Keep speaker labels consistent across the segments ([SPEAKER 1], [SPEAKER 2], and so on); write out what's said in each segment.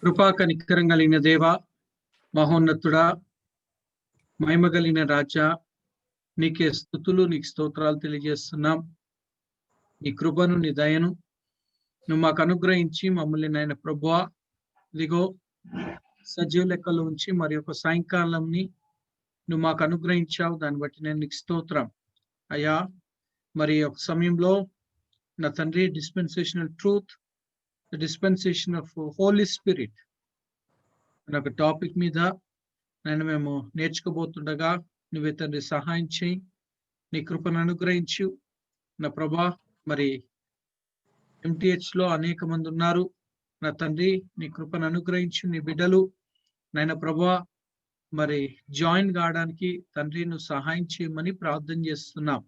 [SPEAKER 1] కృపా కనికరం కలిగిన దేవ, మహోన్నతుడా, మహిమ కలిగిన రాజా, నీకే స్తుతులు, నీకు స్తోత్రాలు తెలియజేస్తున్నాం. నీ కృపను, నీ దయను నువ్వు మాకు అనుగ్రహించి మమ్మల్ని నాయన ప్రభువా, ఇదిగో సజీవ లెక్కలో ఉంచి మరి ఒక సాయంకాలంని నువ్వు మాకు అనుగ్రహించావు. దాన్ని బట్టి నేను నీకు స్తోత్రం అయ్యా. మరి ఒక సమయంలో నా తండ్రి, dispensational truth, dispensation of Holi Spirit అనే ఒక టాపిక్ మీద మేము నేర్చుకోబోతుండగా నువ్వే తండ్రి సహాయం చేయి, నీ కృపను అనుగ్రహించు నా ప్రభా. మరి MTH లో అనేక మంది ఉన్నారు నా తండ్రి, నీ కృపను అనుగ్రహించు. నీ బిడ్డలు నాయన ప్రభా మరి జాయిన్ కావడానికి తండ్రి నువ్వు సహాయం చేయమని ప్రార్థన చేస్తున్నాం.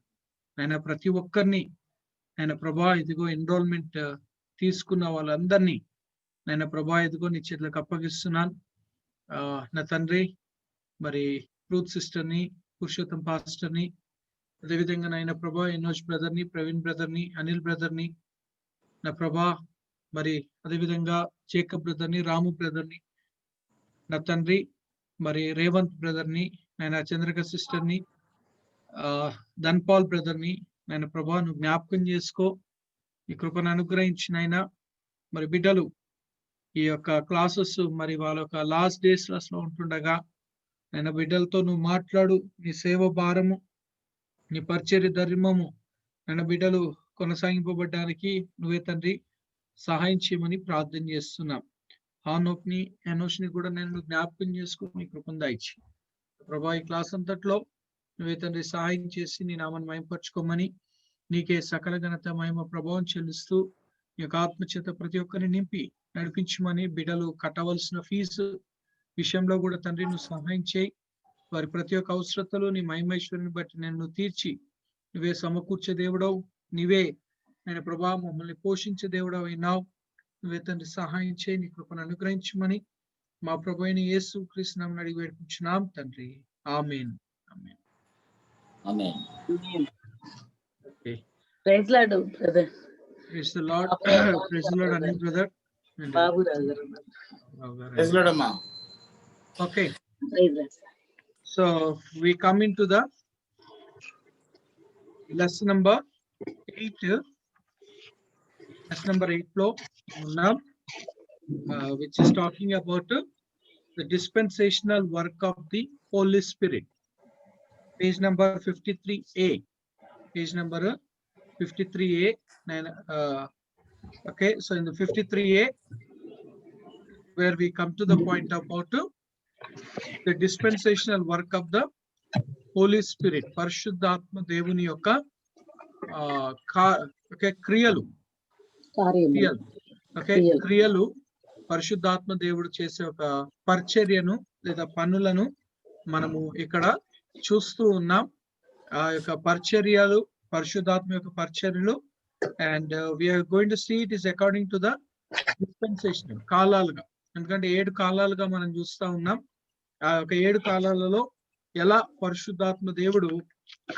[SPEAKER 1] నాయన ప్రతి ఒక్కరిని నాయన ప్రభా ఇదిగో ఎన్రోల్మెంట్ తీసుకున్న వాళ్ళందరినీ నాయన ప్రభా ఇదిగో నీ చేతులకు అప్పగిస్తున్నాను. నా తండ్రి మరి ట్రూత్ సిస్టర్ని, పురుషోత్తం పాస్టర్ని, అదేవిధంగా నాయన ప్రభా ఎనోజ్ బ్రదర్ని, ప్రవీణ్ బ్రదర్ని, అనిల్ బ్రదర్ని నా ప్రభా, మరి అదేవిధంగా జేకబ్ బ్రదర్ని, రాము బ్రదర్ని నా తండ్రి, మరి రేవంత్ బ్రదర్ని, నాయన చంద్రక సిస్టర్ని, ధన్పాల్ బ్రదర్ని నాయన ప్రభా నువ్వు జ్ఞాపకం చేసుకో, ఈ కృపను అనుగ్రహించిన ఆయన. మరి బిడ్డలు ఈ యొక్క క్లాసెస్ మరి వాళ్ళ యొక్క లాస్ట్ డేస్ లో ఉంటుండగా ఆయన బిడ్డలతో నువ్వు మాట్లాడు. నీ సేవ భారము, నీ పరిచర్య ధర్మము ఆయన బిడ్డలు కొనసాగింపబడ్డానికి నువ్వే తండ్రి సహాయం చేయమని ప్రార్థన చేస్తున్నాం. హానోక్ని, ఎనోష్ని కూడా నేను జ్ఞాపకం చేసుకుని నీ కృపను దాయిచ్చి ప్రభా ఈ క్లాస్ అంతట్లో నువ్వే తండ్రి సహాయం చేసి నీ నామాన్ని మహిమపరచుకోమని, నీకే సకల ఘనత మహిమ ప్రభావం చెల్లిస్తూ ఈ యొక్క ఆత్మచేత ప్రతి ఒక్కరిని నింపి నడిపించమని, బిడ్డలు కట్టవలసిన ఫీజు విషయంలో కూడా తండ్రి నువ్వు సహాయం చేయి. వారి ప్రతి ఒక్క అవసరతలు నీ మహిమేశ్వరుని బట్టి నేను తీర్చి నువ్వే సమకూర్చే దేవుడవు, నీవే నేను ప్రభా మమ్మల్ని పోషించే దేవుడవు అయినావు. నువ్వే తండ్రి సహాయం చేయి, నీ కృపను అనుగ్రహించమని మా ప్రభు అయిన యేసు క్రీస్తు నామమున అడిగి వేడుకుంటున్నాం తండ్రి, amen. Amen.
[SPEAKER 2] Amen.
[SPEAKER 1] Okay,
[SPEAKER 3] praise Lord brother.
[SPEAKER 1] Praise the Lord. Praise the Lord Anil brother.
[SPEAKER 3] Babu Raju
[SPEAKER 2] praise Lord అమ్మా.
[SPEAKER 1] Okay,
[SPEAKER 3] praise Lord.
[SPEAKER 1] so we come into the lesson number 8. Lesson number 8 లో ఉన్నాం, which is talking about the dispensational work of the Holy Spirit. Page number 53A. Page number 53A. Okay, so in the 53A, where we come to the point about the dispensational work of the Holy Spirit. పరిశుద్ధాత్మ దేవుని యొక్క క్రియలు, క్రియలు పరిశుద్ధాత్మ దేవుడు చేసే ఒక పరిచర్యను లేదా పనులను మనము ఇక్కడ చూస్తూ ఉన్నాం. ఆ యొక్క పరిచర్యలు, పరిశుద్ధాత్మ యొక్క పరిచర్యలు, and we're going to see it is according to the dispensation, కాలాలుగా. ఎందుకంటే 7 కాలాలుగా మనం చూస్తా ఉన్నాం. ఆ యొక్క 7 కాలాలలో ఎలా పరిశుద్ధాత్మ దేవుడు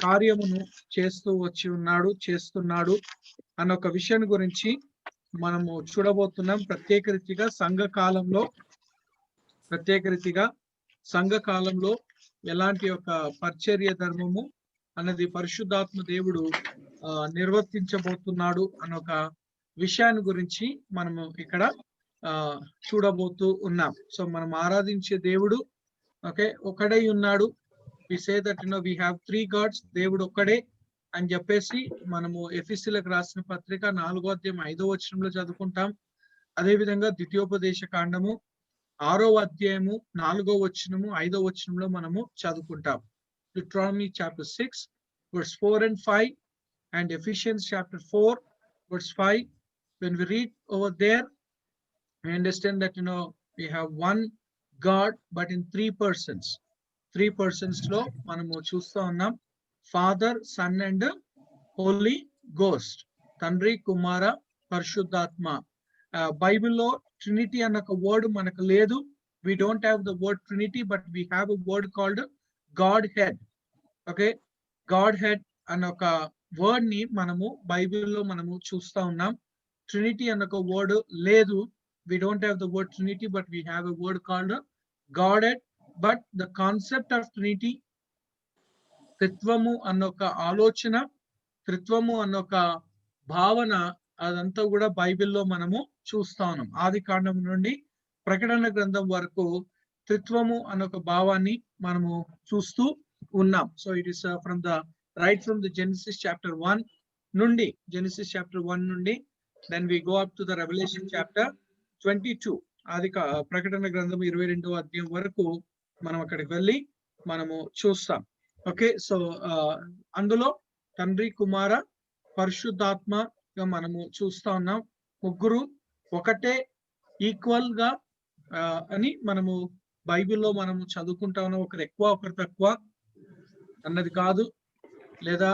[SPEAKER 1] కార్యమును చేస్తూ వచ్చి ఉన్నాడు, చేస్తున్నాడు అన్న ఒక విషయాన్ని గురించి మనము చూడబోతున్నాం. ప్రత్యేక రీతిగా సంఘ కాలంలో ఎలాంటి ఒక పరిచర్య ధర్మము అన్నది పరిశుద్ధాత్మ దేవుడు నిర్వర్తించబోతున్నాడు అన్న ఒక విషయాన్ని గురించి మనము ఇక్కడ చూడబోతూ ఉన్నాం. సో మనం ఆరాధించే దేవుడు ఒకడై ఉన్నాడు. we say that we have 3 gods. దేవుడు ఒక్కడే అని చెప్పేసి మనము ఎఫెసీయులకు రాసిన పత్రిక 4వ అధ్యాయం 5వ వచనంలో చదువుకుంటాం. అదే విధంగా ద్వితీయోపదేశ కాండము 6వ అధ్యాయము 4వ వచనము 5వ వచనంలో మనము చదువుకుంటాం. Deuteronomy chapter 6 verse 4 and 5 and Ephesians chapter 4 verse 5. When we read over there, we understand that we have one God but in 3 persons. 3 persons లో మనము చూస్తూ ఉన్నాం. Father, Son and Holy Ghost, తండ్రి, కుమార, పరిశుద్ధాత్మ. బైబిల్లో ట్రినిటీ అన్న ఒక వర్డ్ మనకు లేదు. we don't have the word Trinity, but we have a word called Godhead. Okay, Godhead అన్న ఒక వర్డ్ ని మనము బైబిల్లో మనము చూస్తా ఉన్నాం. ట్రినిటీ అన్న ఒక వర్డ్ లేదు. we don't have the word Trinity, but we have a word called Godhead. But the concept of Trinity, త్రిత్వము అన్నొక ఆలోచన, త్రిత్వము అన్నొక భావన, అదంతా కూడా బైబిల్లో మనము చూస్తా ఉన్నాం. ఆది కాండం నుండి ప్రకటన గ్రంథం వరకు త్రిత్వము అన్నొక భావాన్ని మనము చూస్తూ ఉన్నాం. So it is from the from the Genesis chapter 1 నుండి, then we go up to the Revelation chapter 22. ఆది ప్రకటన గ్రంథం 22వ అధ్యాయం వరకు మనం అక్కడికి వెళ్ళి మనము చూస్తాం. ఓకే, సో అందులో తండ్రి, కుమార, పరిశుద్ధాత్మగా మనము చూస్తా ఉన్నాం. ముగ్గురు ఒకటే, ఈక్వల్ గా అని మనము బైబిల్లో మనము చదువుకుంటా ఉన్నాం. ఒకరు ఎక్కువ ఒకరు తక్కువ అన్నది కాదు, లేదా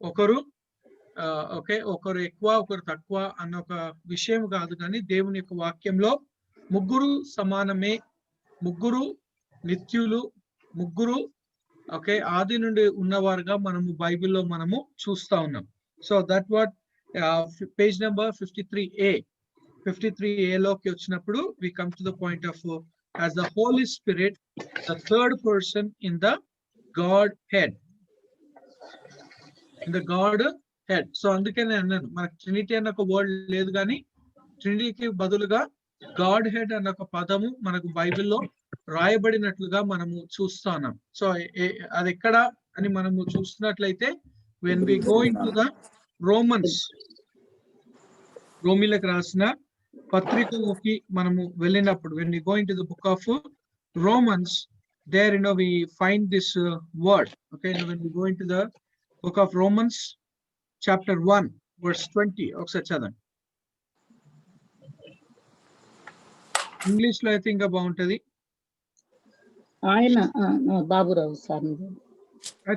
[SPEAKER 1] ఒకరు ఎక్కువ ఒకరు తక్కువ అన్న ఒక విషయం కాదు. కానీ దేవుని యొక్క వాక్యంలో ముగ్గురు సమానమే, ముగ్గురు నిత్యులు, ముగ్గురు ఆది నుండి ఉన్నవారుగా మనము బైబిల్లో మనము చూస్తా ఉన్నాం. So that what page number 53A లోకి వచ్చినప్పుడు we come to the point of as the Holy Spirit, the third person in the Godhead. In the Godhead. So అందుకే నేను అన్నాను, మనకు ట్రినిటీ అన్న ఒక వర్డ్ లేదు, కానీ ట్రినిటీకి బదులుగా గాడ్ హెడ్ అన్న ఒక పదము మనకు బైబిల్లో రాయబడినట్లుగా మనము చూస్తున్నాం. సో అది ఎక్కడ అని మనము చూస్తున్నట్లయితే, when we go into the రోమిలకు రాసిన పత్రికలోకి మనము వెళ్ళినప్పుడు, when we go into the book of Romans, there we find this word. Okay, when we go into the book of Romans chapter 1 verse 20, ఒకసారి చదవండి. ఇంగ్లీష్ లో అయితే ఇంకా బాగుంటది.
[SPEAKER 3] ఆయన బాబురావు సార్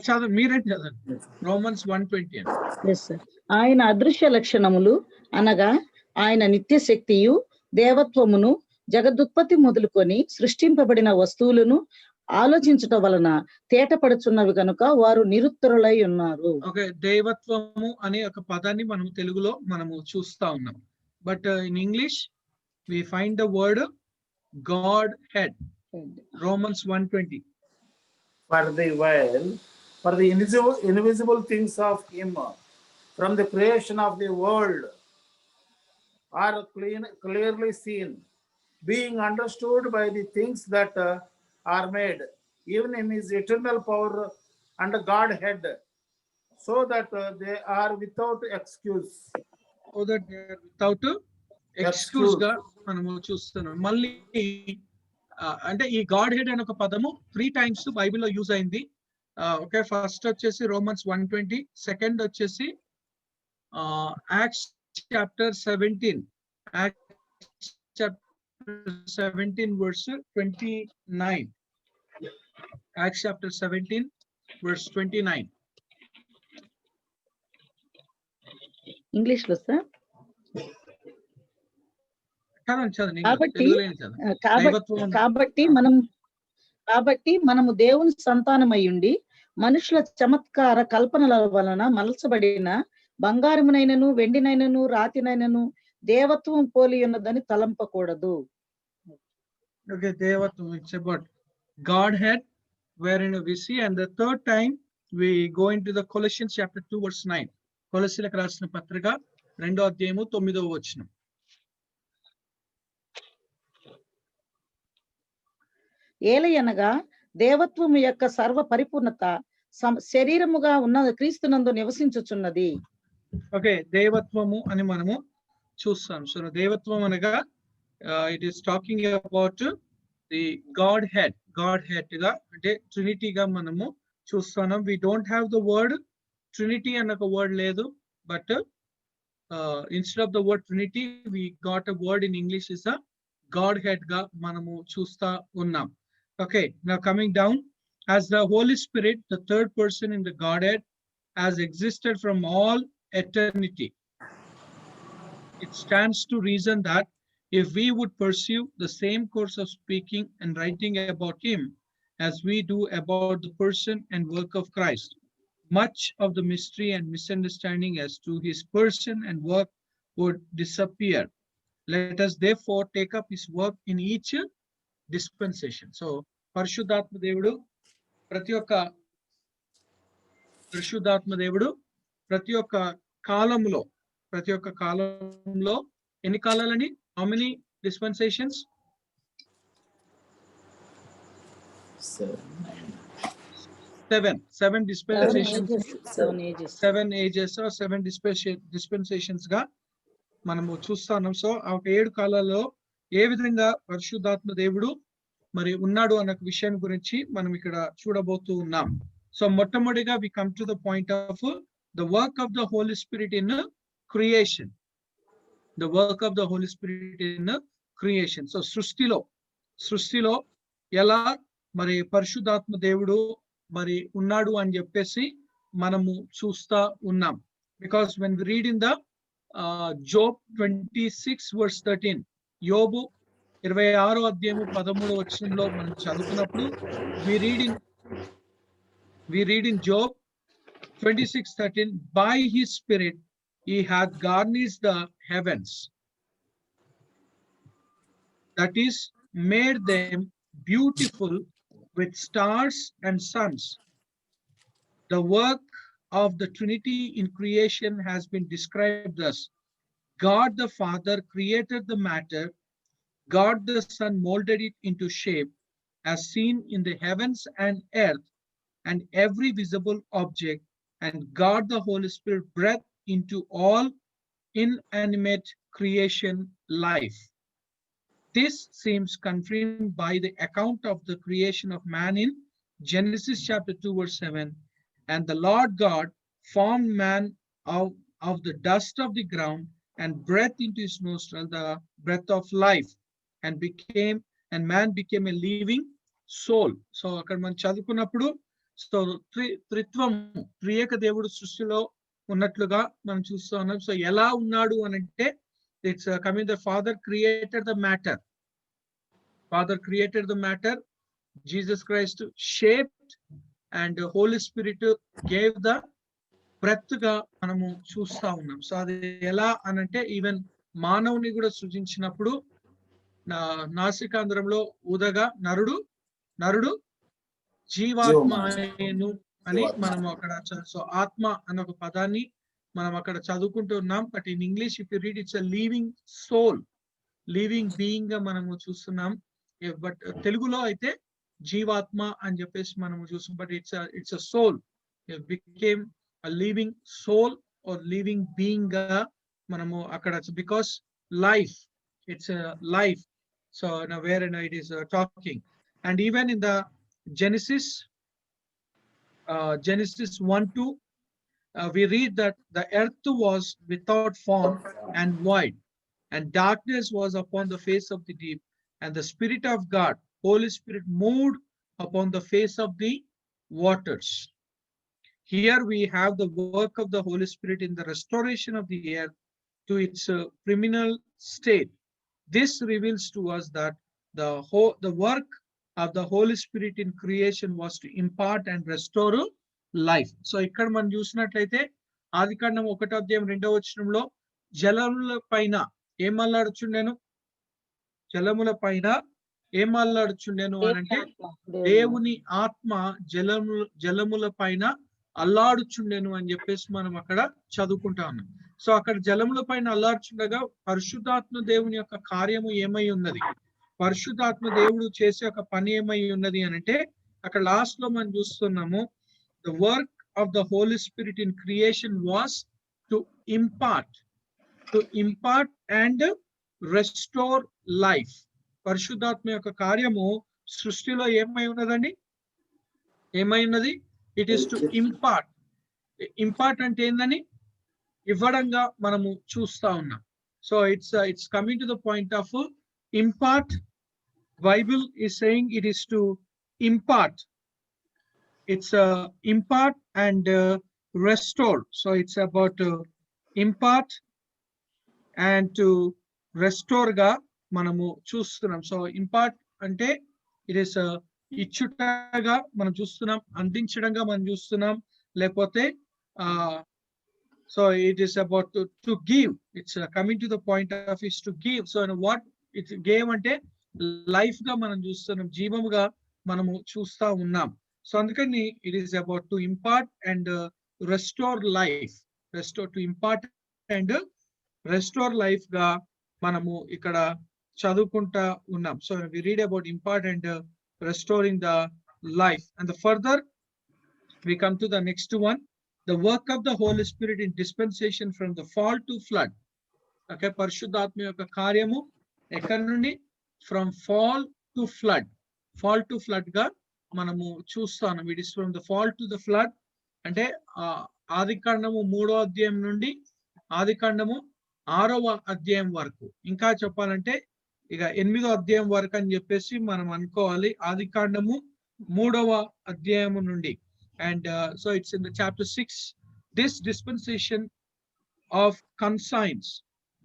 [SPEAKER 1] చదవండి, మీరే చదవండి. Romans 1:20.
[SPEAKER 3] ఆయన అదృశ్య లక్షణములు అనగా ఆయన నిత్య శక్తియు దేవత్వమును జగదుత్పత్తి మొదలుకొని సృష్టింపబడిన వస్తువులను ఆలోచించటం వలన తేటపడుచున్నవి కనుక వారు నిరుత్తరులై ఉన్నారు.
[SPEAKER 1] ఓకే, దేవత్వము అనే ఒక పదాన్ని మనం తెలుగులో మనము చూస్తా ఉన్నాం. But in English we find the word Godhead. Romans 1:20.
[SPEAKER 2] For the invisible things of him from the creation of the world are clearly seen, being understood by the things that are made, even in his eternal power and Godhead, so that they are without excuse.
[SPEAKER 1] So that they are without excuse గా మనము చూస్తున్నాం. మళ్ళీ అంటే ఈ God head అనే ఒక పదము 3 times బైబిల్లో యూజ్ అయింది. ఓకే, ఫస్ట్ వచ్చేసి Romans 1:20, సెకండ్ వచ్చేసి Acts chapter 17, Acts chapter 17 verse 29. Acts chapter 17 verse 29.
[SPEAKER 3] English లో సార్. కాబట్టి మనము దేవుని సంతానమై ఉండి మనుషుల చమత్కార కల్పనల వలన మలచబడిన బంగారమునైనను వెండినైనను రాతినైనను దేవత్వం పోలి ఉన్నదని తలంపకూడదు.
[SPEAKER 1] Okay, దేవత్వం, it's about Godhead, wherein we see, and the third time we go into the Colossians chapter 2 verse 9. కొలస్సీలకు రాసిన పత్రిక 2వ అధ్యాయము 9వ వచనం.
[SPEAKER 3] ఏలయనగా దేవత్వము యొక్క సర్వ పరిపూర్ణత శరీరముగా ఉన్న క్రీస్తునందు నివసించుచున్నది.
[SPEAKER 1] ఓకే, దేవత్వము అని మనము చూస్తాం. సో దేవత్వం అనగా it is talking about the Godhead గా, అంటే ట్రినిటీగా మనము చూస్తున్నాం. We don't have the word Trinity అన్న ఒక వర్డ్ లేదు, but instead of the word Trinity we got a word in English is a Godhead గా మనము చూస్తా ఉన్నాం. Okay, now coming down, as the Holy Spirit, the third person in the Godhead, has existed from all eternity, it stands to reason that if we would pursue the same course of speaking and writing about him as we do about the person and work of Christ, much of the mystery and misunderstanding as to his person and work would disappear, let us therefore take up his work in each dispensation. So పరిశుద్ధాత్మ దేవుడు ప్రతి ఒక్క కాలంలో ఎన్ని కాలాలని, how many dispensations? 7 dispensations, 7 ages or 7 dispensations గా మనము చూస్తున్నాం. So ఆ 7 కాలాల్లో ఏ విధంగా పరిశుద్ధాత్మ దేవుడు మరి ఉన్నాడు అన్న విషయం గురించి మనం ఇక్కడ చూడబోతూ ఉన్నాం. సో మొట్టమొదటిగా we come to the point of the work of the Holy Spirit in creation. The work of the Holy Spirit in creation. So సృష్టిలో ఎలా మరి పరిశుద్ధాత్మ దేవుడు మరి ఉన్నాడు అని చెప్పేసి మనము చూస్తా ఉన్నాం. Because when we read in the Job 26 verse 13, యోబు 26వ అధ్యాయము 13వ వచనంలో మనం చదువుకున్నప్పుడు we read in Job 26:13, by his spirit he hath garnished the heavens, that is, made them beautiful with stars and suns. The work of the Trinity in creation has been described thus: God the Father created the matter, God the Son molded it into shape, as seen in the heavens and earth and every visible object, and God the Holy Spirit breathed into all inanimate creation life. This seems confirmed by the account of the creation of man in Genesis chapter 2 verse 7. And the Lord God formed man of the dust of the ground and breathed into his nostril the breath of life, and man became a living soul. So అక్కడ మనం చదువుకున్నప్పుడు so త్రియేక దేవుడు సృష్టిలో ఉన్నట్లుగా మనం చూస్తూ ఉన్నాం. సో ఎలా ఉన్నాడు అని అంటే it's coming, the Father created the matter, Jesus Christ shaped, and the Holy Spirit gave the breath గా మనము చూస్తా ఉన్నాం. సో అది ఎలా అనంటే ఈవెన్ మానవుని కూడా సృజించినప్పుడు నాసికాంధ్రంలో ఊదగా నరుడు జీవాత్మ అని మనం అక్కడ, సో ఆత్మ అన్న ఒక పదాన్ని మనం అక్కడ చదువుకుంటూ ఉన్నాం. But in English if you read it's a living soul, living being గా మనము చూస్తున్నాం. బట్ తెలుగులో అయితే జీవాత్మ అని చెప్పేసి మనము చూస్తాం. But it's a soul, it became a living soul or living being గా మనము అక్కడ, because life, it's life. So where it is talking. And even in the Genesis 1:2, we read that the earth was without form and void, and darkness was upon the face of the deep, and the Spirit of God, Holy Spirit, moved upon the face of the waters. Here we have the work of the Holy Spirit in the restoration of the earth to its primeval state. This reveals to us that the work of the Holy Spirit in creation was to impart and restore life. So ఇక్కడ మనం చూసినట్లయితే ఆదికాండం 1వ అధ్యాయం 2వ వచనంలో జలముల పైన ఏం అల్లాడుచుండెను అనంటే దేవుని ఆత్మ జలముల పైన అల్లాడుచుండెను అని చెప్పేసి మనం అక్కడ చదువుకుంటా ఉన్నాం. సో అక్కడ జలముల పైన అల్లాడుచుండగా పరిశుద్ధాత్మ దేవుని యొక్క కార్యము ఏమై ఉన్నది, పరిశుద్ధాత్మ దేవుడు చేసే ఒక పని ఏమై ఉన్నది అని అంటే అక్కడ లాస్ట్ లో మనం చూస్తున్నాము, the work of the Holy Spirit in creation was to impart and restore life. పరిశుద్ధాత్మ యొక్క కార్యము సృష్టిలో ఏమై ఉన్నదండి, ఇట్ ఈస్ టు ఇంపార్ట్ అంటే ఏందని ఇవ్వడంగా మనము చూస్తా ఉన్నాం. So it's coming to the point of impart. Bible is saying it is to impart. It's impart and restore. So it's about impart and to restore ga manamu chustunnam. So impart ante it is ichutaga manam chustunnam, andinchadanga manam chustunnam, lekapothe So it is about to give. It's coming to the point of is to give. So what it gave ante life ga manam చూస్తున్నాం, జీవముగా మనము చూస్తా ఉన్నాం. So అందుకని it is about to impart and restore life, to impart and restore life గా మనము ఇక్కడ చదువుకుంటా ఉన్నాం. So we read about impart and restoring the life. And the further we come to the next one, the work of the Holy Spirit in dispensation from the fall to flood. Okay, పరిశుద్ధాత్మ యొక్క కార్యము ఎక్కడి నుండి? From fall to flood. Fall to flood గా మనము చూస్తాను. It is from the fall to the flood. అంటే ఆదికాండము 3వ అధ్యాయం నుండి ఆదికాండము 6వ అధ్యాయం వరకు, ఇంకా చెప్పాలంటే ఇక 8వ అధ్యాయం వరకు అని చెప్పేసి మనం అనుకోవాలి. ఆదికాండము 3వ అధ్యాయము నుండి. And so it's in the chapter 6, this dispensation of conscience,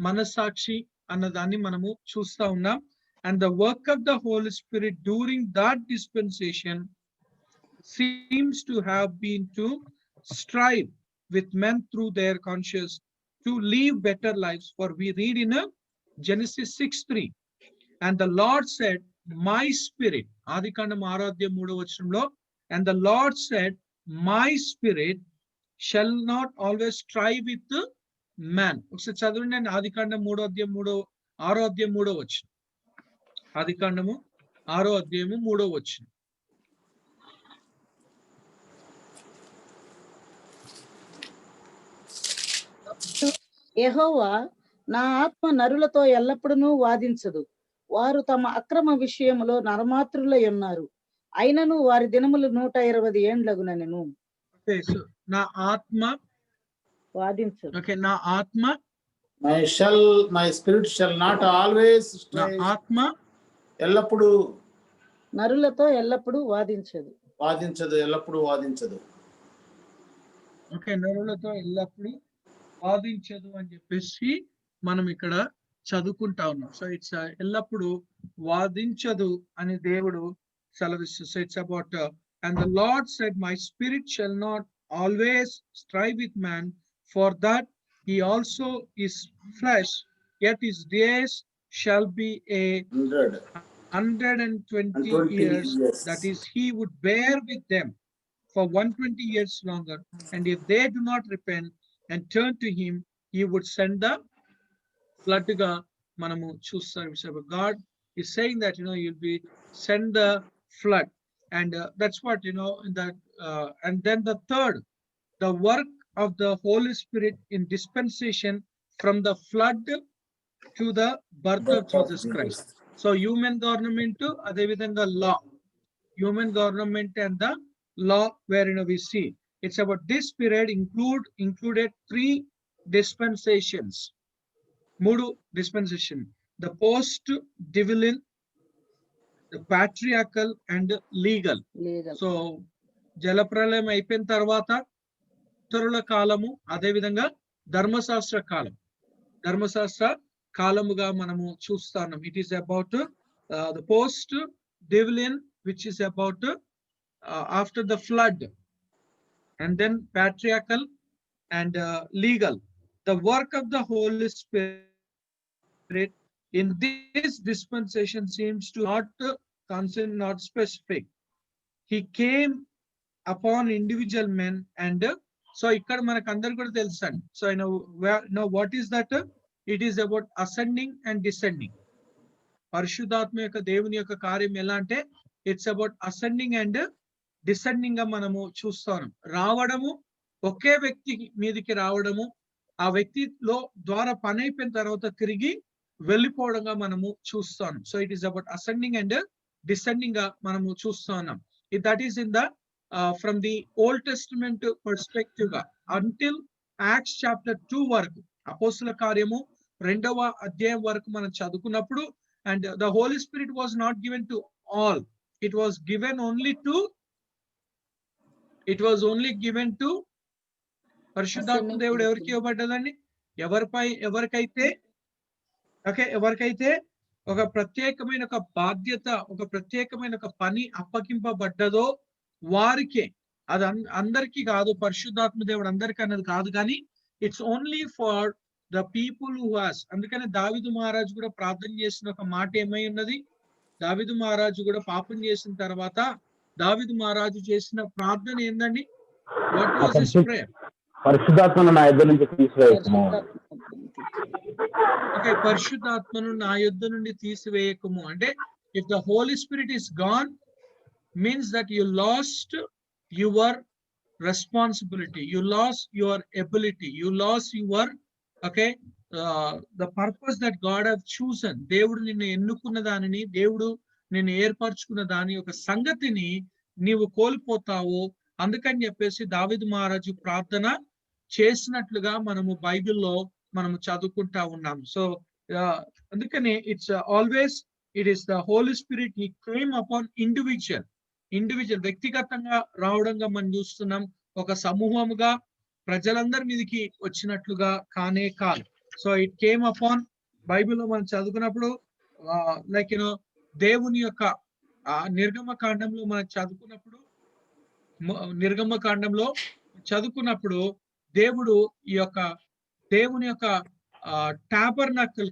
[SPEAKER 1] manasakshi అన్నదాన్ని మనము చూస్తా ఉన్నాం. And the work of the Holy Spirit during that dispensation seems to have been to strive with men through their conscience to live better lives. For we read in Genesis 6:3, and the Lord said, my spirit, ఆదికాండం 6వ అధ్యాయం 3వ వచనంలో, and the Lord said, my spirit shall not always strive with man. ఒకసారి చదవండి. ఆదికాండం 6వ అధ్యాయం 3వ వచనం. ఆదికాండము 6వ అధ్యాయము 3వ వచనం.
[SPEAKER 3] యెహోవా, నా ఆత్మ నరులతో ఎల్లప్పుడూ వాదించదు. వారు తమ అక్రమ విషయములో నరమాత్రులై ఉన్నారు. అయినను వారి దినములు 120 ఏండ్లగునెను.
[SPEAKER 1] Okay, so నా ఆత్మ
[SPEAKER 3] వాదించదు.
[SPEAKER 1] Okay, నా ఆత్మ,
[SPEAKER 2] my spirit shall not always
[SPEAKER 1] నా
[SPEAKER 2] strive.
[SPEAKER 1] ఆత్మ
[SPEAKER 2] ఎల్లప్పుడు
[SPEAKER 3] నరులతో ఎల్లప్పుడూ వాదించదు.
[SPEAKER 2] ఎల్లప్పుడు వాదించదు.
[SPEAKER 1] ఓకే, నరులతో ఎల్లప్పుడు వాదించదు అని చెప్పేసి మనం ఇక్కడ చదువుకుంటా ఉన్నాం. సో ఇట్స్ ఎల్లప్పుడు వాదించదు అని దేవుడు సెలవిస్తుంది. So it's about and the Lord said, my spirit shall not always strive with man, for that he also is flesh, yet his days shall be 120 years. That is, he would bear with them for 120 years longer, and if they do not repent and turn to him, he would send the flood ga manamu chustaru. God is saying that you'll be send the flood, and that's what that and then the third, the work of the Holy Spirit in dispensation from the flood to the birth of Jesus Christ. So human government ade vidhanga law, human government and the law wherein we see it's about this period included 3 dispensations, 3 dispensation, the post divine, the patriarchal and legal. So జలప్రలయం అయిపోయిన తర్వాత ఉత్తరుల కాలము, అదే విధంగా ధర్మశాస్త్ర కాలముగా మనము చూస్తాం. It is about the post divine, which is about after the flood, and then patriarchal and legal. The work of the Holy Spirit in this dispensation seems to not concern, not specific. He came upon individual men, and so ikkada manaku andaru kuda telusandi. So now what is that? It is about ascending and descending. పరిశుద్ధాత్మ యొక్క దేవుని యొక్క కార్యం ఎలా అంటే it's about ascending and descending గా మనము చూస్తాము. రావడము, ఒకే వ్యక్తి మీదకి రావడము, ఆ వ్యక్తిలో ద్వారా పని అయిపోయిన తర్వాత తిరిగి వెళ్ళిపోవడంగా మనము చూస్తాం. So it is about ascending and descending గా మనము చూస్తున్నాం. That is in the from the old testament perspective గా అంటిల్ యాక్ట్స్ చాప్టర్ 2 వరకు, అపోస్తుల కార్యము 2వ అధ్యాయం వరకు మనం చదువుకున్నప్పుడు, and the Holy Spirit was not given to all, it was only given to పరిశుద్ధాత్మ దేవుడు ఎవరికి ఇవ్వబడ్డదండి? ఎవరికైతే ఒక ప్రత్యేకమైన ఒక బాధ్యత, ఒక ప్రత్యేకమైన ఒక పని అప్పగింపబడ్డదో వారికే. అది అందరికీ కాదు, పరిశుద్ధాత్మ దేవుడు అందరికీ అన్నది కాదు, కానీ It's only for the people who has. అందుకనే దావీదు మహారాజు కూడా ప్రార్థన చేసిన ఒక మాట ఏమై ఉన్నది? దావీదు మహారాజు కూడా పాపం చేసిన తర్వాత దావీదు మహారాజు చేసిన ప్రార్థన ఏందండి? What was his prayer?
[SPEAKER 4] పరిశుద్ధాత్మను నా యొద్ద నుంచి తీసివేయకుము.
[SPEAKER 1] Okay, పరిశుద్ధాత్మను నా యొద్ద నుండి తీసివేయకుము అంటే if the Holy Spirit is gone, means that you lost your responsibility, you lost your ability, you lost your the purpose that God have chosen. దేవుడు నిన్ను ఎన్నుకున్న దానిని, దేవుడు నిన్ను ఏర్పరచుకున్న దాని యొక్క సంగతిని నీవు కోల్పోతావు. అందుకని చెప్పేసి దావీదు మహారాజు ప్రార్థన చేసినట్లుగా మనము బైబిల్లో మనము చదువుకుంటా ఉన్నాం. సో అందుకని it's always it is the Holy Spirit he came upon individual వ్యక్తిగతంగా రావడంగా మనం చూస్తున్నాం. ఒక సమూహముగా ప్రజలందరి మీదకి వచ్చినట్లుగా కానే కాదు. సో ఇట్ కేమ్ అపాన్ బైబిల్లో మనం చదువుకున్నప్పుడు లైక్ యూనో దేవుని యొక్క నిర్గమకాండంలో మనం చదువుకున్నప్పుడు దేవుడు ఈ యొక్క దేవుని యొక్క టాబర్నకల్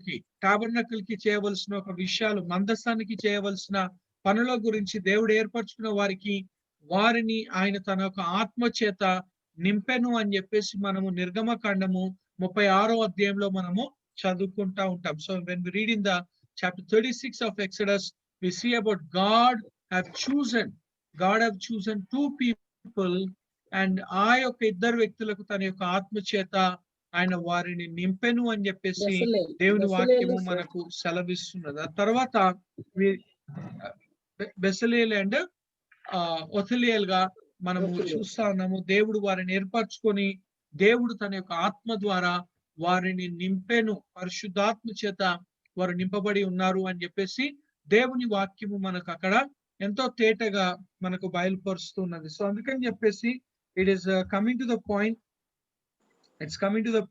[SPEAKER 1] కి చేయవలసిన ఒక విషయాలు, మందస్థానికి చేయవలసిన పనుల గురించి దేవుడు ఏర్పరచుకున్న వారిని ఆయన తన యొక్క ఆత్మ చేత నింపెను అని చెప్పేసి మనము నిర్గమకాండము 36వ అధ్యాయంలో మనము చదువుకుంటా ఉంటాం. So when we read in the chapter 36 of Exodus, we see about God have chosen two people, and ఆ యొక్క ఇద్దరు వ్యక్తులకు తన యొక్క ఆత్మ చేత ఆయన వారిని నింపెను అని చెప్పేసి దేవుని వాక్యము మనకు సెలవిస్తున్నది. ఆ తర్వాత బెసలేల్ అండ్ ఒథెలియల్ గా మనము చూస్తా ఉన్నాము. దేవుడు వారిని ఏర్పరచుకొని దేవుడు తన యొక్క ఆత్మ ద్వారా వారిని నింపెను, పరిశుద్ధాత్మ చేత వారు నింపబడి ఉన్నారు అని చెప్పేసి దేవుని వాక్యము మనకు అక్కడ ఎంతో తేటగా మనకు బయలుపరుస్తున్నది. సో అందుకని చెప్పేసి it is coming to the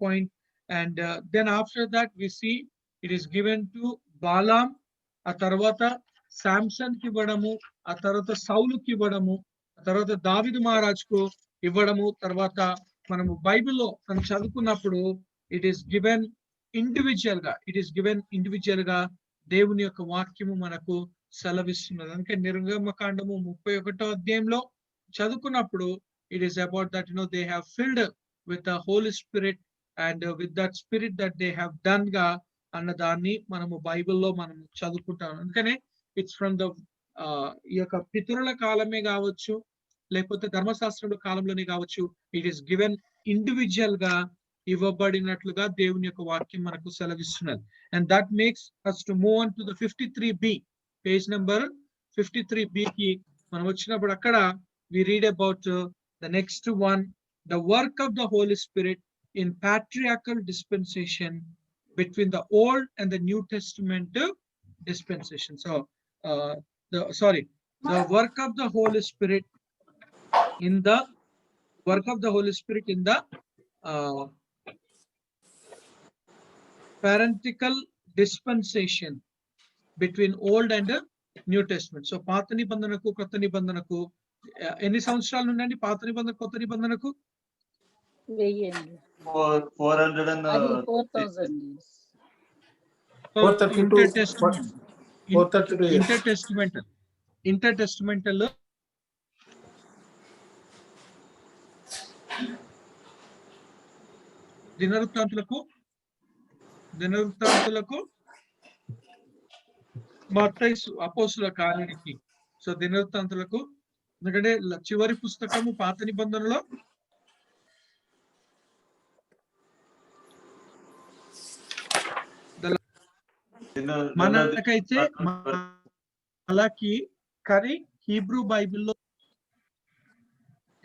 [SPEAKER 1] point, and then after that we see it is given to Balaam, ఆ తర్వాత శాంసన్ కి ఇవ్వడము, ఆ తర్వాత సౌలుకి ఇవ్వడము, ఆ తర్వాత దావీదు మహారాజుకు ఇవ్వడము. తర్వాత మనము బైబిల్లో మనం చదువుకున్నప్పుడు ఇట్ ఈస్ గివెన్ ఇండివిజువల్ గా దేవుని యొక్క వాక్యము మనకు సెలవిస్తున్నది. అందుకే నిర్గమకాండము 31వ అధ్యాయంలో చదువుకున్నప్పుడు it is about that they have filled with the Holy Spirit and with that spirit that they have done గా అన్న దాన్ని మనము బైబిల్లో మనం చదువుకుంటాం. అందుకనే ఇట్స్ ఫ్రమ్ ద ఈ యొక్క పితరుల కాలమే కావచ్చు, లేకపోతే ధర్మశాస్త్రుల కాలంలోనే కావచ్చు, ఇట్ ఈస్ గివెన్ ఇండివిజువల్ గా ఇవ్వబడినట్లుగా దేవుని యొక్క వాక్యం మనకు సెలవిస్తున్నది. And that makes us to move on to the 53B, page number 53B కి మనం వచ్చినప్పుడు అక్కడ we read about the next one, the work of the Holy Spirit in patriarchal dispensation between the Old and the New Testament dispensation. So the work of the Holy Spirit in the parental dispensation between Old and New Testament. So పాత నిబంధనకు కొత్త నిబంధనకు ఎన్ని సంవత్సరాలు ఉండండి? పాత నిబంధన కొత్త నిబంధనకు
[SPEAKER 2] 432
[SPEAKER 1] ఇంటర్టెస్టిమెంటల్ దినవృత్తాంతులకు మత్తయి అపోస్తుల కార్యానికి, సో దినవృత్తాంతులకు, ఎందుకంటే చివరి పుస్తకము పాత నిబంధనలో మనకైతే మలాకి, కానీ హీబ్రూ బైబిల్లో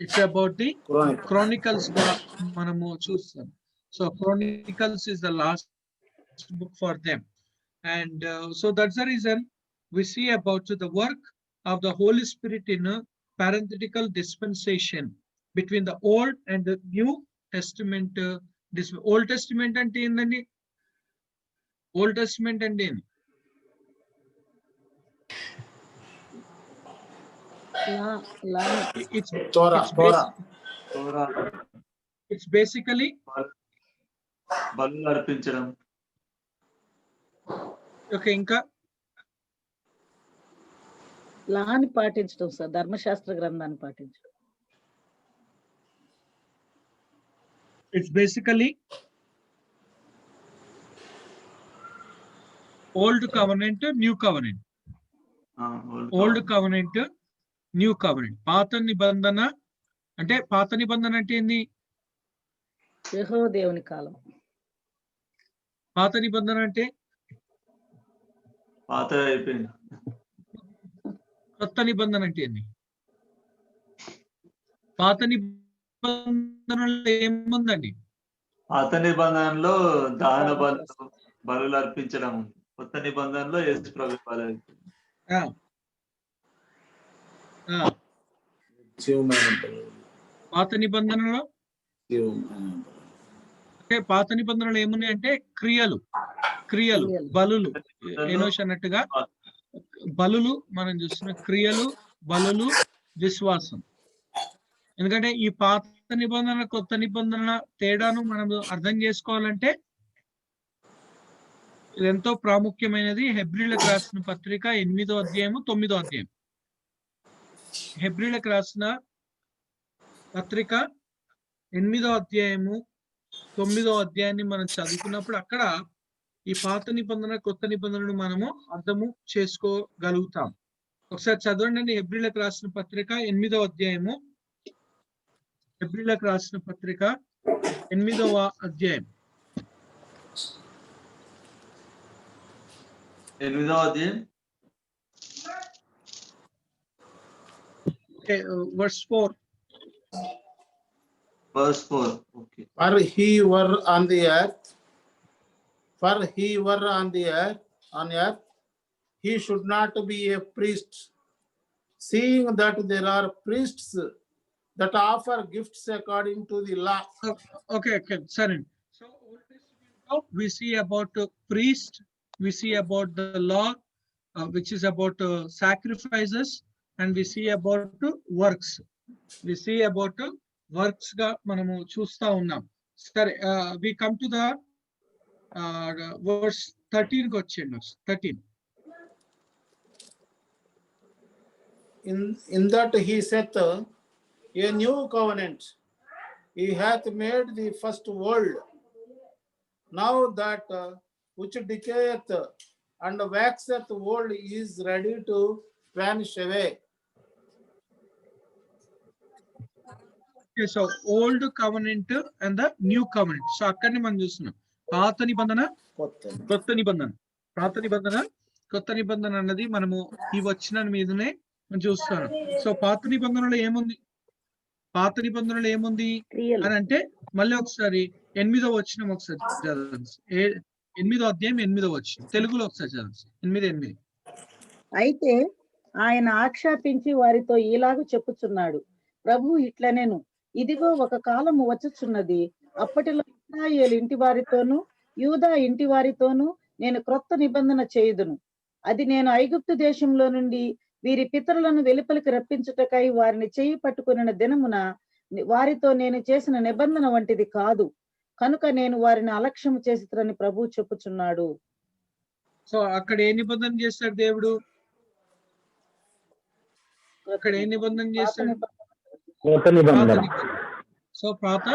[SPEAKER 1] ఇట్స్ అబౌట్ ది క్రానికల్స్ గా మనము చూస్తాం. So Chronicles is the last book for them, and so that's the reason we see about the work of the Holy Spirit in a parenthetical dispensation between the Old and the New Testament. This Old Testament ante endandi? Old Testament ante endi? It's Torah. It's basically
[SPEAKER 5] బలులు అర్పించడం.
[SPEAKER 1] Okay, ఇంకా
[SPEAKER 3] లాని పాటించడం sir, ధర్మశాస్త్ర గ్రంథాన్ని పాటించడం.
[SPEAKER 1] It's basically old covenant, new covenant. Old covenant, new covenant. పాత నిబంధన అంటే ఏంది?
[SPEAKER 3] యెహోవా దేవుని కాలం.
[SPEAKER 1] పాత నిబంధన అంటే
[SPEAKER 5] పాత అయిపోయింది.
[SPEAKER 1] కొత్త నిబంధన అంటే ఏంది? పాత నిబంధనలో ఏముందండి?
[SPEAKER 5] పాత నిబంధనలో దహన బలులు అర్పించడం ఉంది. కొత్త నిబంధనలో యేసు ప్రభు బలి.
[SPEAKER 1] ఆ, ఆ, పాత నిబంధనలో పాత నిబంధనలు ఏమున్నాయి అంటే క్రియలు, బలులు. ఏనోష్ అన్నట్టుగా బలులు మనం చూస్తున్న క్రియలు, బలులు, విశ్వాసం. ఎందుకంటే ఈ పాత నిబంధన, కొత్త నిబంధన తేడాను మనం అర్థం చేసుకోవాలంటే ఇది ఎంతో ప్రాముఖ్యమైనది. హెబ్రీలకు రాసిన పత్రిక 8వ అధ్యాయము 9వ అధ్యాయం. హెబ్రీలకు రాసిన పత్రిక 8వ అధ్యాయము 9వ అధ్యాయాన్ని మనం చదువుకున్నప్పుడు అక్కడ ఈ పాత నిబంధన, కొత్త నిబంధనను మనము అర్థము చేసుకోగలుగుతాం. ఒకసారి చదవండి. హెబ్రీలకు రాసిన పత్రిక 8వ అధ్యాయము, హెబ్రీలకు రాసిన పత్రిక 8వ అధ్యాయం
[SPEAKER 5] 8వ అధ్యాయం
[SPEAKER 1] verse 4.
[SPEAKER 5] verse 4. Okay.
[SPEAKER 2] For he were on the earth, on earth, he should not be a priest, seeing that there are priests that offer gifts according to the law.
[SPEAKER 1] Okay, sorry. So Old Testament, we see about priest, we see about the law, which is about sacrifices, and we see about works. We see about works ga manamu chusta unnam. Sir, we come to the verse 13 ko vachindi. 13.
[SPEAKER 2] In that he saith, a new covenant, he hath made the first world. Now that which decayeth and waxeth old is ready to vanish away.
[SPEAKER 1] Okay, so old covenant and the new covenant. So akkadni మనం చూస్తున్నాం పాత నిబంధన, కొత్త నిబంధన. పాత నిబంధన, కొత్త నిబంధన అన్నది మనము ఈ వచనం మీదనే మనం చూస్తున్నాం. సో పాత నిబంధనలో ఏముంది? పాత నిబంధనలో ఏముంది అని అంటే మళ్ళీ ఒకసారి 8వ వచనం ఒకసారి చదవండి. 8వ అధ్యాయం 8వ వచనం తెలుగులో ఒకసారి చదవండి. 8:8.
[SPEAKER 3] అయితే ఆయన ఆక్షేపించి వారితో ఇలాగ చెప్పుచున్నాడు, ప్రభు ఇట్లనేను, ఇదిగో ఒక కాలము వచ్చుచున్నది, అప్పటిలో ఇశ్రాయేలు ఇంటి వారితోనూ యూదా ఇంటి వారితోనూ నేను క్రొత్త నిబంధన చేయుదును. అది నేను ఐగుప్తు దేశంలో నుండి వీరి పితరులను వెలుపలికి రప్పించుటకై వారిని చేయి పట్టుకున్న దినమున వారితో నేను చేసిన నిబంధన వంటిది కాదు, కనుక నేను వారిని అలక్ష్యము చేసిరని ప్రభువు చెప్పుచున్నాడు.
[SPEAKER 1] సో అక్కడ ఏ నిబంధన చేస్తాడు దేవుడు? అక్కడ ఏ నిబంధన చేస్తాడు? సో పాత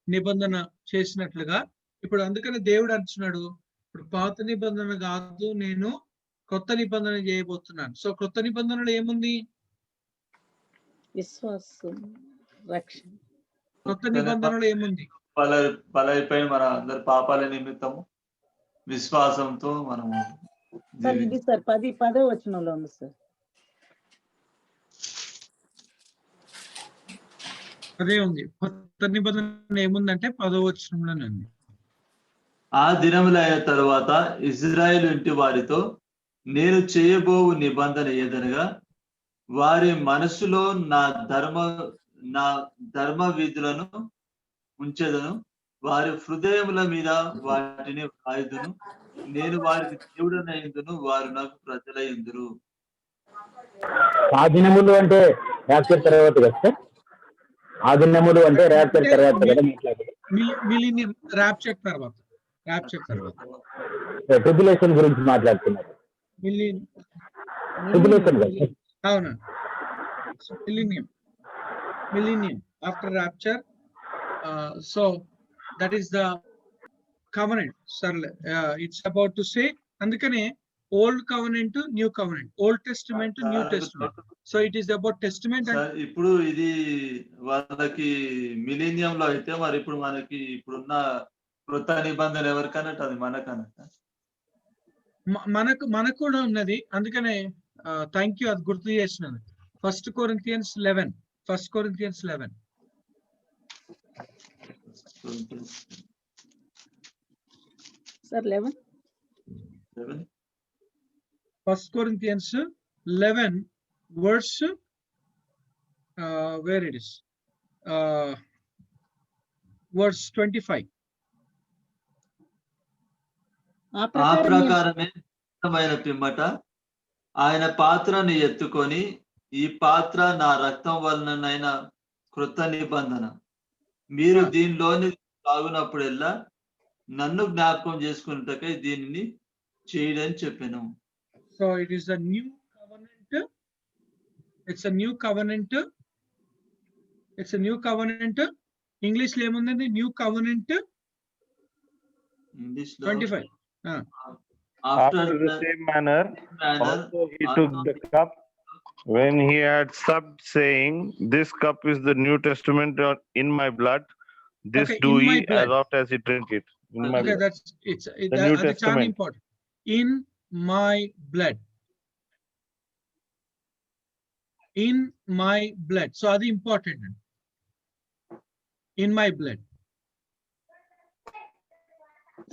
[SPEAKER 1] నిబంధన చేసినట్లుగా ఇప్పుడు అందుకని దేవుడు అంటున్నాడు, ఇప్పుడు పాత నిబంధన కాదు, నేను కొత్త నిబంధన చేయబోతున్నాను. సో కొత్త నిబంధనలో ఏముంది?
[SPEAKER 3] విశ్వాసం, రక్షణ.
[SPEAKER 1] కొత్త నిబంధనలో ఏముంది?
[SPEAKER 5] బలైపోయిన మన అందరి పాపాల నిమిత్తము విశ్వాసంతో మనము
[SPEAKER 3] సార్ ఇది సార్ 10వ వచనంలో ఉంది సార్.
[SPEAKER 1] అదే ఉంది. కొత్త నిబంధన ఏముందంటే 10వ వచనంలోనే ఉంది.
[SPEAKER 5] ఆ దినములైన తరువాత ఇజ్రాయేలు ఇంటి వారితో నేను చేయబోవు నిబంధన ఏదనగా వారి మనసులో నా ధర్మ విధులను ఉంచెదను, వారి హృదయముల మీద వాటిని రాయుదును, నేను వారికి దేవుడనైందును, వారు నాకు ప్రజలైందురు.
[SPEAKER 4] ఆ దినములు అంటే ర్యాప్చర్ తర్వాత కదా సార్? ఆ దినములు అంటే ర్యాప్చర్ తర్వాత కదా?
[SPEAKER 1] మిలీనియం ర్యాప్చర్ తర్వాత. rapture తర్వాత.
[SPEAKER 4] ట్రిబులేషన్ గురించి మాట్లాడుతున్నారు. ట్రిబులేషన్ కదా.
[SPEAKER 1] అవును, millennium after rapture. So that is the covenant, sir. It's about to say, అందుకనే old covenant, new covenant, old testament, new testament. So it is about testament and
[SPEAKER 5] sir ఇప్పుడు ఇది వాళ్ళకి millennium లో అయితే మరి ఇప్పుడు మనకి ఇప్పుడున్న కృత నిబంధన ఎవరికన్నట్టు అది మనకన్నట్టు.
[SPEAKER 1] మనకు కూడా ఉన్నది. అందుకనే థ్యాంక్ యూ, అది గుర్తు చేసినాను. 1 Corinthians 11.
[SPEAKER 3] Sir 11.
[SPEAKER 1] 1 Corinthians 11 verse, where it is, verse 25.
[SPEAKER 5] ఆ ప్రకారమే పిమ్మట ఆయన పాత్రను ఎత్తుకొని, ఈ పాత్ర నా రక్తం వలనైన కృత నిబంధన, మీరు దీనిలోని తాగునప్పుడెల్లా నన్ను జ్ఞాపకం చేసుకున్నటకై దీనిని చేయడని చెప్పాను.
[SPEAKER 1] So it is a new covenant. It's a new covenant. English లో ఏముందండి? New covenant.
[SPEAKER 5] ఇంగ్లీష్ లో
[SPEAKER 1] 25.
[SPEAKER 6] After the same manner, also he took the cup when he had supped, saying, "This cup is the New Testament in my blood. This
[SPEAKER 1] Okay,
[SPEAKER 6] do
[SPEAKER 1] in
[SPEAKER 6] ye
[SPEAKER 1] my blood.
[SPEAKER 6] as oft as you drink it." In my
[SPEAKER 1] Okay,
[SPEAKER 6] blood.
[SPEAKER 1] that's
[SPEAKER 6] The New
[SPEAKER 1] that's చాలా
[SPEAKER 6] Testament.
[SPEAKER 1] important. In my blood. In my blood. So అది important. In my blood.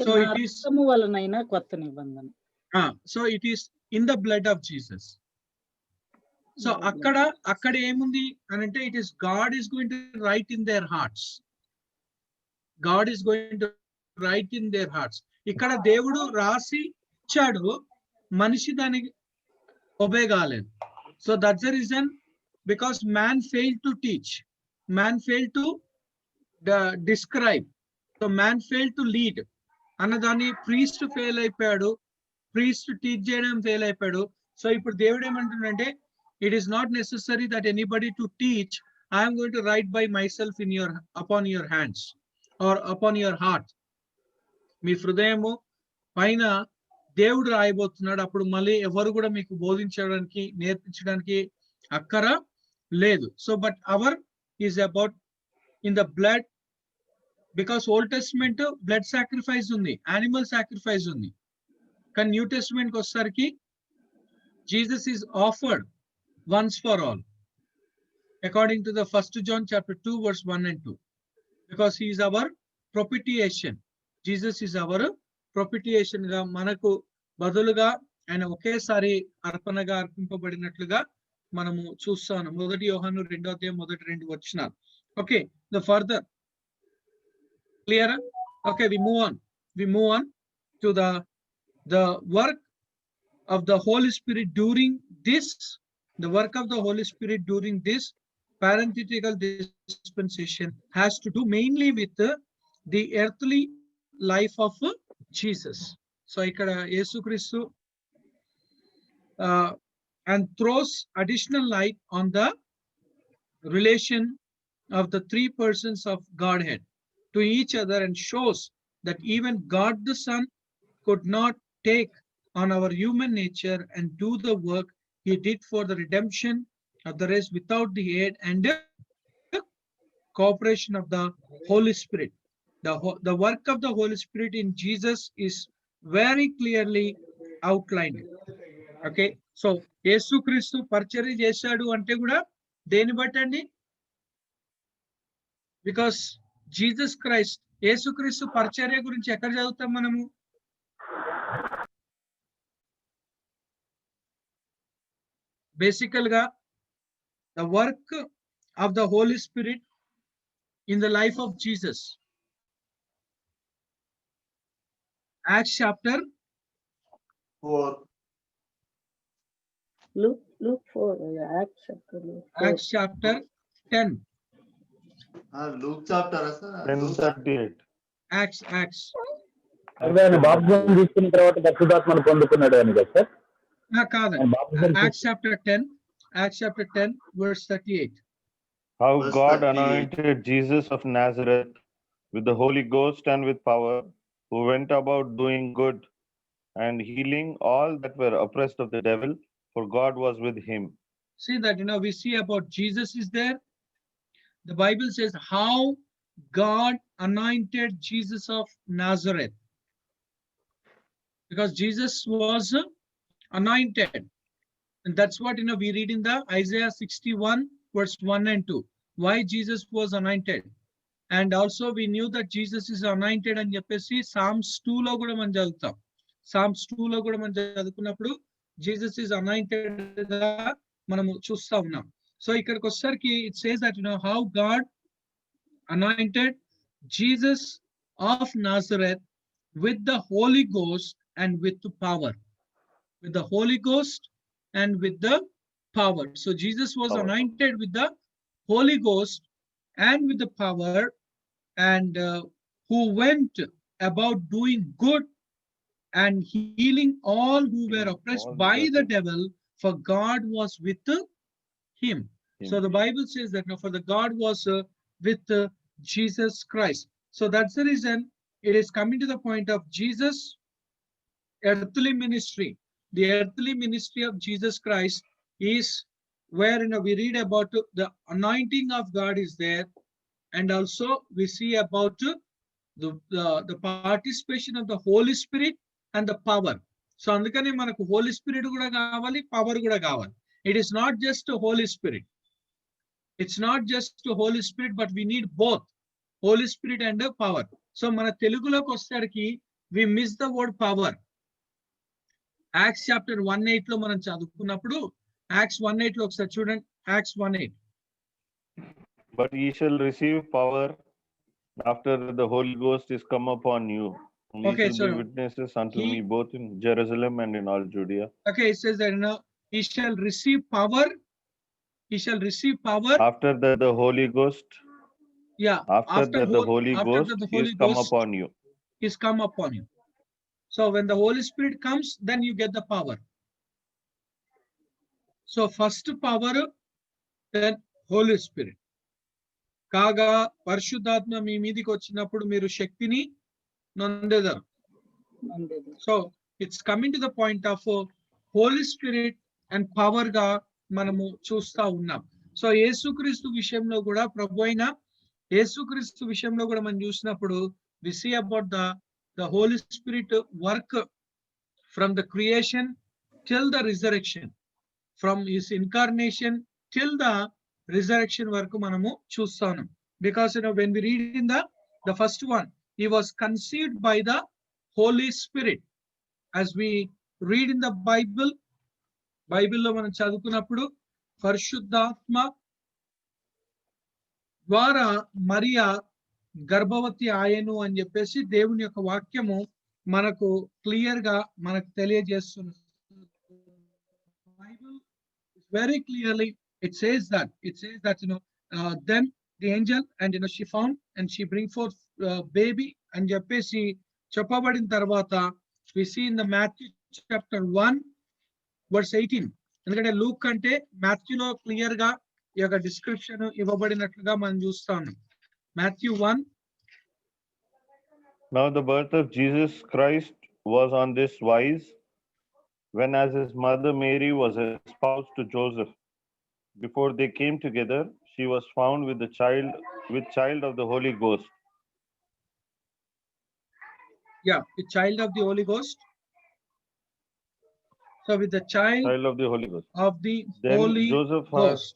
[SPEAKER 1] So
[SPEAKER 3] నా
[SPEAKER 1] it is,
[SPEAKER 3] రక్తము వలనైన కొత్త నిబంధన.
[SPEAKER 1] so it is in the blood of Jesus. So అక్కడ ఏముంది అని అంటే, it is God is going to write in their hearts. God is going to write in their hearts. ఇక్కడ దేవుడు రాసి ఇచ్చాడు, మనిషి దానికి ఒబే కాలేదు. So that's the reason, because man failed to teach, man failed to describe, so man failed to lead అన్నదాన్ని priest fail అయిపోయాడు, priest teach చేయడం ఫెయిల్ అయిపోయాడు. సో ఇప్పుడు దేవుడు ఏమంటుందంటే, it is not necessary that anybody to teach, I'm going to write by myself in your upon your hands or upon your heart. మీ హృదయము పైన దేవుడు రాయబోతున్నాడు. అప్పుడు మళ్ళీ ఎవరు కూడా మీకు బోధించడానికి, నేర్పించడానికి అక్కర లేదు. So but our is about in the blood, because old testament blood sacrifice ఉంది, యానిమల్ సాక్రిఫైస్ ఉంది. కానీ న్యూ టెస్ట్మెంట్ కి వచ్చేసరికి Jesus is offered once for all, according to the 1 John chapter 2 verse 1 and 2, because he is our propitiation. Jesus is our propitiation గా, మనకు బదులుగా ఆయన ఒకేసారి అర్పణగా అర్పింపబడినట్లుగా మనము చూస్తాను. 1 యోహాను 2:1-2 okay, the further clear? Okay, we move on to the work of the Holy Spirit during this, the work of the Holy Spirit during this parenthetical dispensation has to do mainly with the earthly life of Jesus. So ikkada Yesu Christu and throws additional light on the relation of the three persons of Godhead to each other, and shows that even God the Son could not take on our human nature and do the work he did for the redemption of the race without the aid and cooperation of the Holy Spirit. The work of the Holy Spirit in Jesus is very clearly outlined. Okay, so Yesu Christu పరిచర్య చేశాడు అంటే కూడా దేని బట్టండి? Because Jesus Christ, యేసుక్రీస్తు పరిచర్య గురించి ఎక్కడ చదువుతాం మనము? బేసికల్ గా the work of the Holy Spirit in the life of Jesus. Acts chapter
[SPEAKER 5] 4.
[SPEAKER 3] Luke 4,
[SPEAKER 1] Acts chapter 10.
[SPEAKER 5] Luke chapter
[SPEAKER 6] 10:38.
[SPEAKER 1] Acts
[SPEAKER 4] ఆయన బాప్తిజం తీసుకున్న తర్వాత పరిశుద్ధాత్మను పొందుకున్నాడు అని కదా సార్?
[SPEAKER 1] కాదండి.
[SPEAKER 4] ఆయన బాప్తిజం
[SPEAKER 1] Acts chapter 10 verse 38.
[SPEAKER 6] How
[SPEAKER 5] Verse
[SPEAKER 6] God
[SPEAKER 5] 38.
[SPEAKER 6] anointed Jesus of Nazareth with the Holy Ghost and with power, who went about doing good and healing all that were oppressed of the devil, for God was with him.
[SPEAKER 1] See that, we see about Jesus is there. The Bible says how God anointed Jesus of Nazareth. Because Jesus was anointed. And that's what, we read in the Isaiah 61 verse 1 and 2. Why Jesus was anointed. And also we knew that Jesus is anointed అని చెప్పేసి Psalms 2 లో కూడా మనం చదువుతాం. Psalms 2 లో కూడా మనం చదువుకున్నప్పుడు జీసస్ ఇస్ అనాయింటెడ్ గా మనము చూస్తా ఉన్నాం. సో ఇక్కడికి వచ్చేసరికి it says that how God anointed Jesus of Nazareth with the Holy Ghost and with the power. With the Holy Ghost and with the power. So Jesus was
[SPEAKER 6] Power.
[SPEAKER 1] anointed with the Holy Ghost and with the power, and who went about doing good and healing all who were oppressed
[SPEAKER 6] All
[SPEAKER 1] by the
[SPEAKER 6] that-
[SPEAKER 1] devil, for God was with him. So the Bible says that for the God was with Jesus Christ. So that's the reason it is coming to the point of Jesus' earthly ministry. The earthly ministry of Jesus Christ is where we read about the anointing of God is there, and also we see about the participation of the Holy Spirit and the power. So అందుకనే మనకు Holy Spirit కూడా కావాలి, power కూడా కావాలి. It is not just a Holy Spirit. It's not just a Holy Spirit, but we need both Holy Spirit and power. So మన తెలుగులోకి వచ్చేసరికి we miss the word power. Acts chapter 1:8 లో మనం చదువుకున్నప్పుడు Acts 1:8 లో ఒకసారి చూడండి. Acts 1:8.
[SPEAKER 6] But ye shall receive power after the Holy Ghost is come upon you. And ye
[SPEAKER 1] Okay,
[SPEAKER 6] shall be
[SPEAKER 1] so
[SPEAKER 6] witnesses unto
[SPEAKER 1] he-
[SPEAKER 6] me both in Jerusalem and in all Judea.
[SPEAKER 1] Okay, it says that he shall receive power. He shall receive power.
[SPEAKER 6] After that the Holy Ghost,
[SPEAKER 1] Yeah.
[SPEAKER 6] after that the Holy
[SPEAKER 1] after
[SPEAKER 6] Ghost
[SPEAKER 1] that the Holy
[SPEAKER 6] is come
[SPEAKER 1] Ghost
[SPEAKER 6] upon you.
[SPEAKER 1] is come upon you. So when the Holy Spirit comes, then you get the power. So first power, then Holy Spirit. కాగా పరిశుద్ధాత్మ మీ మీదికి వచ్చినప్పుడు మీరు శక్తిని నొందెదరు. So it's coming to the point of Holi spirit and power గా మనము చూస్తా ఉన్నాం. సో యేసుక్రీస్తు విషయంలో కూడా ప్రభు అయిన యేసుక్రీస్తు విషయంలో కూడా మనం చూసినప్పుడు we see about the Holy Spirit work from the creation till the resurrection, from his incarnation till the resurrection వరకు మనము చూస్తాను. Because when we read in the first one, he was conceived by the Holy Spirit. As we read in the Bible లో మనం చదువుకున్నప్పుడు పరిశుద్ధాత్మ ద్వారా మరియా గర్భవతి ఆయను అని చెప్పేసి దేవుని యొక్క వాక్యము మనకు క్లియర్ గా మనకు తెలియజేస్తుంది. Bible very clearly it says that then the angel and she found and she bring forth baby and చెప్పేసి చెప్పబడిన తర్వాత we see in the Matthew chapter 1 verse 18. ఎందుకంటే లూక్ అంటే మాథ్యూలో క్లియర్ గా ఈ యొక్క డిస్క్రిప్షన్ ఇవ్వబడినట్లుగా మనం చూస్తాము. Matthew 1.
[SPEAKER 6] Now the birth of Jesus Christ was on this wise, when as his mother Mary was espoused to Joseph. Before they came together, she was found with child of the Holy Ghost.
[SPEAKER 1] Yeah, the child of the Holy Ghost. So with the child
[SPEAKER 6] Of the Holy Ghost.
[SPEAKER 1] of the
[SPEAKER 6] Then
[SPEAKER 1] Holy
[SPEAKER 6] Joseph
[SPEAKER 1] Ghost.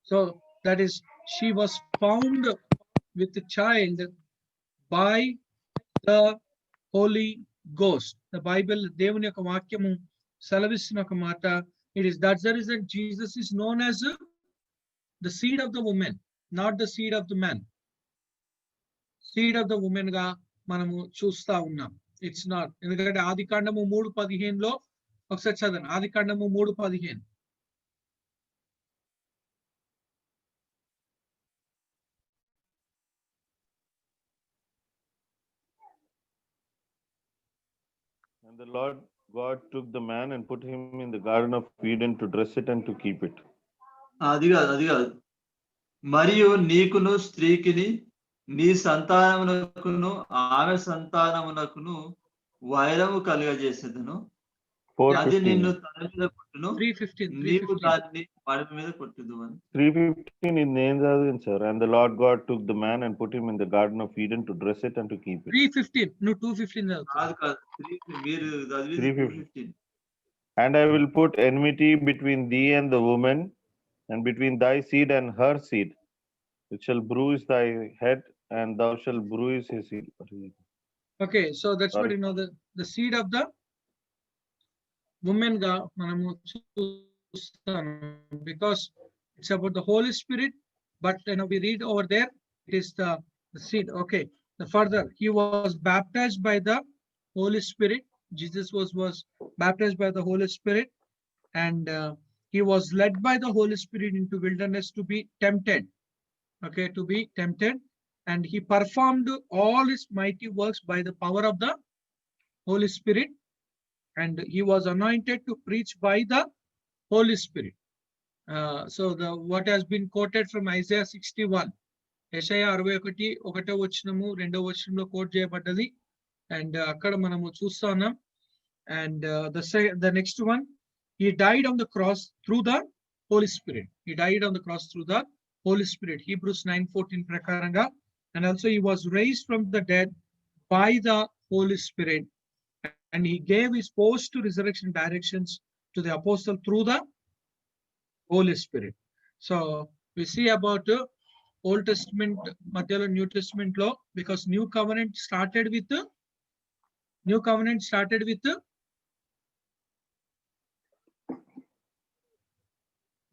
[SPEAKER 1] So that is, she was found with the child by the Holy Ghost. The Bible, దేవుని యొక్క వాక్యము సెలవిస్తున్న ఒక మాట. It is that's the reason Jesus is known as the seed of the woman, not the seed of the man. Seed of the woman గా మనము చూస్తా ఉన్నాం. It's not. ఎందుకంటే ఆదికాండము 3:15 లో ఒకసారి చదవండి. ఆదికాండము 3:15.
[SPEAKER 6] And the Lord God took the man and put him in the Garden of Eden to dress it and to keep it.
[SPEAKER 5] అది కాదు మరియు నీకును స్త్రీకిని నీ సంతానమునకును ఆమె సంతానమునకును వైరము కలుగజేసేదను. అది
[SPEAKER 6] 4:15.
[SPEAKER 5] నిన్ను తల మీద కొట్టును,
[SPEAKER 1] 3:15,
[SPEAKER 5] నీవు
[SPEAKER 1] 3:15.
[SPEAKER 5] దానిని మడమ మీద కొట్టుదు అని.
[SPEAKER 6] 3:15 in name chadavinu, sir. And the Lord God took the man and put him in the Garden of Eden to dress it and to keep it.
[SPEAKER 1] 3:15. నువ్వు 2:15 చదువుతావు.
[SPEAKER 5] కాదు మీరు చదివింది
[SPEAKER 6] 3:15.
[SPEAKER 5] 2:15.
[SPEAKER 6] And I will put enmity between thee and the woman, and between thy seed and her seed. It shall bruise thy head, and thou shalt bruise his heel.
[SPEAKER 1] Okay, so that's what
[SPEAKER 6] Sorry.
[SPEAKER 1] the seed of the woman ga manamu చూస్తాం, because it's about the Holy Spirit, but we read over there it is the seed. Okay, the further he was baptized by the Holy Spirit. Jesus was baptized by the Holy Spirit, and he was led by the Holy Spirit into wilderness to be tempted. Okay, to be tempted, and he performed all his mighty works by the power of the Holy Spirit, and he was anointed to preach by the Holy Spirit. So what has been quoted from Isaiah 61, యెషయా 61 ఒకటో వచనము రెండో వచనంలో coat చేయబడ్డది, and అక్కడ మనము చూస్తా ఉన్నాం. And the next one, he died on the cross through the Holy Spirit. He died on the cross through the Holy Spirit. Hebrews 9:14 prakaranga. And also he was raised from the dead by the Holy Spirit. And he gave his post to resurrection directions to the apostle through the Holy Spirit. So we see about Old Testament, Madhyalo New Testament law, because New Covenant started with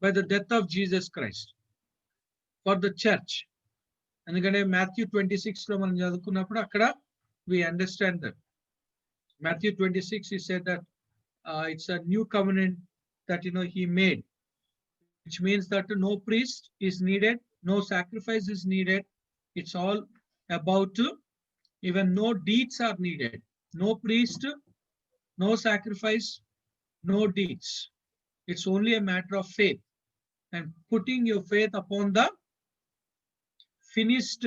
[SPEAKER 1] by the death of Jesus Christ for the church. ఎందుకంటే Matthew 26 లో మనం చదువుకున్నప్పుడు అక్కడ we understand that Matthew 26 he said that it's a new covenant that he made, which means that no priest is needed, no sacrifice is needed. It's all about even no deeds are needed, no priest, no sacrifice, no deeds. It's only a matter of faith and putting your faith upon the finished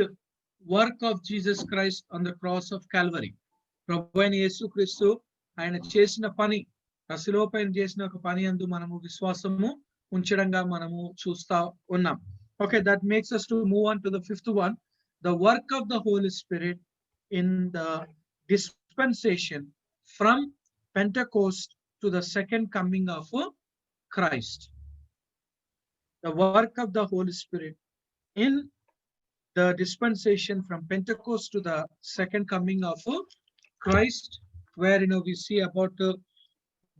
[SPEAKER 1] work of Jesus Christ on the cross of Calvary. ప్రభు అయిన యేసుక్రీస్తు ఆయన చేసిన పని, శిలువ పైన చేసిన ఒక పని యందు మనము విశ్వాసము ఉంచడంగా మనము చూస్తా ఉన్నాం. Okay, that makes us to move on to the fifth one, the work of the Holy Spirit in the dispensation from Pentecost to the second coming of Christ. The work of the Holy Spirit in the dispensation from Pentecost to the second coming of Christ, where we see about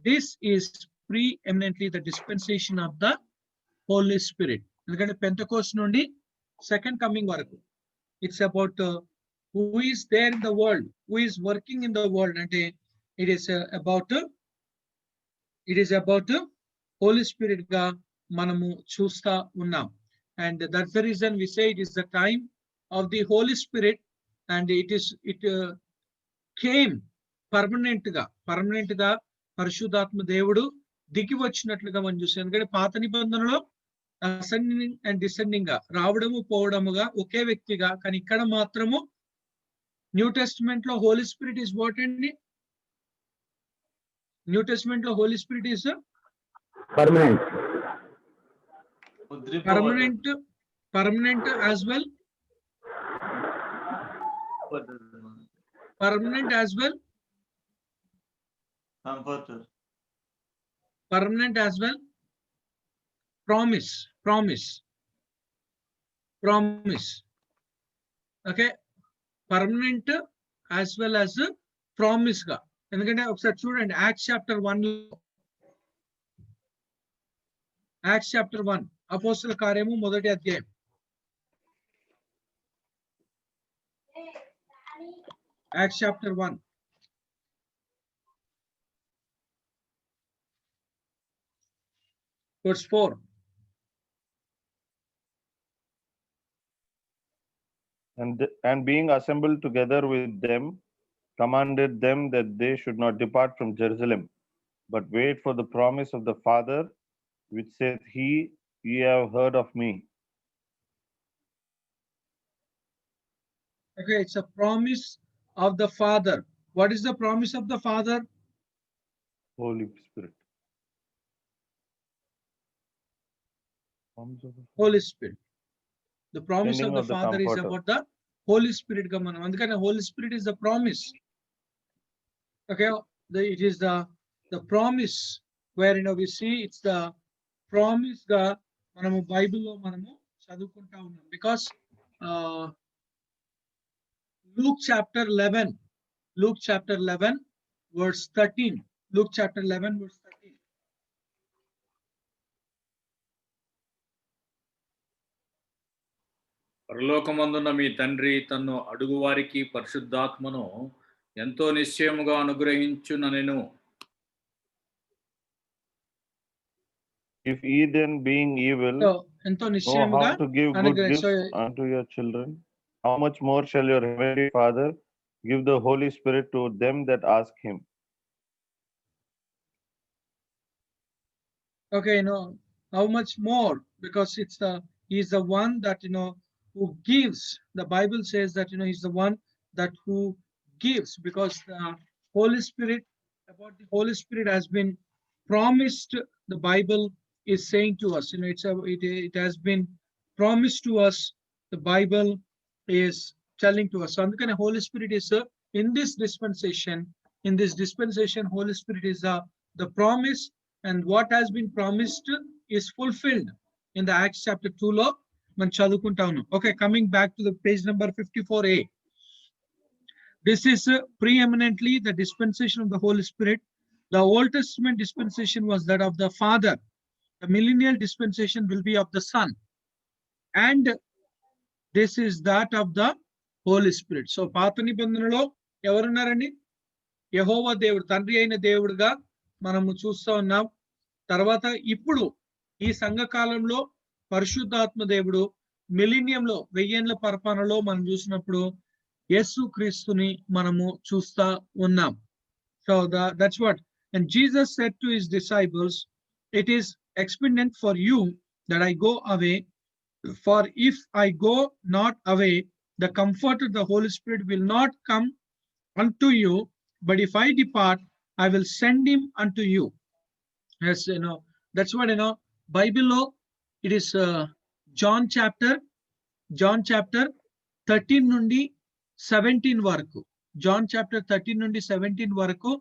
[SPEAKER 1] this is preeminently the dispensation of the Holy Spirit. ఎందుకంటే Pentecost నుండి second coming వరకు it's about who is there in the world, who is working in the world, and it is about Holy Spirit గా మనము చూస్తా ఉన్నాం. And that's the reason we say it is the time of the Holy Spirit, and it came permanent గా పరిశుద్ధాత్మ దేవుడు దిగి వచ్చినట్లుగా మనం చూసాం. ఎందుకంటే పాత నిబంధనలో అసెండింగ్ అండ్ డిసెండింగ్ గా రావడము పోవడముగా ఒకే వ్యక్తిగా, కానీ ఇక్కడ మాత్రము న్యూ టెస్టిమెంట్ లో హోలీ స్పిరిట్ ఇస్ వాట్ అండి? న్యూ టెస్టిమెంట్ లో Holy Spirit is permanent as well. Permanent as well.
[SPEAKER 5] Comforter.
[SPEAKER 1] Permanent as well. Promise. Okay, permanent as well as promise గా. ఎందుకంటే ఒకసారి చూడండి Acts chapter 1 అపోస్తల కార్యము మొదటి అధ్యాయం. Acts chapter 1 verse 4.
[SPEAKER 6] And being assembled together with them, commanded them that they should not depart from Jerusalem, but wait for the promise of the Father, which saith he, Ye have heard of me.
[SPEAKER 1] Okay, it's a promise of the Father. What is the promise of the Father?
[SPEAKER 6] Holy Spirit. Promise of the
[SPEAKER 1] Holy Spirit. The promise
[SPEAKER 6] Sending
[SPEAKER 1] of the
[SPEAKER 6] of the
[SPEAKER 1] Father is
[SPEAKER 6] Comforter.
[SPEAKER 1] about the Holy Spirit. Andukane Holy Spirit is the promise. Okay, it is the promise where we see it's the promise ga manamu Bible lo manamu chadukunta unnam, because Luke chapter 11 verse 13. Luke chapter 11 verse 13.
[SPEAKER 7] పరలోకమందున్న మీ తండ్రి తన్ను అడుగువారికి పరిశుద్ధాత్మను ఎంతో నిశ్చయముగా అనుగ్రహించుననెను.
[SPEAKER 6] If ye then, being evil,
[SPEAKER 1] So ఎంతో
[SPEAKER 6] know
[SPEAKER 1] నిశ్చయముగా
[SPEAKER 6] how to give good
[SPEAKER 1] అనుగ్రహించు.
[SPEAKER 6] gifts unto your children, how much more shall your heavenly Father give the Holy Spirit to them that ask him?
[SPEAKER 1] Okay, how much more? Because he's the one that who gives. The Bible says that he's the one that who gives, because the Holy Spirit, about the Holy Spirit has been promised. The Bible is saying to us, it has been promised to us. The Bible is telling to us. So the Holy Spirit is in this dispensation. In this dispensation, Holy Spirit is the promise, and what has been promised is fulfilled in the Acts chapter 2 lo man chadukunta unnam. Okay, coming back to the page number 54a. This is preeminently the dispensation of the Holy Spirit. The Old Testament dispensation was that of the Father. The millennial dispensation will be of the Son, and this is that of the Holy Spirit. So పాత నిబంధనలో ఎవరున్నారండి? యెహోవా దేవుడు, తండ్రి అయిన దేవుడుగా మనము చూస్తూ ఉన్నాం. తర్వాత ఇప్పుడు ఈ సంఘకాలంలో పరిశుద్ధాత్మ దేవుడు మిలీనియంలో 1000 ఏళ్ల పరిపాలనలో మనం చూసినప్పుడు యేసు క్రీస్తుని మనము చూస్తా ఉన్నాం. So that's what, and Jesus said to his disciples, it is expedient for you that I go away, for if I go not away, the Comforter, the Holy Spirit, will not come unto you, but if I depart, I will send him unto you. Yes, that's what Bible law. It is John chapter 13 nundi 17 varaku. John chapter 13 nundi 17 varaku,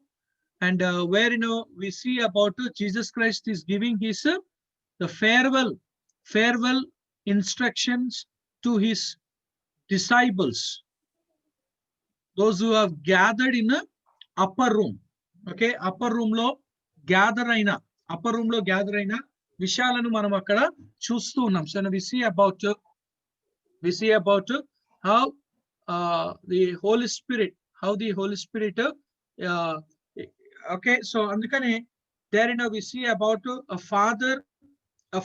[SPEAKER 1] and where we see about Jesus Christ is giving his the farewell instructions to his disciples, those who have gathered in a upper room. Okay, upper room lo gather aina విషయాలను మనం అక్కడ చూస్తూ ఉన్నాం. So we see about how the Holy Spirit, okay, so అందుకనే there we see about a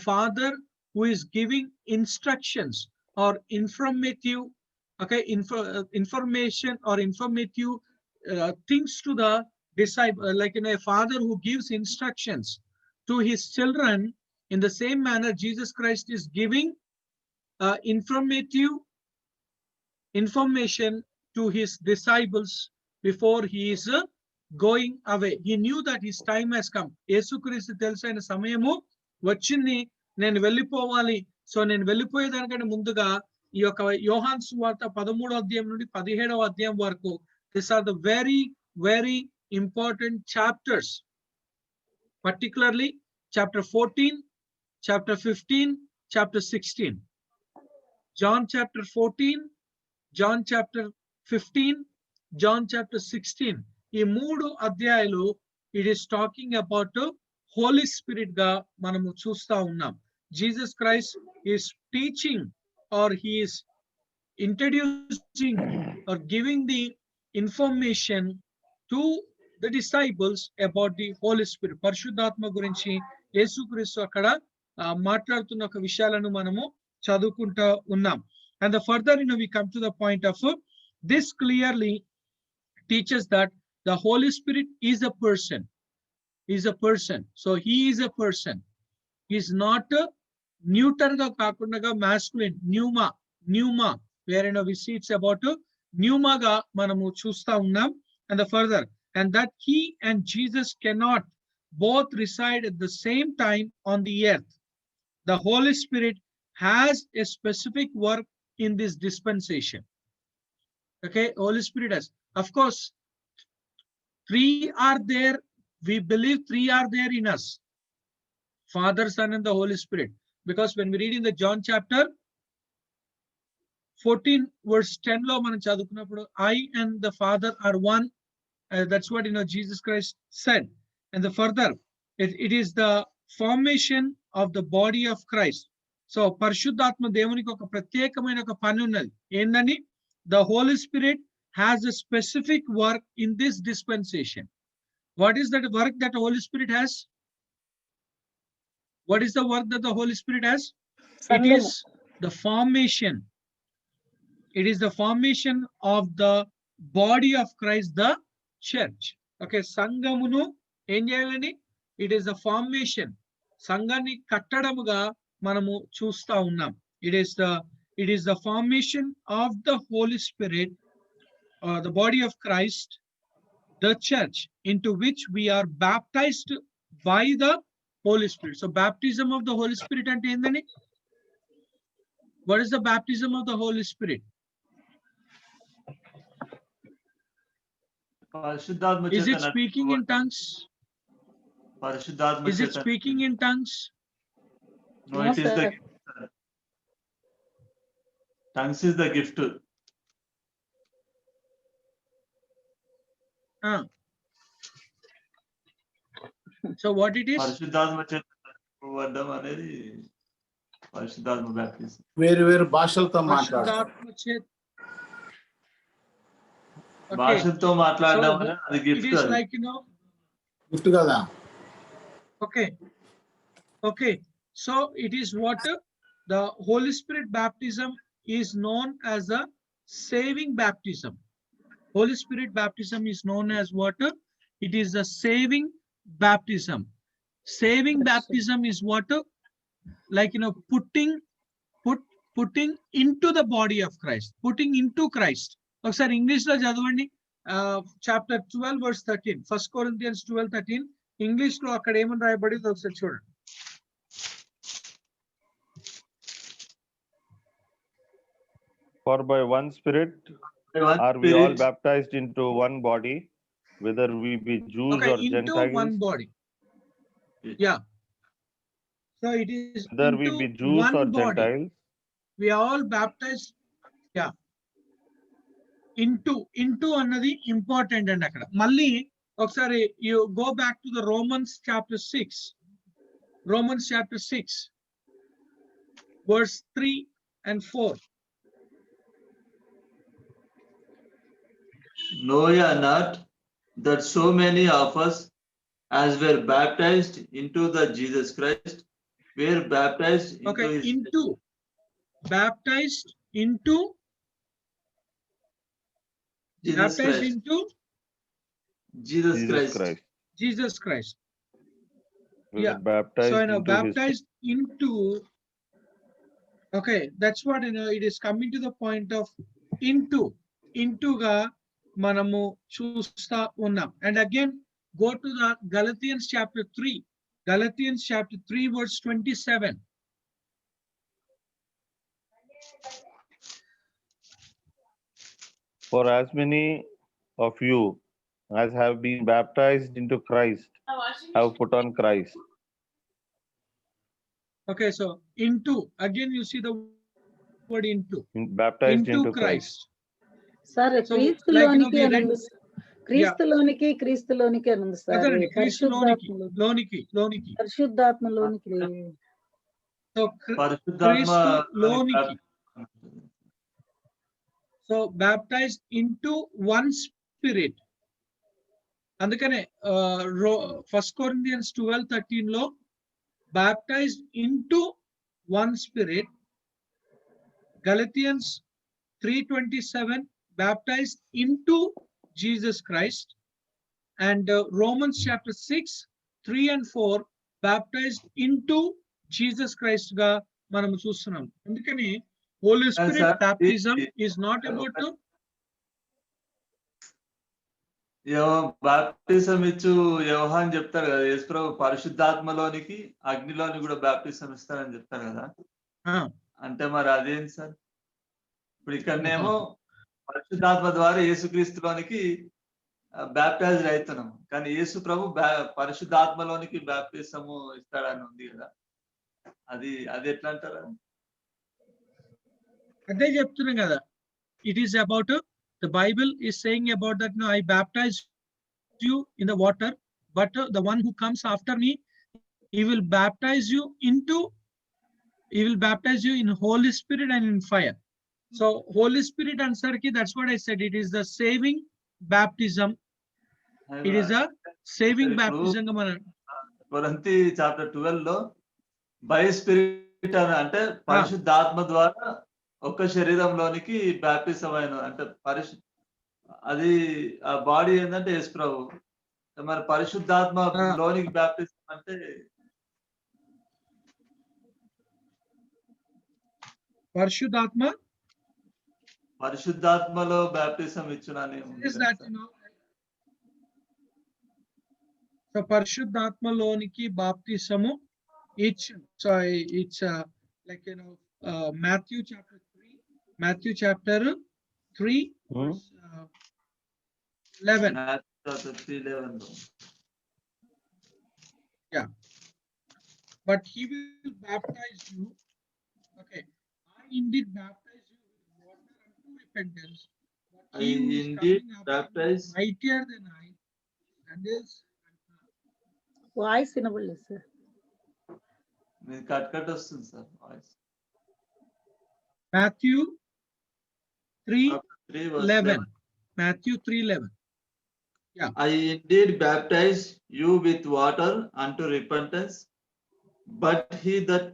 [SPEAKER 1] father who is giving instructions or informative, okay, information or informative things to the disciple, like a father who gives instructions to his children. In the same manner, Jesus Christ is giving information to his disciples before he is going away. He knew that his time has come. యేసుక్రీస్తు తెలుసైన సమయము వచ్చింది, నేను వెళ్ళిపోవాలి. So నేను వెళ్ళిపోయేదానికంటే ముందుగా ఈ యొక్క యోహాను సువార్త 13వ అధ్యాయం నుండి 17వ అధ్యాయం వరకు, these are the very very important chapters, particularly chapter 14, chapter 15, chapter 16. John chapter 14, John chapter 15, John chapter 16. ఈ 3 అధ్యాయాలు it is talking about Holy Spirit గా మనము చూస్తా ఉన్నాం. Jesus Christ is teaching, or he is introducing or giving the information to the disciples about the Holy Spirit. పరిశుద్ధాత్మ గురించి యేసుక్రీస్తు అక్కడ మాట్లాడుతున్న ఒక విషయాలను మనము చదువుకుంటా ఉన్నాం. And the further we come to the point of this clearly teaches that the Holy Spirit is a person. Is a person. So he is a person. He is not a neuter ga kaakunda masculine, pneuma, where we see it's about pneuma ga manamu chusta unnam. And the further, and that he and Jesus cannot both reside at the same time on the earth. The Holy Spirit has a specific work in this dispensation. Okay, Holy Spirit has. Of course, three are there. We believe three are there in us. Father, Son, and the Holy Spirit. Because when we read in the John chapter 14, verse 10, lo manam chadukunnappudu, I and the Father are one. That's what Jesus Christ said. And the further, it is the formation of the body of Christ. So Parishuddhatma Devaniki oka pratyekamaina oka pani unnadi. Endani? The Holy Spirit has a specific work in this dispensation. What is that work that the Holy Spirit has? What is the work that the Holy Spirit has? It
[SPEAKER 3] Sangamu.
[SPEAKER 1] is the formation. It is the formation of the body of Christ, the church. Okay, Sangamunu em cheyalani? It is the formation. Sangaన్ని కట్టడముగా మనము చూస్తా ఉన్నాం. It is the formation of the Holy Spirit, the body of Christ, the church, into which we are baptized by the Holy Spirit. So baptism of the Holy Spirit ante endani? What is the baptism of the Holy Spirit?
[SPEAKER 5] పరిశుద్ధాత్మ
[SPEAKER 1] Is it
[SPEAKER 5] చేత
[SPEAKER 1] speaking in tongues?
[SPEAKER 5] పరిశుద్ధాత్మ
[SPEAKER 1] Is it
[SPEAKER 5] చేత
[SPEAKER 1] speaking in tongues?
[SPEAKER 5] No,
[SPEAKER 3] No,
[SPEAKER 5] it is the
[SPEAKER 3] sir.
[SPEAKER 5] gift, sir. Tongues is the gift.
[SPEAKER 1] So what it is?
[SPEAKER 5] పరిశుద్ధాత్మ చేత పడడం అనేది పరిశుద్ధాత్మ baptism.
[SPEAKER 2] వేరు భాషలతో మాట్లాడతారు.
[SPEAKER 1] పరిశుద్ధాత్మ చేత. Okay.
[SPEAKER 5] భాషలతో మాట్లాడడం
[SPEAKER 1] So
[SPEAKER 5] అనేది అది
[SPEAKER 1] it
[SPEAKER 5] గిఫ్ట్.
[SPEAKER 1] is
[SPEAKER 5] అది
[SPEAKER 1] like,
[SPEAKER 2] గిఫ్ట్ కదా?
[SPEAKER 1] okay. Okay. So it is what the Holy Spirit baptism is known as a saving baptism. Holy Spirit baptism is known as what? It is a saving baptism. Saving baptism is what? Like, putting into the body of Christ, putting into Christ. ఒకసారి English లో చదవండి. Chapter 12 verse 13, 1 Corinthians 12:13. English లో అక్కడ ఏమని రాయబడింది ఒకసారి చూడండి.
[SPEAKER 6] For by one Spirit are we all baptized into one body, whether we be Jews
[SPEAKER 1] Okay,
[SPEAKER 6] or
[SPEAKER 1] into
[SPEAKER 6] Gentiles.
[SPEAKER 1] one body. Yeah. So it is
[SPEAKER 6] Whether we
[SPEAKER 1] into
[SPEAKER 6] be Jews
[SPEAKER 1] one
[SPEAKER 6] or
[SPEAKER 1] body.
[SPEAKER 6] Gentiles.
[SPEAKER 1] We are all baptized. Yeah. Into అన్నది important అండి. అక్కడ మళ్ళీ ఒకసారి you go back to the Romans chapter 6. Romans chapter 6 verse 3 and 4.
[SPEAKER 5] Know ye not that so many of us, as were baptized into the Jesus Christ, were baptized into
[SPEAKER 1] Okay,
[SPEAKER 5] his
[SPEAKER 1] into, baptized into,
[SPEAKER 5] Jesus
[SPEAKER 1] baptized
[SPEAKER 5] Christ.
[SPEAKER 1] into
[SPEAKER 5] Jesus
[SPEAKER 6] Jesus
[SPEAKER 5] Christ.
[SPEAKER 6] Christ.
[SPEAKER 1] Jesus Christ.
[SPEAKER 6] We
[SPEAKER 1] Yeah.
[SPEAKER 6] are baptized
[SPEAKER 1] So
[SPEAKER 6] into
[SPEAKER 1] baptized into. Okay, that's what it is coming to the point of into ga manamu chusta unnam. And again, go to the Galatians chapter 3. Galatians chapter 3 verse 27.
[SPEAKER 6] For as many of you as have been baptized into Christ have put on Christ.
[SPEAKER 1] Okay, so into, again you see the word into.
[SPEAKER 6] Baptized into
[SPEAKER 1] Christ.
[SPEAKER 3] Sir
[SPEAKER 1] So,
[SPEAKER 3] క్రీస్తులోనికి
[SPEAKER 1] we
[SPEAKER 3] అని
[SPEAKER 1] read-
[SPEAKER 3] ఉంది. క్రీస్తులోనికి అని ఉంది sir.
[SPEAKER 1] అదేనండి, క్రీస్తులోనికి, లోనికి.
[SPEAKER 3] పరిశుద్ధాత్మలోనికి.
[SPEAKER 1] So
[SPEAKER 5] పరిశుద్ధాత్మ
[SPEAKER 1] క్రీస్తులోనికి. So baptized into one spirit. అందుకనే 1 Corinthians 12:13 లో baptized into one spirit. Galatians 3:27 baptized into Jesus Christ. And Romans chapter 6, 3 and 4, baptized into Jesus Christ ga మనం చూస్తున్నాం. అందుకని Holy Spirit
[SPEAKER 5] sir,
[SPEAKER 1] baptism is not about to
[SPEAKER 5] baptism ఇచ్చు యోహాన్ చెప్తారు కదా, యేసు ప్రభు పరిశుద్ధాత్మలోనికి అగ్నిలోని కూడా baptism ఇస్తారని చెప్తారు కదా. అంటే మరి అదేంటి సార్? ఇప్పుడు ఇక్కడనేమో పరిశుద్ధాత్మ ద్వారా యేసుక్రీస్తులోనికి బ్యాప్టైజ్డ్ అవుతున్నాం, కానీ యేసు ప్రభు పరిశుద్ధాత్మలోనికి బాప్టిజము ఇస్తాడని ఉంది కదా, అది అది ఎట్లా అంటారు?
[SPEAKER 1] అదే చెప్తున్నాం కదా. It is about the Bible is saying about that, no, I baptize you in the water, but the one who comes after me, he will baptize you in Holy Spirit and in fire. So Holy Spirit answer ki, that's what I said, it is the saving baptism. It is a saving baptism.
[SPEAKER 5] Corinthians chapter 12 లో by spirit అంటే పరిశుద్ధాత్మ ద్వారా ఒక్క శరీరంలోనికి baptism అయిన అంటే అది ఆ body ఏంటంటే యేసు ప్రభు, మరి పరిశుద్ధాత్మ లోనికి బాప్టిజం అంటే పరిశుద్ధాత్మలో బాప్టిజం ఇచ్చునని
[SPEAKER 1] పరిశుద్ధాత్మలోనికి బాప్తిసము ఇచ్చు. So it's like Matthew chapter 3 verse 11.
[SPEAKER 5] Chapter 3:11.
[SPEAKER 1] Yeah, but he will baptize you. Okay, I indeed baptize you with water unto repentance, but he who is coming after me is mightier than I, and is
[SPEAKER 3] voice వినబడలేదు sir.
[SPEAKER 5] మీరు cut వస్తుంది sir voice.
[SPEAKER 1] Matthew 3:11. Matthew 3:11. Yeah.
[SPEAKER 5] I indeed baptize you with water unto repentance, but he that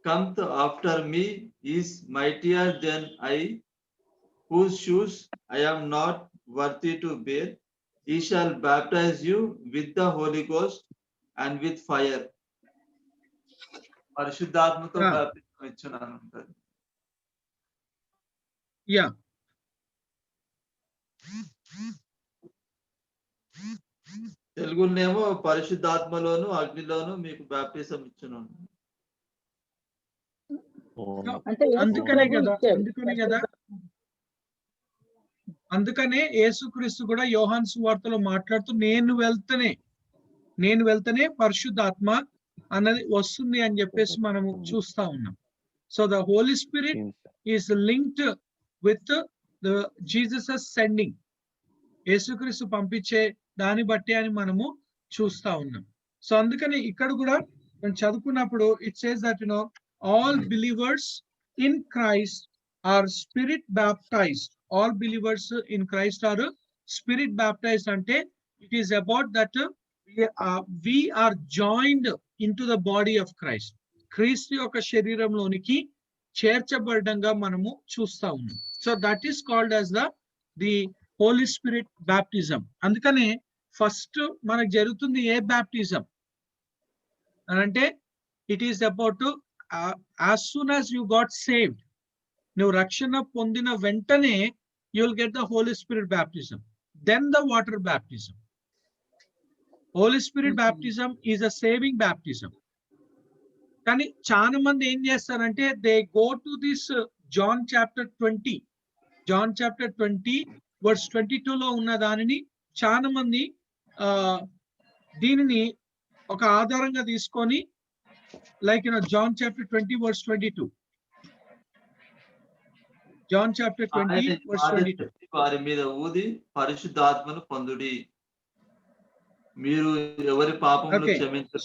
[SPEAKER 5] cometh after me is mightier than I, whose shoes I am not worthy to bear. He shall baptize you with the Holy Ghost and with fire. పరిశుద్ధాత్మతో బాప్తిజం ఇచ్చునని ఉంటుంది.
[SPEAKER 1] Yeah.
[SPEAKER 5] తెలుగులోనేమో పరిశుద్ధాత్మలోను అగ్నిలోను మీకు baptism ఇచ్చును.
[SPEAKER 3] అంటే
[SPEAKER 1] అందుకనే యేసుక్రీస్తు కూడా యోహాను సువార్తలో మాట్లాడుతూ నేను వెళ్తేనే పరిశుద్ధాత్మ అన్నది వస్తుంది అని చెప్పేసి మనము చూస్తా ఉన్నాం. So the Holy Spirit is linked with the Jesus sending. యేసుక్రీస్తు పంపించే దాన్ని బట్టి అని మనము చూస్తా ఉన్నాం. సో అందుకని ఇక్కడ కూడా మనం చదువుకున్నప్పుడు it says that all believers in Christ are spirit baptized. All believers in Christ are spirit baptized. Ante it is about that we are joined into the body of Christ. క్రీస్తు యొక్క శరీరంలోనికి చేర్చబడడంగా మనము చూస్తా ఉన్నాం. So that is called as the Holy Spirit baptism. అందుకనే first మనకు జరుగుతుంది ఏ baptism అని అంటే it is about as soon as you got saved, నువ్వు రక్షణ పొందిన వెంటనే you will get the Holy Spirit baptism, then the water baptism. Holy Spirit baptism is a saving baptism. కానీ చాలా మంది ఏం చేస్తారంటే they go to this John chapter 20 verse 22 లో ఉన్న దానిని చాలా మంది దీనిని ఒక ఆధారంగా తీసుకొని like John chapter 20 verse 22. John chapter 20 verse 22.
[SPEAKER 5] వారి మీద ఊది పరిశుద్ధాత్మను పొందుడి, మీరు ఎవరి పాపములు క్షమించరు.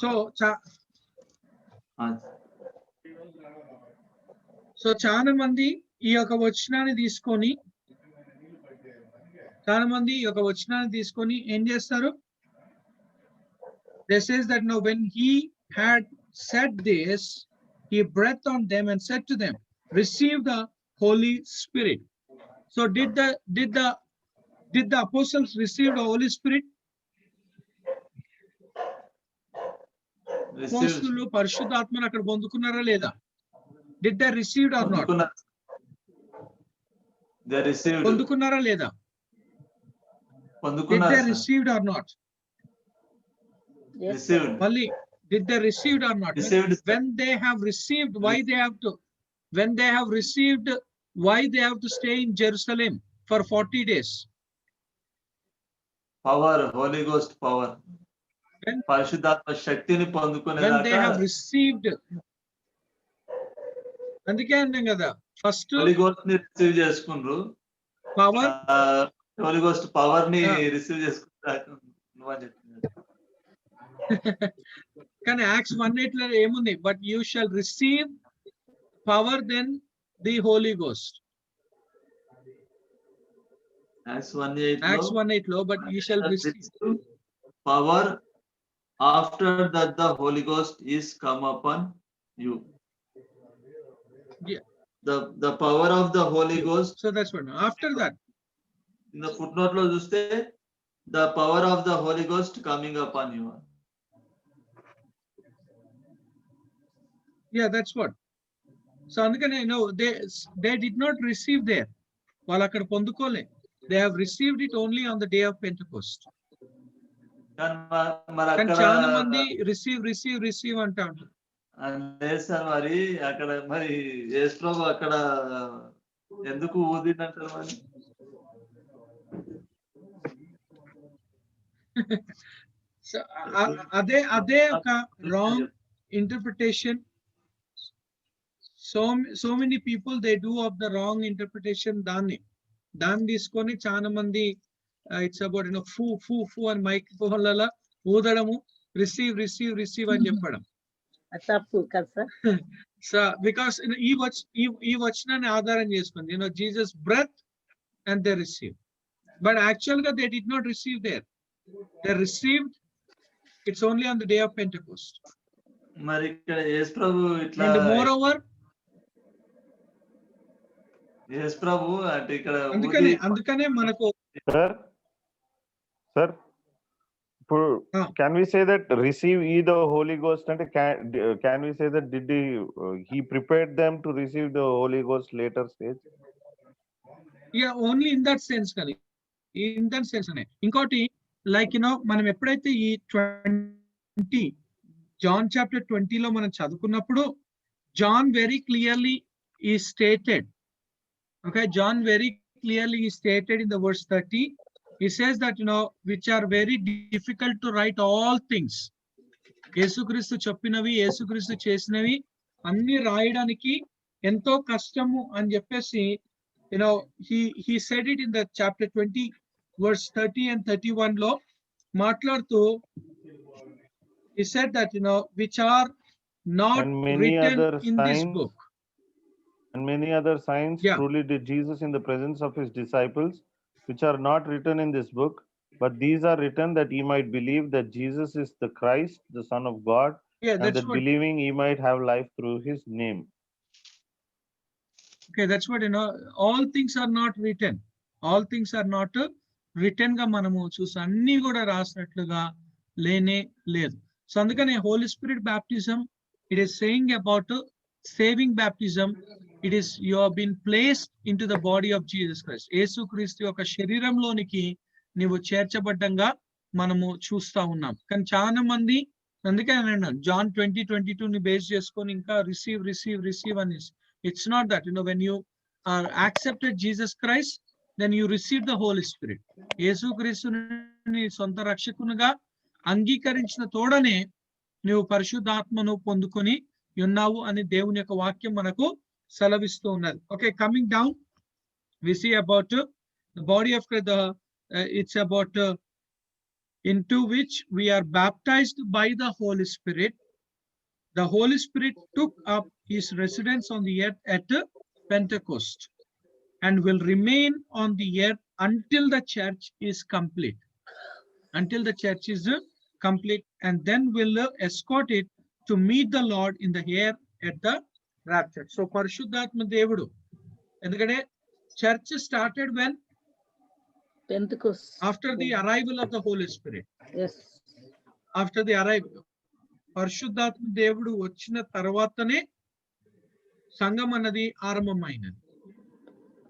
[SPEAKER 1] సో చాలా మంది ఈ యొక్క వచనాన్ని తీసుకొని ఏం చేస్తారు? They says that now when he had said this, he breathed on them and said to them, receive the Holy Spirit. So did the Did the apostles receive the Holy Spirit?
[SPEAKER 5] Received.
[SPEAKER 1] అపోస్తులు పరిశుద్ధాత్మను అక్కడ పొందుకున్నారా లేదా? Did they receive or not?
[SPEAKER 5] They received.
[SPEAKER 1] పొందుకున్నారా లేదా? Did
[SPEAKER 5] పొందుకున్నారు
[SPEAKER 1] they
[SPEAKER 5] sir.
[SPEAKER 1] received or not?
[SPEAKER 5] Received.
[SPEAKER 1] మళ్ళీ did they received or not?
[SPEAKER 5] Received.
[SPEAKER 1] When they have received, why they have to? When they have received, why they have to stay in Jerusalem for 40 days?
[SPEAKER 5] Power, Holy Ghost power.
[SPEAKER 1] When,
[SPEAKER 5] పరిశుద్ధాత్మ శక్తిని
[SPEAKER 1] when they
[SPEAKER 5] పొందుకునేదాకా
[SPEAKER 1] have received, అందుకే అన్నాం కదా first
[SPEAKER 5] holy ghost ని receive చేసుకుండ్రు,
[SPEAKER 1] power,
[SPEAKER 5] holy ghost power ని receive చేసుకుంటారు నువ్వని చెప్తున్నారు.
[SPEAKER 1] కానీ యాక్ట్స్ 1:8 లో ఏముంది? But you shall receive power then the holy ghost.
[SPEAKER 5] Acts 1:8
[SPEAKER 1] లో but you shall receive
[SPEAKER 5] power after that the Holi ghost is come upon you.
[SPEAKER 1] Yeah.
[SPEAKER 5] The power of the Holy Ghost.
[SPEAKER 1] So that's what. After that,
[SPEAKER 5] in the footnote lo chuste, the power of the Holy Ghost coming upon you.
[SPEAKER 1] yeah, that's what. So అందుకనే they did not receive there. వాళ్ళు అక్కడ పొందుకోలే. They have received it only on the day of Pentecost. కానీ చాలా మంది receive అంటా ఉంటారు.
[SPEAKER 5] లేదు sir, మరి అక్కడ మరి యేసు ప్రభు అక్కడ ఎందుకు ఊదిందంటారు మరి?
[SPEAKER 1] అదే ఒక wrong interpretation. So many people they do of the wrong interpretation. దాన్ని తీసుకొని చాలా మంది ఇట్స్ అబౌట్ ఫూ అని మైక్రోఫోన్లలో ఊదడము, రిసీవ్ అని చెప్పడం.
[SPEAKER 3] తప్పు కదా సార్.
[SPEAKER 1] సో బికాస్ ఈ వచనాన్ని ఆధారం చేసుకుంది Jesus breath and they receive. But actual గా they did not receive there. They received it's only on the day of Pentecost.
[SPEAKER 5] మరి ఇక్కడ యేసు ప్రభు ఇట్లా
[SPEAKER 1] అండ్ మోర్ ఓవర్
[SPEAKER 5] యేసు ప్రభు అంటే ఇక్కడ
[SPEAKER 1] అందుకనే మనకు
[SPEAKER 6] sir can we say that receive ye the Holy Ghost, and can we say that did he prepared them to receive the Holy Ghost later stage?
[SPEAKER 1] Yeah, only in that sense కానీ, in that sense అనే. ఇంకోటి like మనం ఎప్పుడైతే ఈ 20 John chapter 20 లో మనం చదువుకున్నప్పుడు John very clearly ఈ stated, okay, John very clearly ఈ stated in the verse 30. He says that which are very difficult to write all things. యేసుక్రీస్తు చెప్పినవి, యేసుక్రీస్తు చేసినవి అన్ని రాయడానికి ఎంతో కష్టము అని చెప్పేసి he said it in the chapter 20 verse 30 and 31 లో మాట్లాడుతూ he said that which are not written in this book.
[SPEAKER 6] And many other signs truly did Jesus in the presence of his disciples, which are not written in this book, but these are written that ye might believe that Jesus is the Christ, the Son of God, and that believing ye might have life through his name.
[SPEAKER 1] Okay, that's what all things are not written. All things are not written గా మనము చూసి అన్ని కూడా రాసినట్లుగా లేనే లేదు. So అందుకని Holy Spirit baptism, it is saying about saving baptism. It is you have been placed into the body of Jesus Christ. యేసుక్రీస్తు యొక్క శరీరంలోనికి నీవు చేర్చబడ్డంగా మనము చూస్తా ఉన్నాం. కానీ చాలా మంది అందుకే అన్నాను జాన్ 20:22 ని బేస్ చేసుకొని ఇంకా రిసీవ్ అని. It's not that when you are accepted Jesus Christ, then you receive the Holy Spirit. యేసుక్రీస్తుని సొంత రక్షకునిగా అంగీకరించిన తోడనే నీవు పరిశుద్ధాత్మను పొందుకొని ఉన్నావు అని దేవుని యొక్క వాక్యం మనకు సెలవిస్తూ ఉన్నది. Okay, coming down, we see about the body of Christ. It's about into which we are baptized by the Holy Spirit. The Holy Spirit took up his residence on the earth at Pentecost and will remain on the earth until the church is complete. Until the church is complete, and then will escort it to meet the Lord in the air at the rapture. So పరిశుద్ధాత్మ దేవుడు, ఎందుకంటే church started when
[SPEAKER 3] Pentecost.
[SPEAKER 1] After the arrival of the Holy Spirit.
[SPEAKER 3] Yes.
[SPEAKER 1] After the arrival. పరిశుద్ధాత్మ దేవుడు వచ్చిన తర్వాతనే సంఘం అన్నది ఆరంభమైనది.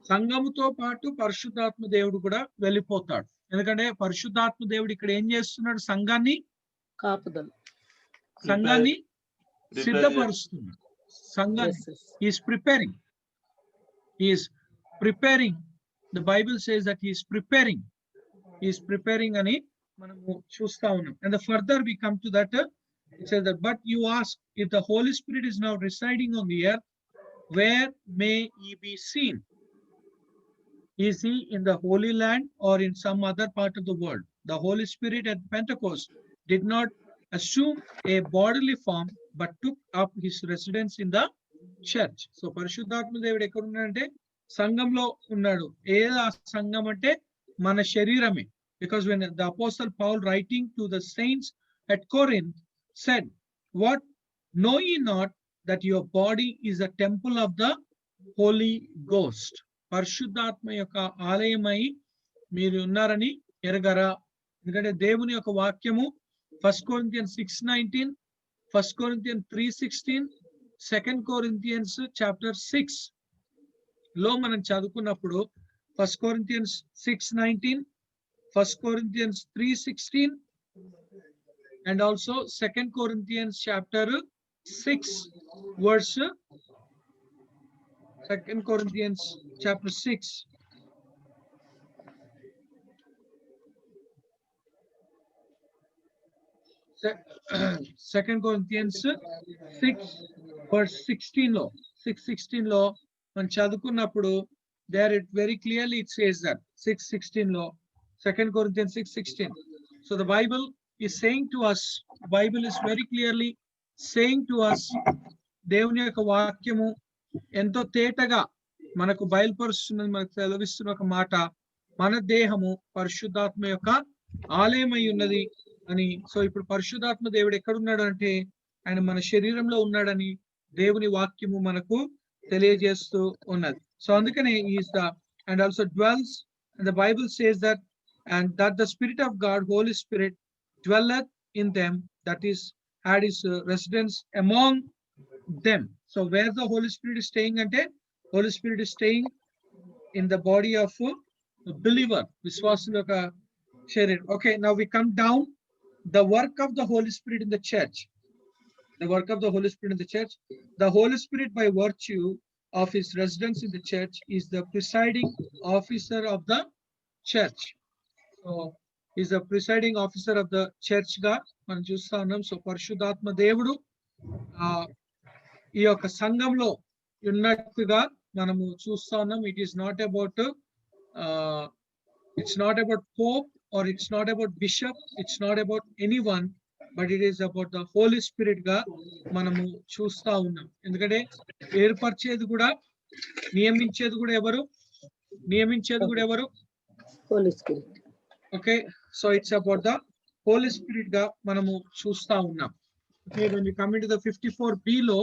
[SPEAKER 1] సంఘముతో పాటు పరిశుద్ధాత్మ దేవుడు కూడా వెళ్ళిపోతాడు. ఎందుకంటే పరిశుద్ధాత్మ దేవుడు ఇక్కడ ఏం చేస్తున్నాడు? సంఘాన్ని
[SPEAKER 3] కాపుదల,
[SPEAKER 1] సంఘాన్ని సిద్ధపరుస్తున్నాడు. సంఘాన్ని is preparing, is preparing. The Bible says that is preparing, is preparing అని మనము చూస్తా ఉన్నాం. And the further we come to that, it says that, but you ask, if the Holy Spirit is now residing on the earth, where may he be seen? Is he in the Holy Land or in some other part of the world? The Holy Spirit at Pentecost did not assume a bodily form, but took up his residence in the church. So పరిశుద్ధాత్మ దేవుడు ఎక్కడ ఉన్నాడంటే సంఘంలో ఉన్నాడు. ఏదా సంఘం అంటే మన శరీరమే. Because when the apostle Paul writing to the saints at Corinth said, what, know ye not that your body is a temple of the Holy Ghost? పరిశుద్ధాత్మ యొక్క ఆలయమై మీరు ఉన్నారని ఎరగరా? ఎందుకంటే దేవుని యొక్క వాక్యము 1 Corinthians 6:19, 1 Corinthians 3:16, 2 Corinthians chapter 6 లో మనం చదువుకున్నప్పుడు 1 Corinthians 6:19, 1 Corinthians 3:16 and also 2 Corinthians chapter 6 verse 2 Corinthians chapter 6 2 Corinthians 6 verse 16 లో 6:16 లో మనం చదువుకున్నప్పుడు there it very clearly it says that 6:16 లో 2 Corinthians 6:16. So the Bible is saying to us, the Bible is very clearly saying to us, దేవుని యొక్క వాక్యము ఎంతో తేటగా మనకు బయలుపరుస్తున్నది, మనకు సెలవిస్తున్న ఒక మాట, మన దేహము పరిశుద్ధాత్మ యొక్క ఆలయమై ఉన్నది అని. సో ఇప్పుడు పరిశుద్ధాత్మ దేవుడు ఎక్కడున్నాడు అంటే ఆయన మన శరీరంలో ఉన్నాడని దేవుని వాక్యము మనకు తెలియజేస్తూ ఉన్నది. సో అందుకనే is the and also dwells, and the Bible says that, and that the Spirit of God, Holy Spirit, dwelleth in them, that is, had his residence among them. So where the Holy Spirit is staying ante, Holy Spirit is staying in the body of a believer, viswasulo ka sharir. Okay, now we come down. The work of the Holy Spirit in the church, the work of the Holy Spirit in the church, the Holy Spirit by virtue of his residence in the church is the presiding officer of the church. So is the presiding officer of the church ga మనం చూస్తా ఉన్నాం. So పరిశుద్ధాత్మ దేవుడు ఈ యొక్క సంఘంలో ఉన్నట్టుగా మనము చూస్తా ఉన్నాం. It is not about it's not about pope or it's not about bishop, it's not about anyone, but it is about the Holy Spirit గా మనము చూస్తా ఉన్నాం. ఎందుకంటే ఏర్పరిచేది కూడా నియమించేది కూడా ఎవరు?
[SPEAKER 3] Holy Spirit.
[SPEAKER 1] Okay, so it's about the Holy Spirit గా మనము చూస్తా ఉన్నాం. Okay, when we come into the 54b లో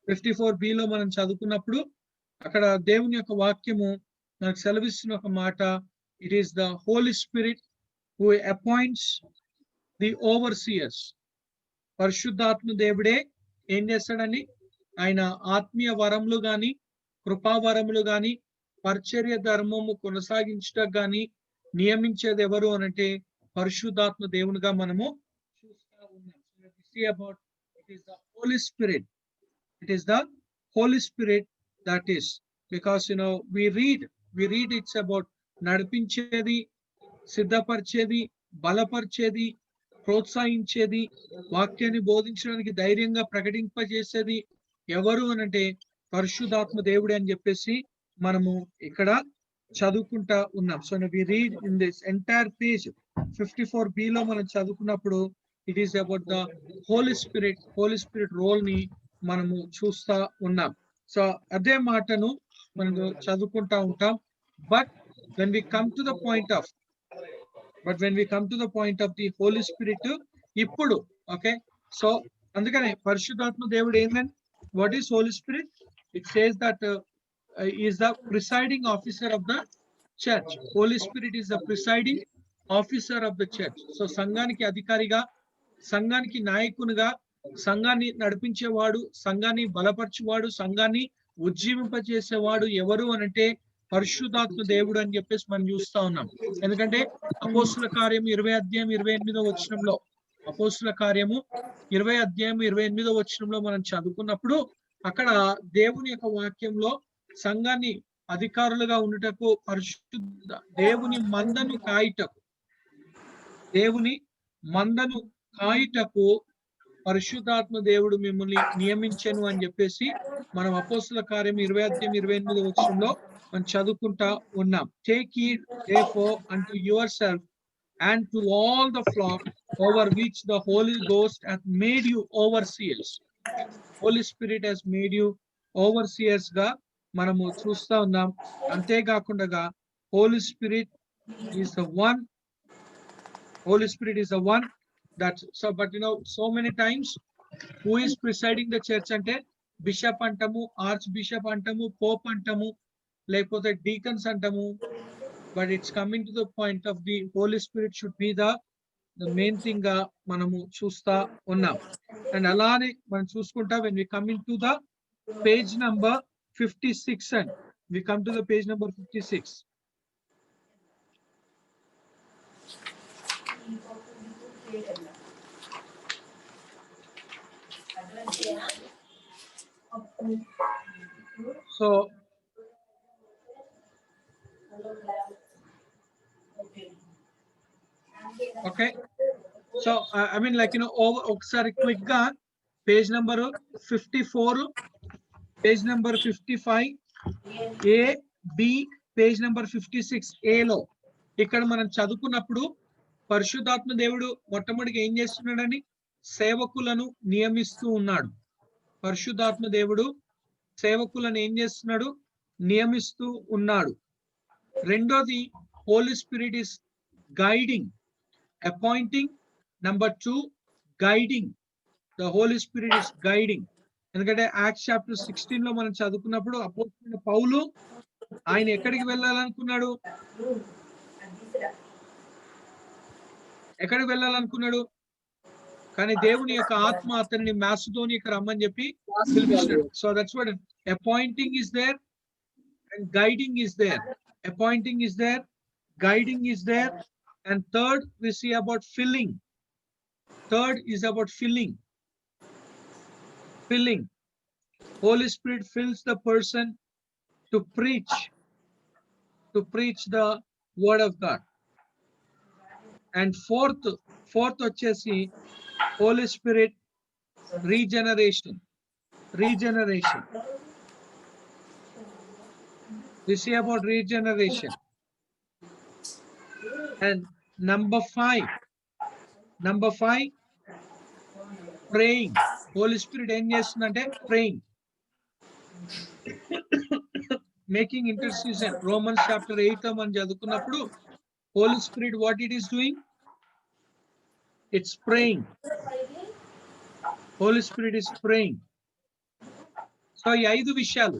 [SPEAKER 1] 54b లో మనం చదువుకున్నప్పుడు అక్కడ దేవుని యొక్క వాక్యము మనకు సెలవిస్తున్న ఒక మాట, it is the Holy Spirit who appoints the overseers. పరిశుద్ధాత్మ దేవుడే ఏం చేస్తాడని, ఆయన ఆత్మీయ వరములు గాని కృపావరములు గాని పరిచర్య ధర్మము కొనసాగించటకు గాని నియమించేది ఎవరు అనంటే పరిశుద్ధాత్మ దేవునిగా మనము చూస్తా ఉన్నాం. See about it is the Holy Spirit. It is the Holy Spirit that is, because we read it's about నడిపించేది, సిద్ధపరిచేది, బలపరిచేది, ప్రోత్సహించేది, వాక్యాన్ని బోధించడానికి ధైర్యంగా ప్రకటింపజేసేది ఎవరు అనంటే పరిశుద్ధాత్మ దేవుడే అని చెప్పేసి మనము ఇక్కడ చదువుకుంటా ఉన్నాం. So we read in this entire page 54b లో మనం చదువుకున్నప్పుడు it is about the Holy Spirit role ని మనము చూస్తా ఉన్నాం. సో అదే మాటను మనం చదువుకుంటా ఉంటాం. But when we come to the point of the Holy Spirit ఇప్పుడు, okay, so అందుకనే పరిశుద్ధాత్మ దేవుడు ఏంటంటే, what is Holy Spirit? It says that is the presiding officer of the church. Holy Spirit is the presiding officer of the church. So సంఘానికి అధికారిగా, సంఘానికి నాయకునిగా, సంఘాన్ని నడిపించేవాడు, సంఘాన్ని బలపరచువాడు, సంఘాన్ని ఉజ్జీవింపజేసేవాడు ఎవరు అనంటే పరిశుద్ధాత్మ దేవుడు అని చెప్పేసి మనం చూస్తా ఉన్నాం. ఎందుకంటే అపోస్తుల కార్యం 20 అధ్యాయం 28వ వచనంలో, అపోస్తుల కార్యము 20 అధ్యాయం 28వ వచనంలో మనం చదువుకున్నప్పుడు అక్కడ దేవుని యొక్క వాక్యంలో సంఘాన్ని అధికారులుగా ఉండుటకు, పరిశుద్ధ దేవుని మందను కాయుటకు, దేవుని మందను కాయుటకు పరిశుద్ధాత్మ దేవుడు మిమ్మల్ని నియమించెను అని చెప్పేసి మనం అపోస్తుల కార్యం 20 అధ్యాయం 28వ వచనంలో మనం చదువుకుంటా ఉన్నాం. Take heed therefore unto yourself and to all the flock over which the Holy Ghost hath made you overseers. Holy Spirit has made you overseers గా మనము చూస్తా ఉన్నాం. అంతేకాకుండా Holy Spirit is the one, Holy Spirit is the one that, so but you know, so many times who is presiding the church అంటే bishop అంటాము, archbishop అంటాము, pope అంటాము, లేకపోతే డీకన్స్ అంటాము. But it's coming to the point of the Holy Spirit should be the main thing గా మనము చూస్తా ఉన్నాం. అండ్ అలానే మనం చూసుకుంటా when we come into the page number 56 and we come to the page number 56. So okay, so I mean, like, you know, over ఒకసారి quick గా page number 54, page number 55 ఏ, B, page number 56 ఏలో ఇక్కడ మనం చదువుకున్నప్పుడు పరిశుద్ధాత్మ దేవుడు మొట్టమొదటిగా ఏం చేస్తున్నాడని, సేవకులను నియమిస్తూ ఉన్నాడు. పరిశుద్ధాత్మ దేవుడు సేవకులను ఏం చేస్తున్నాడు, నియమిస్తూ ఉన్నాడు. రెండోది, Holy Spirit is guiding, appointing. Number 2, guiding. The Holy Spirit is guiding. ఎందుకంటే యాక్ట్స్ చాప్టర్ 16 లో మనం చదువుకున్నప్పుడు అపోస్తలుడైన పౌలు ఆయన ఎక్కడికి వెళ్ళాలనుకున్నాడు, ఎక్కడికి వెళ్ళాలనుకున్నాడు, కానీ దేవుని యొక్క ఆత్మ అతన్ని మాసిదోనియాకి రమ్మని చెప్పి పిలిపించాడు. So that's what appointing is there and guiding is there. Appointing is there, guiding is there, and third we see about filling. Third is about filling. Filling. Holy Spirit fills the person to preach the word of God. And fourth వచ్చేసి Holy Spirit regeneration. We see about regeneration. And number 5, praying. Holy Spirit ఏం చేస్తుందంటే praying, making intercession. Romans chapter 8 మనం చదువుకున్నప్పుడు Holy Spirit what it is doing? It's praying. Holy Spirit is praying. So ఈ 5 విషయాలు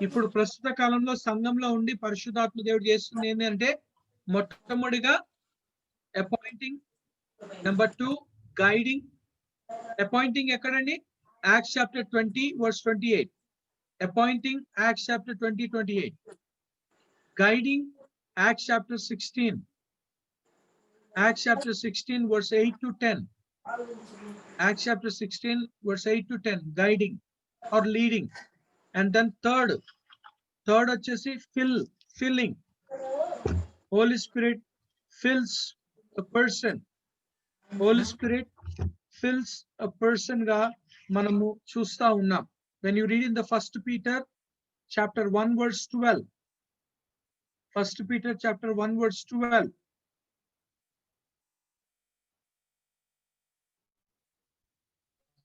[SPEAKER 1] ఇప్పుడు ప్రస్తుత కాలంలో సంఘంలో ఉండి పరిశుద్ధాత్మ దేవుడు చేస్తుంది ఏంటంటే, మొట్టమొదటిగా అపాయింటింగ్, నెంబర్ 2 గైడింగ్. అపాయింటింగ్ ఎక్కడండి? Acts chapter 20 verse 28. Appointing acts chapter 20:28. Guiding acts chapter 16. Acts chapter 16 verse 8 to 10. Acts chapter 16 verse 8 to 10. Guiding or leading. And then third వచ్చేసి filling. Holy Spirit fills a person. Holy Spirit fills a person గా మనము చూస్తా ఉన్నాం. When you read in the 1 Peter chapter 1 verse 12. 1 Peter chapter 1 verse 12.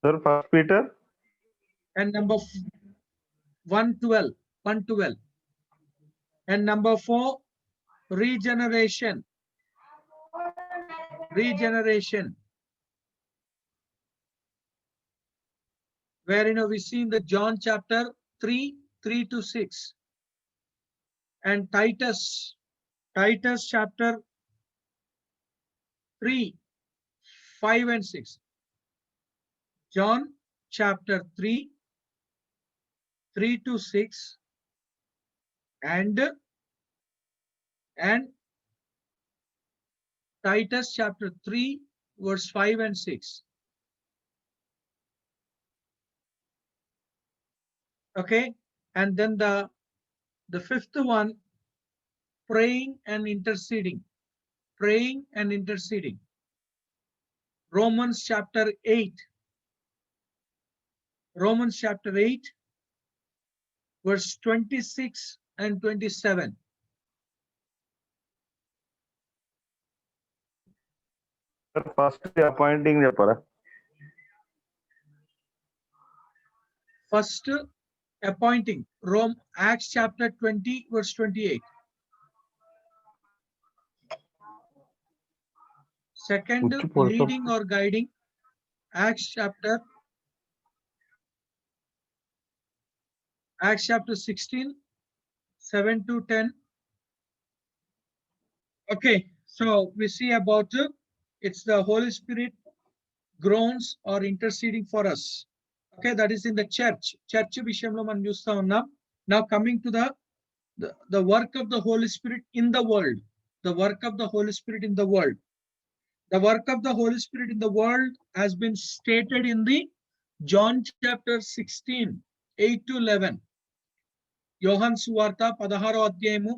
[SPEAKER 6] Sir, 1 Peter
[SPEAKER 1] and number 1:12. And number 4, regeneration. Where we see in the John chapter 3:3 to 6. And Titus Titus chapter 3, 5 and 6. John chapter 3, 3 to 6 and Titus chapter 3 verse 5 and 6. Okay, and then the fifth one, praying and interceding. Praying and interceding. Romans chapter 8. Romans chapter 8 verse 26 and 27.
[SPEAKER 6] First appointing చెప్పరా?
[SPEAKER 1] First appointing, Acts chapter 20 verse 28. Second, leading or guiding, Acts chapter 16, 7 to 10. Okay, so we see about it's the Holy Spirit groans or interceding for us. Okay, that is in the church. Church విషయంలో మనం చూస్తా ఉన్నాం. Now coming to the work of the Holy Spirit in the world. The work of the Holy Spirit in the world. The work of the Holy Spirit in the world has been stated in the John chapter 16, 8 to 11. యోహాను సువార్త 16వ అధ్యాయము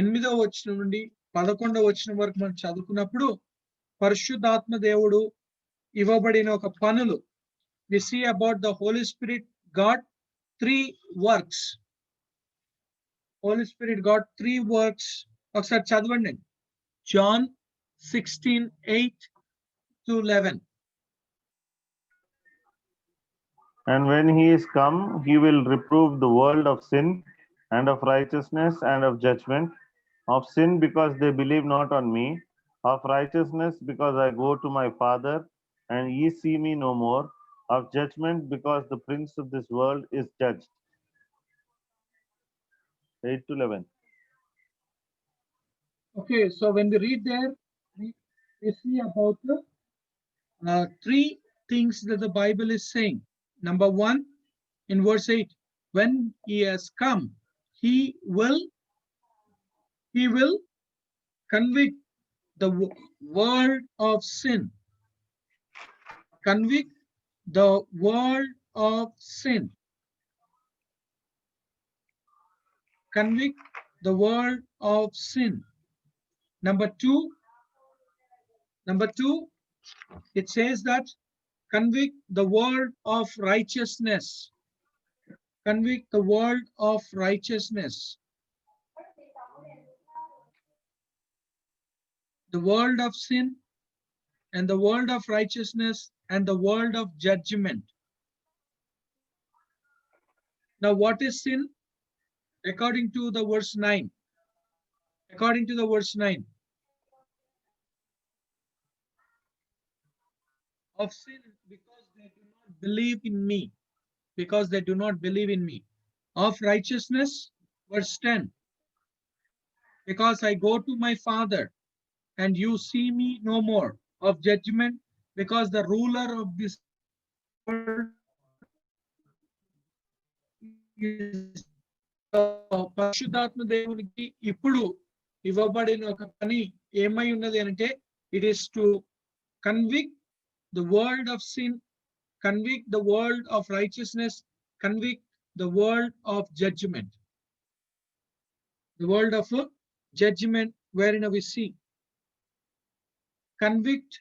[SPEAKER 1] 8వ వచనం నుండి 11వ వచనం వరకు మనం చదువుకున్నప్పుడు పరిశుద్ధాత్మ దేవుడు ఇవ్వబడిన ఒక పనులు. We see about the Holy Spirit got 3 works. Holy Spirit got 3 works. ఒకసారి చదవండి. John 16, 8 to 11.
[SPEAKER 6] And when he is come, he will reprove the world of sin and of righteousness and of judgment. Of sin, because they believe not on me. Of righteousness, because I go to my Father, and ye see me no more. Of judgment, because the prince of this world is judged. 8 to 11.
[SPEAKER 1] Okay, so when we read there, we see about 3 things that the Bible is saying. Number 1, in verse 8, when he has come, he will convict the world of sin. Convict the world of sin. Convict the world of sin. Number 2, it says that convict the world of righteousness. Convict the world of righteousness. The world of sin and the world of righteousness and the world of judgment. Now, what is sin? According to the verse 9. According to the verse 9. Of sin, because they do not believe in me. Because they do not believe in me. Of righteousness, verse 10. Because I go to my Father, and you see me no more. Of judgment, because the ruler of this world is పరిశుద్ధాత్మ దేవునికి ఇప్పుడు ఇవ్వబడిన ఒక పని ఏమై ఉన్నది అంటే, it is to convict the world of sin, convict the world of righteousness, convict the world of judgment. The world of judgment, wherein we see convict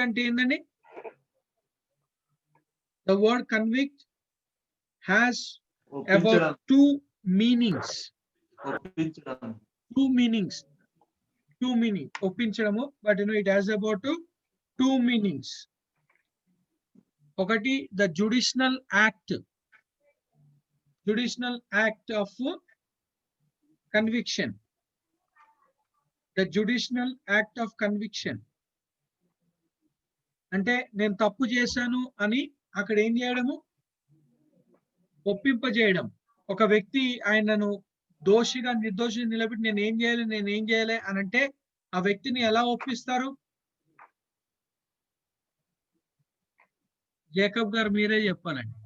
[SPEAKER 1] అంటే ఏందండి? The word convict has about 2 meanings. Two meanings. ఒప్పించడము, but it has about 2 meanings. ఒకటి, the judicial act of conviction. The judicial act of conviction అంటే నేను తప్పు చేశాను అని అక్కడ ఏం చేయడము? ఒప్పింపజేయడం. ఒక వ్యక్తి ఆయనను దోషిగా నిర్దోషిగా నిలబెట్టి నేను ఏం చేయాలి అని అంటే ఆ వ్యక్తిని ఎలా ఒప్పిస్తారు? జేకబ్ గారు మీరే చెప్పాలండి.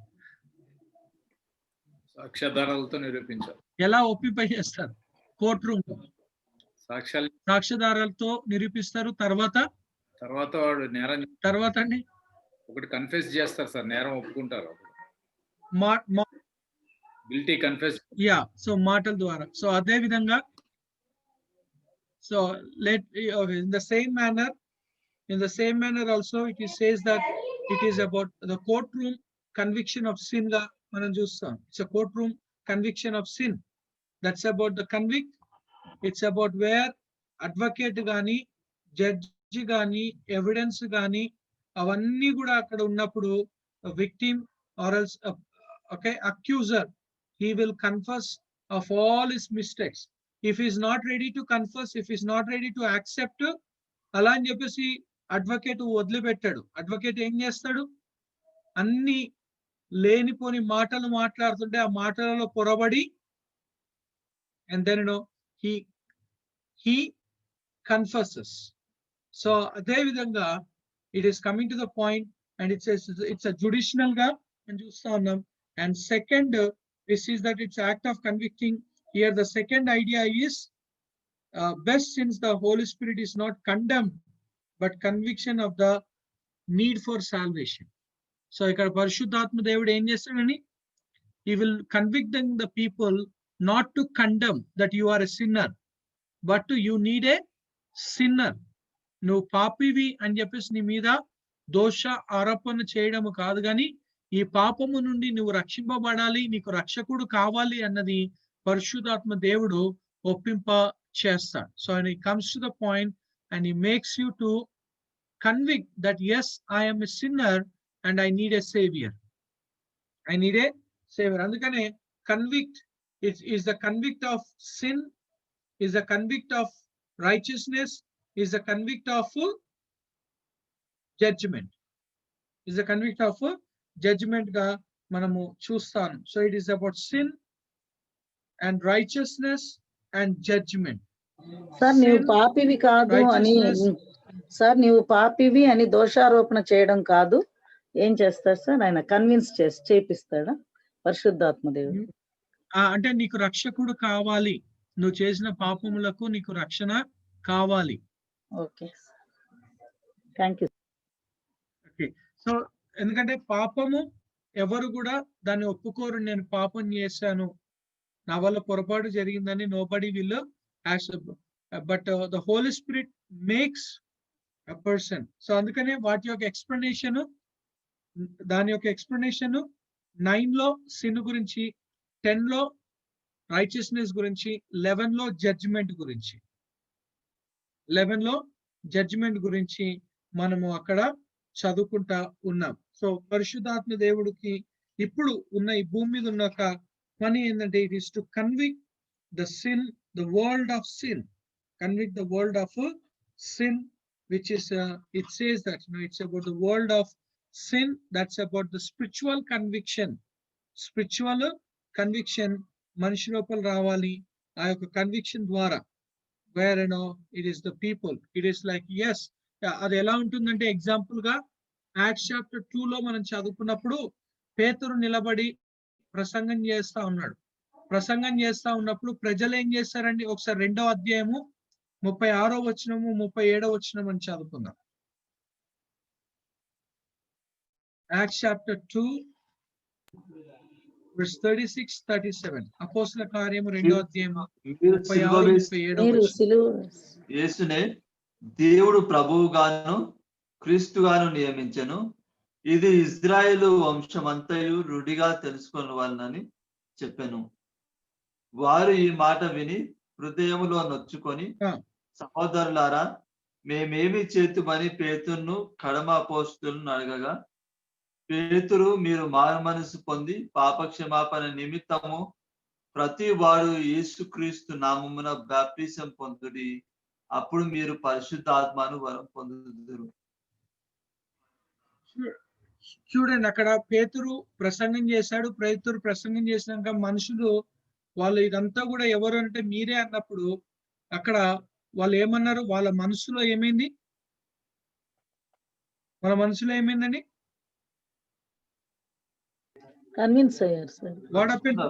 [SPEAKER 7] సాక్ష్యాధారాలతో నిరూపించాలి.
[SPEAKER 1] ఎలా ఒప్పింపజేస్తారు? కోర్ట్ రూమ్ సాక్ష్యాధారాలతో నిరూపిస్తారు. తర్వాత
[SPEAKER 7] వాడు నేరం
[SPEAKER 1] తర్వాత అండి
[SPEAKER 7] ఒకటి కన్ఫెస్ చేస్తారు సార్, నేరం ఒప్పుకుంటారు. Guilty confess.
[SPEAKER 1] సో మాటల ద్వారా. సో అదే విధంగా so in the same manner also it says that it is about the courtroom conviction of sin ga manam chustam. It's a courtroom conviction of sin. That's about the convict. It's about where advocate gaani judge gaani evidence gaani avanni kuda akkada unnappudu victim or else accuser, he will confess of all his mistakes. If he is not ready to confess, if he is not ready to accept, అలా అని చెప్పేసి advocate వదిలిపెట్టాడు. Advocate ఏం చేస్తాడు? అన్ని లేనిపోని మాటలు మాట్లాడుతుంటే ఆ మాటలలో పొరబడి and then he confesses. So అదే విధంగా it is coming to the point and it says it's a judicial గా అని చూస్తా ఉన్నాం. And second, this is that it's act of convicting. Here the second idea is best, since the Holy Spirit is not condemned but conviction of the need for salvation. So ఇక్కడ పరిశుద్ధాత్మ దేవుడు ఏం చేస్తాడని, he will convict the people not to condemn that you are a sinner but to you need a sinner. నువ్వు పాపివి అని చెప్పేసి నీ మీద దోష ఆరోపణ చేయడం కాదు, కానీ ఈ పాపము నుండి నువ్వు రక్షింపబడాలి, నీకు రక్షకుడు కావాలి అన్నది పరిశుద్ధాత్మ దేవుడు ఒప్పింప చేస్తాడు. So and he comes to the point and he makes you to convict that yes, I am a sinner and I need a savior. I need a savior. అందుకనే convict is the convict of sin, is the convict of righteousness, is the convict of judgment, is the convict of judgment ga manamu చూస్తాను. So it is about sin and righteousness and judgment.
[SPEAKER 3] Sir నీవు పాపివి కాదు అని, sir నీవు పాపివి అని దోషారోపణ చేయడం కాదు, ఏం చేస్తారు సార్? ఆయన కన్విన్స్ చేపిస్తాడా పరిశుద్ధాత్మ దేవుడు?
[SPEAKER 1] అంటే నీకు రక్షకుడు కావాలి, నువ్వు చేసిన పాపములకు నీకు రక్షణ కావాలి.
[SPEAKER 3] Okay, thank you.
[SPEAKER 1] Okay, so ఎందుకంటే పాపము ఎవరు కూడా దాన్ని ఒప్పుకోరు. నేను పాపం చేశాను, నా వల్ల పొరపాటు జరిగిందని nobody will accept, but the Holy Spirit makes a person. So అందుకనే వాటి యొక్క ఎక్స్ప్లెనేషన్, దాని యొక్క ఎక్స్ప్లెనేషన్ 9 లో sin గురించి, 10 లో రైచియస్నెస్ గురించి, 11 లో జడ్జిమెంట్ గురించి, 11 లో జడ్జిమెంట్ గురించి మనము అక్కడ చదువుకుంటా ఉన్నాం. సో పరిశుద్ధాత్మ దేవుడికి ఇప్పుడు ఉన్న ఈ భూమి మీద ఉన్న ఒక పని ఏంటంటే, it is to convict the sin, the world of sin, convict the world of sin, which is it says that it's about the world of sin. That's about the spiritual conviction. Spiritual conviction మనిషి లోపల రావాలి. ఆ యొక్క conviction ద్వారా where it is the people, it is like yes, అది ఎలా ఉంటుందంటే example గా యాక్ట్స్ చాప్టర్ 2 లో మనం చదువుకున్నప్పుడు పేతురు నిలబడి ప్రసంగం చేస్తా ఉన్నాడు. ప్రసంగం చేస్తా ఉన్నప్పుడు ప్రజలు ఏం చేస్తారండి? ఒకసారి 2వ అధ్యాయము 36వ వచనము 37వ వచనం అని చదువుకుందాం. Acts chapter 2 verse 36-37. అపోస్తల కార్యము 2వ అధ్యాయము 36-37వ వచనం.
[SPEAKER 5] యేసునే దేవుడు ప్రభువుగాను క్రీస్తుగాను నియమించెను, ఇది ఇజ్రాయేలు వంశమంతయు రుడిగా తెలుసుకొని వాళ్ళని చెప్పాను. వారు ఈ మాట విని హృదయములో నొచ్చుకొని, సహోదరులారా మేమేమి చేతుమని పేతురును కడమ అపోస్తలులను అడగగా, పేతురు మీరు మారు మనసు పొంది పాపక్షమాపణ నిమిత్తము ప్రతి వాడు యేసుక్రీస్తు నామమున బాప్టిజం పొందుడి, అప్పుడు మీరు పరిశుద్ధాత్మను వరం పొందుదురు.
[SPEAKER 1] చూడండి, అక్కడ పేతురు ప్రసంగం చేశాడు. పేతురు ప్రసంగం చేసినాక మనుషులు వాళ్ళు ఇదంతా కూడా ఎవరు అంటే మీరే అన్నప్పుడు అక్కడ వాళ్ళు ఏమన్నారు? వాళ్ళ మనసులో ఏమైంది? వాళ్ళ మనసులో ఏమైందండి?
[SPEAKER 3] కన్విన్స్ అయ్యారు sir.
[SPEAKER 1] What happened?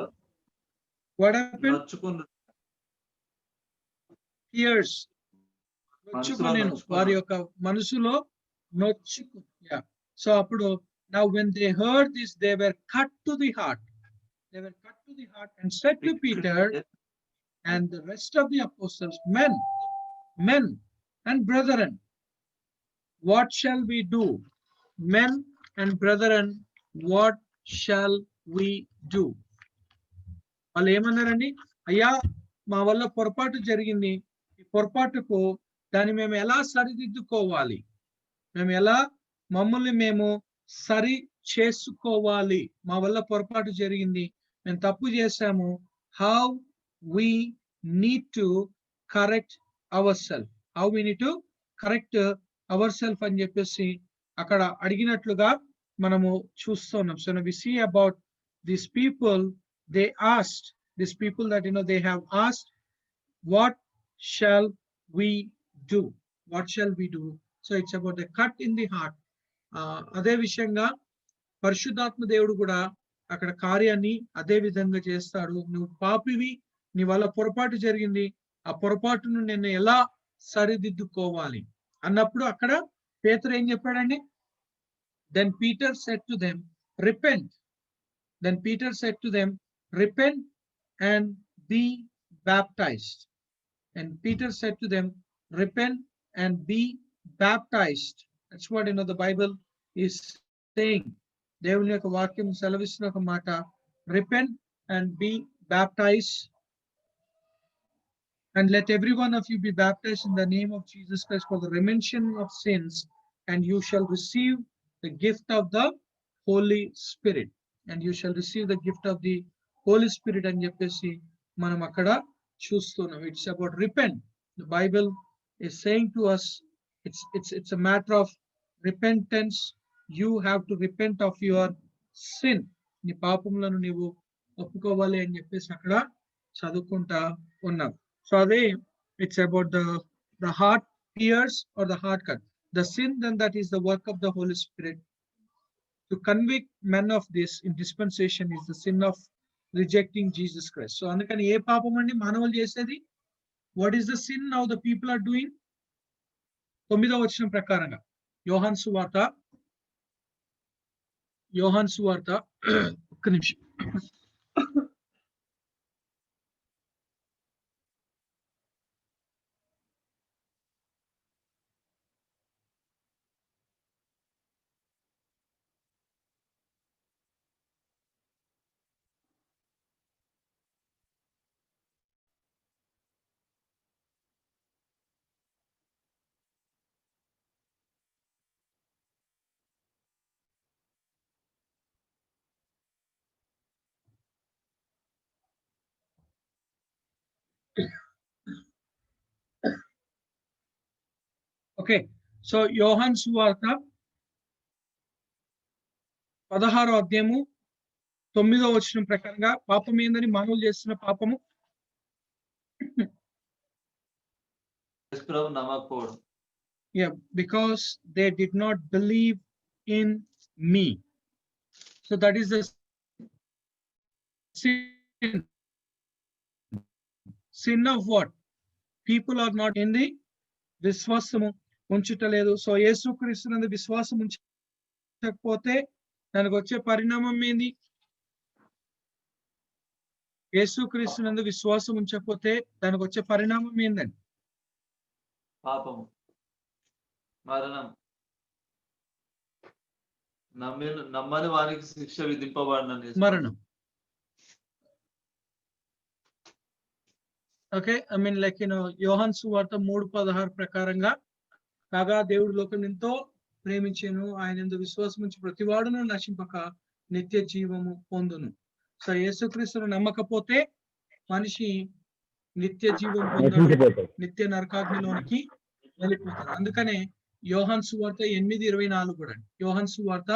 [SPEAKER 1] What happened?
[SPEAKER 5] నొచ్చుకున్నారు.
[SPEAKER 1] టియర్స్, నొచ్చుకొనేను,
[SPEAKER 5] నొచ్చుకున్నారు.
[SPEAKER 1] వారి యొక్క మనసులో నొచ్చుకు. సో అప్పుడు now when they heard this, they were cut to the heart. They were cut to the heart and said to Peter and the rest of the apostles, men and brethren, what shall we do? Men and brethren, what shall we do? వాళ్ళు ఏమన్నారండి? అయ్యా, మా వల్ల పొరపాటు జరిగింది. ఈ పొరపాటుకు దాన్ని మేము ఎలా సరిదిద్దుకోవాలి? మేము ఎలా మమ్మల్ని మేము సరి చేసుకోవాలి? మా వల్ల పొరపాటు జరిగింది, మేము తప్పు చేశాము. How we need to correct ourselves. How we need to correct ourselves అని చెప్పేసి అక్కడ అడిగినట్లుగా మనము చూస్తున్నాం. So now we see about these people, they asked, these people that they have asked, what shall we do? What shall we do? So it's about the cut in the heart. అదే విషయంగా పరిశుద్ధాత్మ దేవుడు కూడా అక్కడ కార్యాన్ని అదే విధంగా చేస్తాడు. నువ్వు పాపివి, నీ వల్ల పొరపాటు జరిగింది, ఆ పొరపాటును నేను ఎలా సరిదిద్దుకోవాలి అన్నప్పుడు అక్కడ పేతురు ఏం చెప్పాడండి? Then Peter said to them, repent. Then Peter said to them, repent and be baptized. And Peter said to them, repent and be baptized. That's what the Bible is saying. దేవుని యొక్క వాక్యం సెలవిస్తున్న ఒక మాట, repent and be baptized, and let every one of you be baptized in the name of Jesus Christ for the remission of sins, and you shall receive the gift of the Holy Spirit. And you shall receive the gift of the Holy Spirit అని చెప్పేసి మనం అక్కడ చూస్తున్నాం. It's about repent. The Bible is saying to us, it's a matter of repentance. You have to repent of your sin. నీ పాపములను నీవు ఒప్పుకోవాలి అని చెప్పేసి అక్కడ చదువుకుంటా ఉన్నాం. So అదే, it's about the heart tears or the heart cut. The sin then that is the work of the Holy Spirit to convict men of this in dispensation is the sin of rejecting Jesus Christ. So అందుకని ఏ పాపం అండి మానవులు చేసేది? What is the sin now the people are doing? 9వ వచనం ప్రకారంగా యోహాను సువార్త ఒక్క నిమిషం. ఓకే, సో యోహాను సువార్త 16వ అధ్యాయము 9వ వచనం ప్రకారంగా పాపం ఏందని మానవులు చేస్తున్న పాపము
[SPEAKER 5] నమ్మకపోవడం.
[SPEAKER 1] Yeah, because they did not believe in me. So that is the sin of what? People are not in the విశ్వాసము ఉంచుటలేదు. సో యేసుక్రీస్తునందు విశ్వాసం ఉంచకపోతే దానికి వచ్చే పరిణామం ఏంది? యేసుక్రీస్తునందు విశ్వాసం ఉంచకపోతే దానికి వచ్చే పరిణామం ఏందండి?
[SPEAKER 5] పాపము, మరణం. నమ్మని వారికి శిక్ష విధింపబడిన
[SPEAKER 1] మరణం. ఓకే, ఐ మీన్ లైక్ యోహాను సువార్త 3:16 ప్రకారంగా కాగా దేవుడు లోకం ఎంతో ప్రేమించెను, ఆయన యందు విశ్వాసం ఉంచి ప్రతివాడును నశింపక నిత్య జీవము పొందును. సో యేసుక్రీస్తును నమ్మకపోతే మనిషి నిత్య జీవం పొందడు, నిత్య నరకాగ్నిలోనికి వెళ్ళిపోతాడు. అందుకనే యోహాను సువార్త 8:24 కూడా, యోహాను సువార్త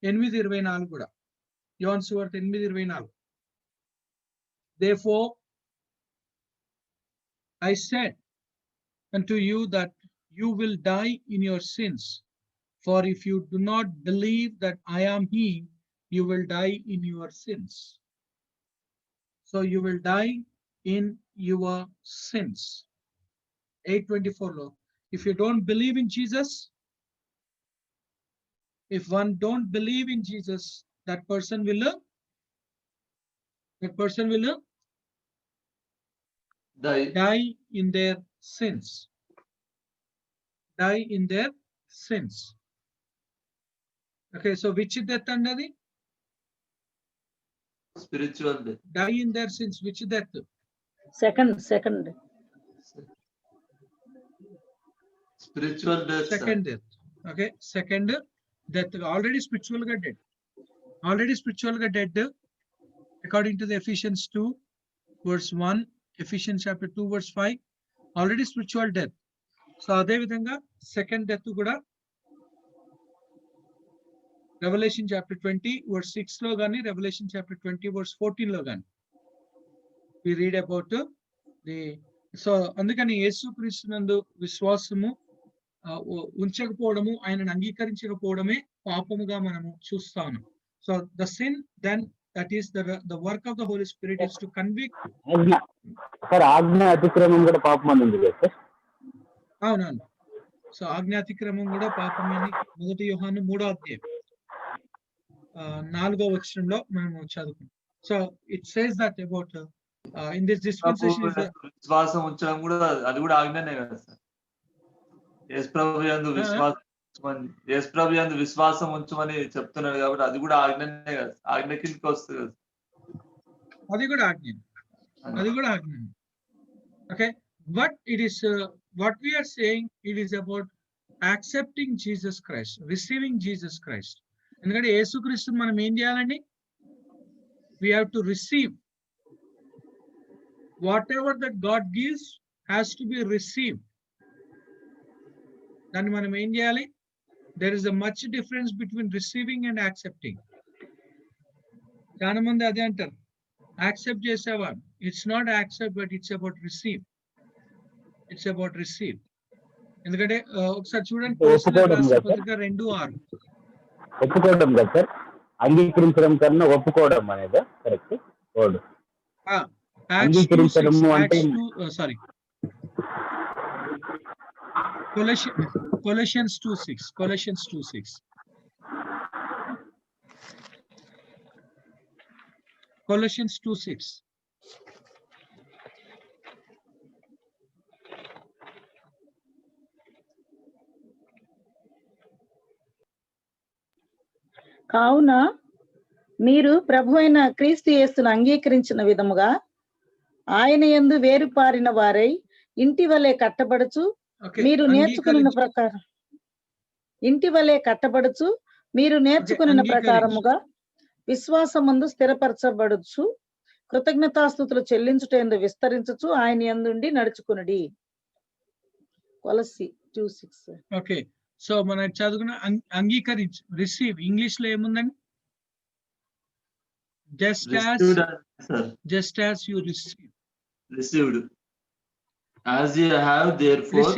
[SPEAKER 1] 8:24 కూడా, యోహాను సువార్త 8:24, Therefore, I said unto you that you will die in your sins. For if you do not believe that I am he, you will die in your sins. So you will die in your sins. 8:24 law. If you don't believe in Jesus, if one don't believe in Jesus, that person will die in their sins. Die in their sins. Okay, so which death another?
[SPEAKER 5] Spiritual death.
[SPEAKER 1] Die in their sins. Which death?
[SPEAKER 3] Second.
[SPEAKER 5] Spiritual death.
[SPEAKER 1] Second death. Okay, second death. Already spiritual got dead. Already spiritual got dead. According to the Ephesians 2 verse 1, Ephesians chapter 2 verse 5, already spiritual death. So అదే విధంగా second death కూడా Revelation chapter 20 verse 6 లో గాని, Revelation chapter 20 verse 14 లో గాని we read about the, so అందుకని యేసుక్రీస్తునందు విశ్వాసము ఉంచకపోవడము, ఆయనను అంగీకరించకపోవడమే పాపముగా మనము చూస్తాము. So the sin then, that is the work of the Holy Spirit is to convict.
[SPEAKER 4] Sir ఆజ్ఞ అతిక్రమం కూడా పాపం అని ఉంది కదా సార్?
[SPEAKER 1] అవునవును. సో ఆజ్ఞాతిక్రమం కూడా పాపమే అని 1 యోహాను 3వ అధ్యాయం 4వ వచనంలో మనం చదువుకుంటాం. So it says that about in this dispensation is
[SPEAKER 5] విశ్వాసం ఉంచడం కూడా, అది కూడా ఆజ్ఞనే కదా సార్. యేసుప్రభు యందు విశ్వాసం ఉంచమని చెప్తున్నాడు కాబట్టి అది కూడా ఆజ్ఞనే కదా, ఆజ్ఞ కిందకి వస్తుంది కదా.
[SPEAKER 1] అది కూడా ఆజ్ఞ. Okay, but it is what we are saying, it is about accepting Jesus Christ, receiving Jesus Christ. ఎందుకంటే యేసుక్రీస్తుని మనం ఏం చేయాలండి? We have to receive. Whatever that God gives has to be received. దాన్ని మనం ఏం చేయాలి? There is a much difference between receiving and accepting. చాలా మంది అదే అంటారు, accept చేసేవా? It's not accept, but it's about receive. It's about receive. ఎందుకంటే ఒకసారి చూడండి,
[SPEAKER 4] ఒప్పుకోవడం కదా సార్, అంగీకరించడం కన్నా ఒప్పుకోవడం అనేది కరెక్ట్ వర్డ్. అంగీకరించడము అంటే
[SPEAKER 1] సారీ, Colossians 2:6. Colossians 2:6. Colossians 2:6.
[SPEAKER 3] కావున మీరు ప్రభు అయిన క్రీస్తు యేసును అంగీకరించిన విధముగా ఆయన యందు వేరుపారిన వారై ఇంటి వలె కట్టబడుచు, మీరు నేర్చుకున్న ప్రకారం ప్రకారముగా విశ్వాసమందు స్థిరపరచబడుచు, కృతజ్ఞతాస్తుతులు చెల్లించుటయందు విస్తరించుచు ఆయన యందుండి నడుచుకునుడి. కొలస్సీ 2:6.
[SPEAKER 1] ఓకే, సో మనం చదువుకున్న అంగీకరించు, రిసీవ్. ఇంగ్లీష్ లో ఏముందండి? just as you
[SPEAKER 5] received, as you have therefore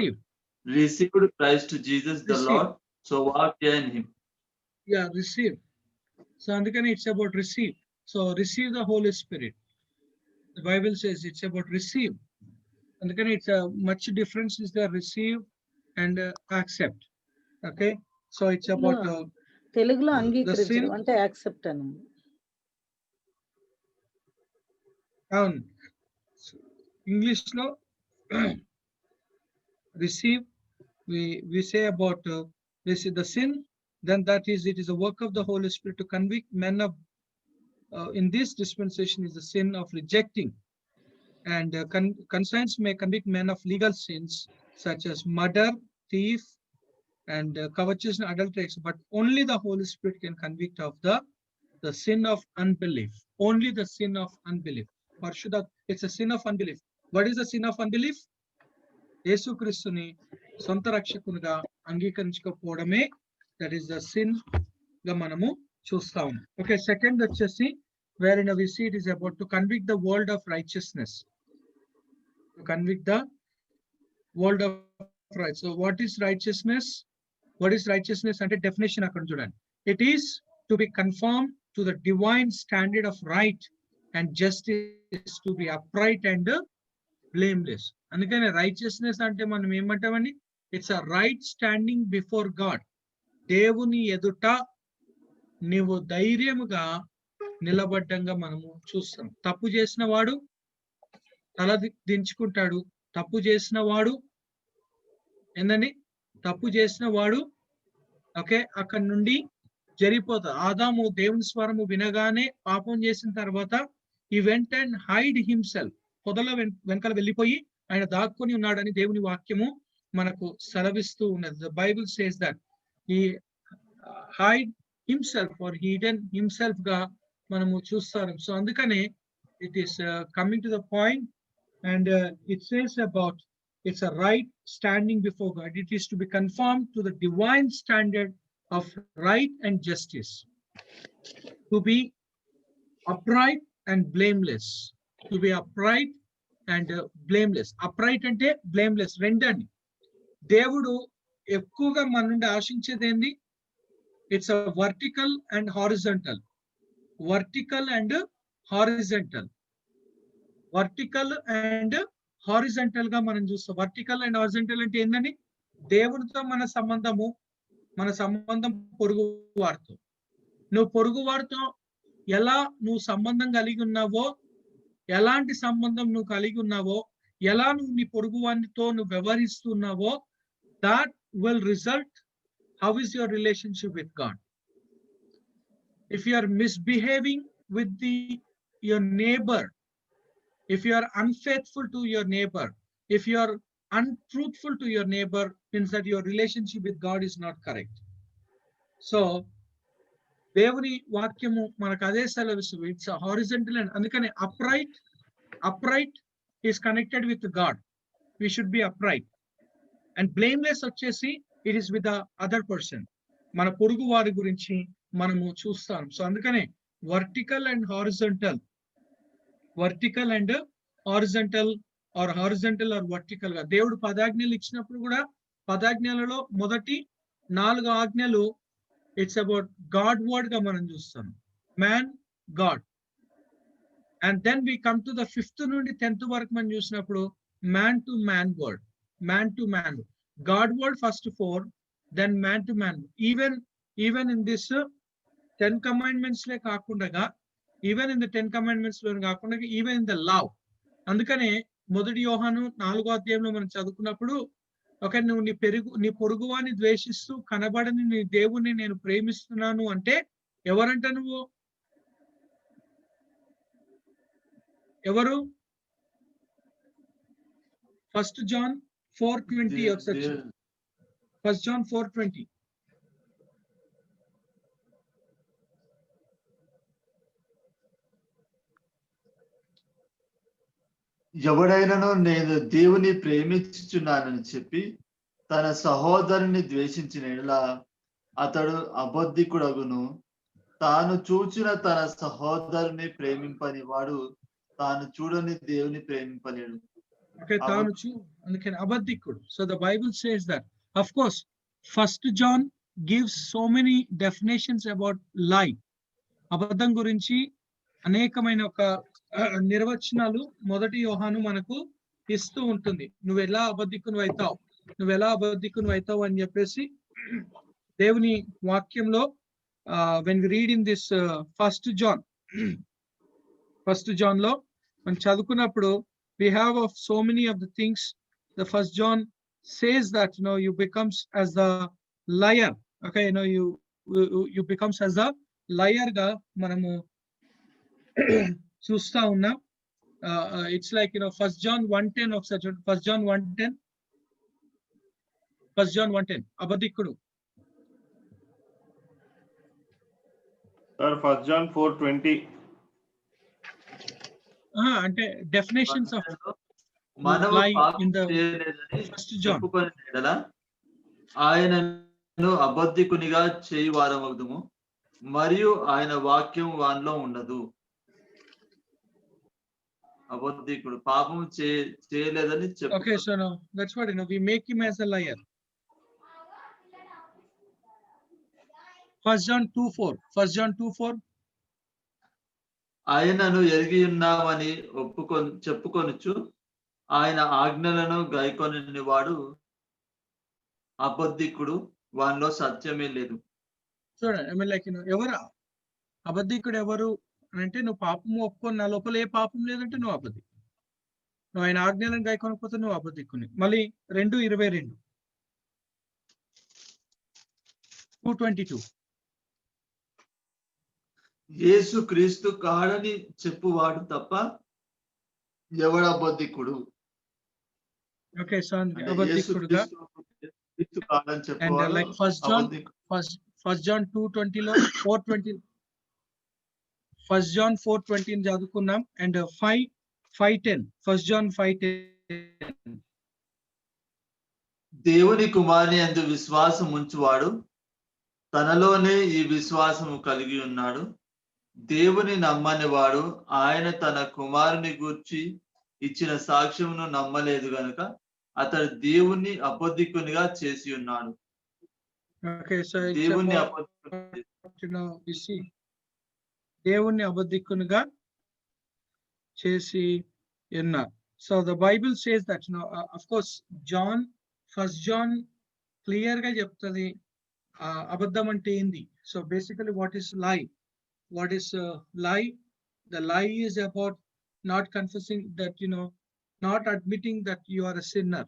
[SPEAKER 5] received Christ Jesus the Lord, so walk in him.
[SPEAKER 1] Yeah, receive. So అందుకని it's about receive. So receive the Holy Spirit. The Bible says it's about receive. అందుకని it's a much difference is the receive and accept. Okay, so it's about
[SPEAKER 3] తెలుగులో అంగీకరించడం అంటే accept అని.
[SPEAKER 1] అవును, English లో receive, we say about this is the sin, then that is, it is a work of the Holy Spirit to convict men of in this dispensation is the sin of rejecting, and conscience may convict men of legal sins such as murder, thief, and covetousness, adultery, but only the Holy Spirit can convict of the sin of unbelief. Only the sin of unbelief. Parshuddha, it's a sin of unbelief. What is the sin of unbelief? యేసుక్రీస్తుని సొంత రక్షకునిగా అంగీకరించకపోవడమే, that is the sin గా మనము చూస్తాము. Okay, second వచ్చేసి wherein we see it is about to convict the world of righteousness. To convict the world of right. So what is righteousness? What is righteousness? And a definition akkada chudandi. It is to be conformed to the divine standard of right and justice, to be upright and blameless. అందుకని righteousness అంటే మనం ఏమంటామండి? It's a right standing before God. దేవుని ఎదుట నీవు ధైర్యముగా నిలబడ్డంగా మనము చూస్తాం. తప్పు చేసిన వాడు తల దించుకుంటాడు. తప్పు చేసిన వాడు ఏందండి? తప్పు చేసిన వాడు ఓకే అక్కడి నుండి జరిగిపోతాడు. ఆదాము దేవుని స్వరము వినగానే పాపం చేసిన తర్వాత ఈ వెంట అండ్ హైడ్ హిమ్సెల్ఫ్, పొదల వెనకాల వెళ్ళిపోయి ఆయన దాక్కుని ఉన్నాడని దేవుని వాక్యము మనకు సెలవిస్తూ ఉన్నది. ద బైబిల్ సేస్ దట్ ఈ hide himself are hidden himself గా మనము చూస్తాం. సో అందుకనే it is coming to the point and it says about it's a right standing before God. It is to be conformed to the divine standard of right and justice, to be upright and blameless, to be upright and blameless. Upright ante blameless rendani. దేవుడు ఎక్కువగా మన నుండి ఆశించేది ఏంది? It's a vertical and horizontal. Vertical and horizontal. Vertical and horizontal గా మనం చూస్తాం. Vertical and horizontal అంటే ఏంటండి? దేవునితో మన సంబంధం పొరుగు వారితో. నువ్వు పొరుగు వారితో ఎలా నువ్వు సంబంధం కలిగి ఉన్నావో, ఎలాంటి సంబంధం నువ్వు కలిగి ఉన్నావో, ఎలా నువ్వు నీ పొరుగు వారితో నువ్వు వ్యవహరిస్తున్నావో, that will result how is your relationship with God. If you are misbehaving with your neighbor, if you are unfaithful to your neighbor, if you are untruthful to your neighbor, means that your relationship with God is not correct. So దేవుని వాక్యము మనకు అదే సెలవిస్తుంది. It's horizontal and అందుకని upright is connected with God. We should be upright. And blameless వచ్చేసి it is with the other person. మన పొరుగు వారి గురించి మనము చూస్తాం. సో అందుకనే vertical and horizontal or horizontal or vertical గా దేవుడు పదాజ్ఞలు ఇచ్చినప్పుడు కూడా పదాజ్ఞలలో మొదటి 4 ఆజ్ఞలు ఇట్స్ అబౌట్ గాడ్ వర్డ్ గా మనం చూస్తాం. Man God. And then we come to the 5th నుండి 10th వరకు మనం చూసినప్పుడు man to man word. Man to man. God word first 4, then man to man. Even in this 10 commandments లే కాకుండా, even in the 10 commandments లో కాకుండా even in the love. అందుకనే 1 యోహాను 4వ అధ్యాయంలో మనం చదువుకున్నప్పుడు ఓకే, నువ్వు నీ పొరుగువాని ద్వేషిస్తూ కనబడని నీ దేవుణ్ణి నేను ప్రేమిస్తున్నాను అంటే ఎవరంట? నువ్వు ఎవరు? 1 John 4:20 ఒకసారి. 1 John 4:20.
[SPEAKER 5] ఎవడైనను నేను దేవుని ప్రేమించుచున్నానని చెప్పి తన సహోదరుని ద్వేషించిన యెడల అతడు అబద్ధికుడగును. తాను చూచిన తన సహోదరుని ప్రేమింపని వాడు తాను చూడని దేవుని ప్రేమింపలేడు.
[SPEAKER 1] Okay, అందుకని అబద్ధికుడు. So the Bible says that. Of course, 1 John gives so many definitions about lie. అబద్ధం గురించి అనేకమైన ఒక నిర్వచనాలు 1 యోహాను మనకు ఇస్తూ ఉంటుంది. నువ్వు ఎలా అబద్ధికును అవుతావు అని చెప్పేసి దేవుని వాక్యంలో when we read in this 1 John లో మనం చదువుకున్నప్పుడు we have of so many of the things. The 1 John says that you becomes as the liar. Okay, you becomes as a liar గా మనము చూస్తా ఉన్నాం. ఇట్స్ లైక్ 1 John 1:10 ఒకసారి చూడండి. 1 John 1:10 అబద్ధికుడు.
[SPEAKER 6] Sir, 1 John 4:20.
[SPEAKER 1] అంటే డెఫినేషన్స్ ఆఫ్
[SPEAKER 5] మనము
[SPEAKER 1] lie in the 1 John.
[SPEAKER 5] ఆయనను అబద్ధికునిగా చేయి వారమగుదుము మరియు ఆయన వాక్యం వానిలో ఉండదు. అబద్ధికుడు, పాపం చేయలేదని చెప్పు.
[SPEAKER 1] Okay, so now that's what, we make him as a liar. 1 John 2:4. 1 John 2:4.
[SPEAKER 5] ఆయనను ఎరిగి ఉన్నామని చెప్పుకొనుచు ఆయన ఆజ్ఞలను గైకొనని వాడు అబద్ధికుడు, వానిలో సత్యమే లేదు.
[SPEAKER 1] చూడండి, లైక్ ఎవరు అబద్ధికుడు ఎవరు అంటే, నువ్వు పాపము ఒప్పుకొని నా లోపల ఏ పాపం లేదంటే నువ్వు అబద్ధి. నువ్వు ఆయన ఆజ్ఞలను గైకొనకపోతే నువ్వు అబద్ధికుని. మళ్ళీ 2:22. 2:22.
[SPEAKER 5] యేసు క్రీస్తు కాడని చెప్పువాడు తప్ప ఎవడు అబద్ధికుడు?
[SPEAKER 1] ఓకే, సో
[SPEAKER 5] అంటే యేసు
[SPEAKER 1] అబద్ధికుడుగా.
[SPEAKER 5] క్రీస్తు కాడని
[SPEAKER 1] అండ్
[SPEAKER 5] చెప్పువాడు
[SPEAKER 1] లైక్ ఫస్ట్ జాన్
[SPEAKER 5] అబద్ధికుడు.
[SPEAKER 1] 1 John 2:20లో 4:20. 1 John 4:20 చదువుకున్నాం. అండ్ 5:10. 1 John 5:10.
[SPEAKER 5] దేవుని కుమారుని యందు విశ్వాసం ఉంచువాడు తనలోనే ఈ విశ్వాసము కలిగి ఉన్నాడు. దేవుని నమ్మని వాడు ఆయన తన కుమారుని గూర్చి ఇచ్చిన సాక్ష్యమును నమ్మలేదు గనుక అతడు దేవుణ్ణి అబద్ధికునిగా చేసి ఉన్నాడు.
[SPEAKER 1] Okay, so it's
[SPEAKER 5] దేవుణ్ణి
[SPEAKER 1] about,
[SPEAKER 5] అబద్ధికునిగా
[SPEAKER 1] we see దేవుణ్ణి అబద్ధికునిగా చేసి ఉన్నారు. So the Bible says that, of course, 1 John clear గా చెప్తుంది అబద్ధం అంటే ఏంది. So basically what is lie? What is lie? The lie is about not confessing that, not admitting that you are a sinner.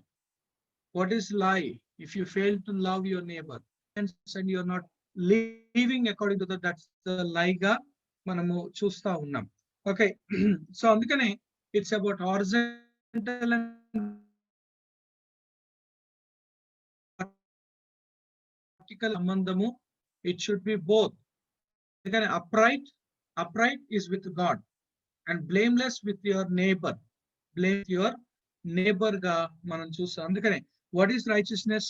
[SPEAKER 1] What is lie? If you fail to love your neighbor and you are not living according to that, that's the lie ga manamu chusta unnam. Okay, so andukane it's about horizontal and vertical sambandhamu. It should be both. Again, upright is with God and blameless with your neighbor. Blame your neighbor ga manam chusta. Andukane what is righteousness?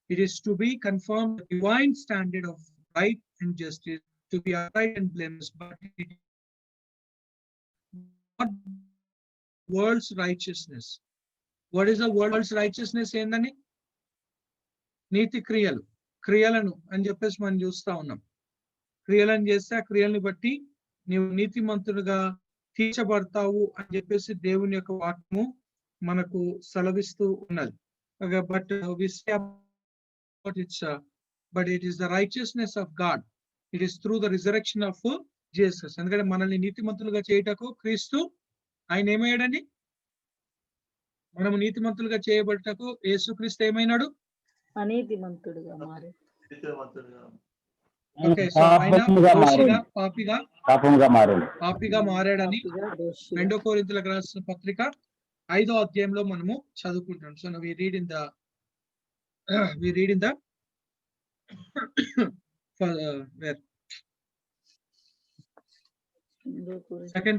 [SPEAKER 1] It is to be confirmed the divine standard of right and justice, to be upright and blameless, but it is not world's righteousness. What is the world's righteousness? ఏందని నీతి క్రియలను అని చెప్పేసి మనం చూస్తా ఉన్నాం. క్రియలను చేస్తే ఆ క్రియలను బట్టి నీవు నీతిమంతుడుగా తీర్చబడతావు అని చెప్పేసి దేవుని యొక్క వాక్యము మనకు సెలవిస్తూ ఉన్నది. But we say about but it is the righteousness of God. It is through the resurrection of Jesus. ఎందుకంటే మనల్ని నీతిమంతులుగా చేయుటకు క్రీస్తు ఆయన ఏమయ్యాడండి? మనము నీతిమంతులుగా చేయబడటకు యేసుక్రీస్తు ఏమైనాడు?
[SPEAKER 3] అనీతిమంతుడుగా మారి.
[SPEAKER 1] ఓకే, సో ఆయన దోషిగా పాపిగా మారాడని 2 కొరింథీయులకు రాసిన పత్రిక 5వ అధ్యాయంలో మనము చదువుకుంటాం. So we read in the 2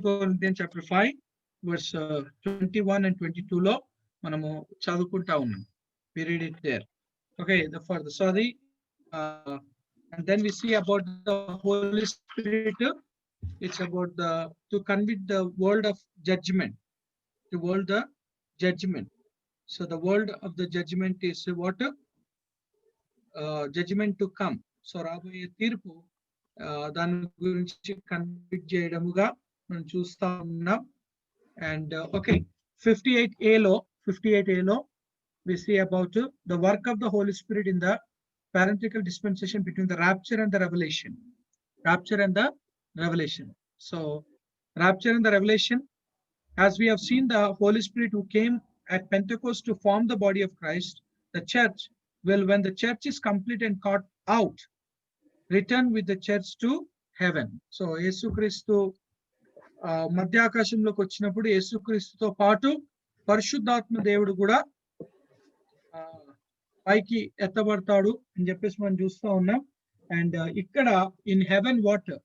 [SPEAKER 1] Corinthians chapter 5 verse 21 and 22 లో మనము చదువుకుంటా ఉన్నాం. We read it there. Okay, and then we see about the Holy Spirit. It's about to convict the world of judgment. The world of judgment. So the world of the judgment is what? Judgment to come. So రాబోయే తీర్పు దాని గురించి convict చేయడముగా మనం చూస్తా ఉన్నాం. And okay, 58A లో we see about the work of the Holy Spirit in the parenthetical dispensation between the rapture and the revelation. So rapture and the revelation, as we have seen, the Holy Spirit who came at Pentecost to form the body of Christ, the church will, when the church is complete and caught out, return with the church to heaven. So యేసుక్రీస్తు మధ్యాకాశంలోకి వచ్చినప్పుడు యేసుక్రీస్తుతో పాటు పరిశుద్ధాత్మ దేవుడు కూడా పైకి ఎత్తబడతాడు అని చెప్పేసి మనం చూస్తూ ఉన్నాం. అండ్ ఇక్కడ in heaven water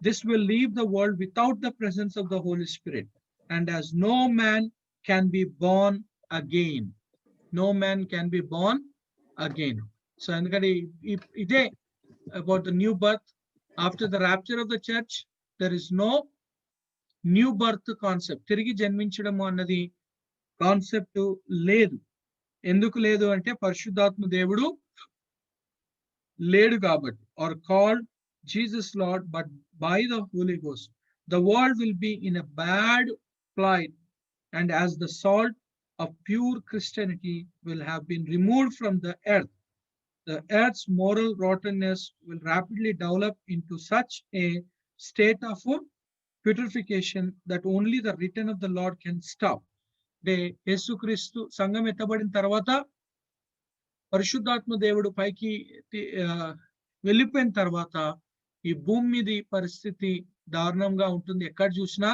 [SPEAKER 1] this will leave the world without the presence of the Holy spirit and as no man can be born again. So ఎందుకంటే ఇదే about the new birth. After the rapture of the church there is no new birth concept, తిరిగి జన్మించడము అన్నది concept లేదు. ఎందుకు లేదు అంటే పరిశుద్ధాత్మ దేవుడు లేడు కాబట్టి. Or called Jesus Lord but by the Holi Ghost the world will be in a bad plight, and as the salt of pure Christianity will have been removed from the earth, the earth's moral rottenness will rapidly develop into such a state of purification that only the return of the Lord can stop. అంటే యేసుక్రీస్తు సంఘం ఎత్తబడిన తర్వాత పరిశుద్ధాత్మ దేవుడు పైకి వెళ్ళిపోయిన తర్వాత ఈ భూమి మీది పరిస్థితి దారుణంగా ఉంటుంది. ఎక్కడ చూసినా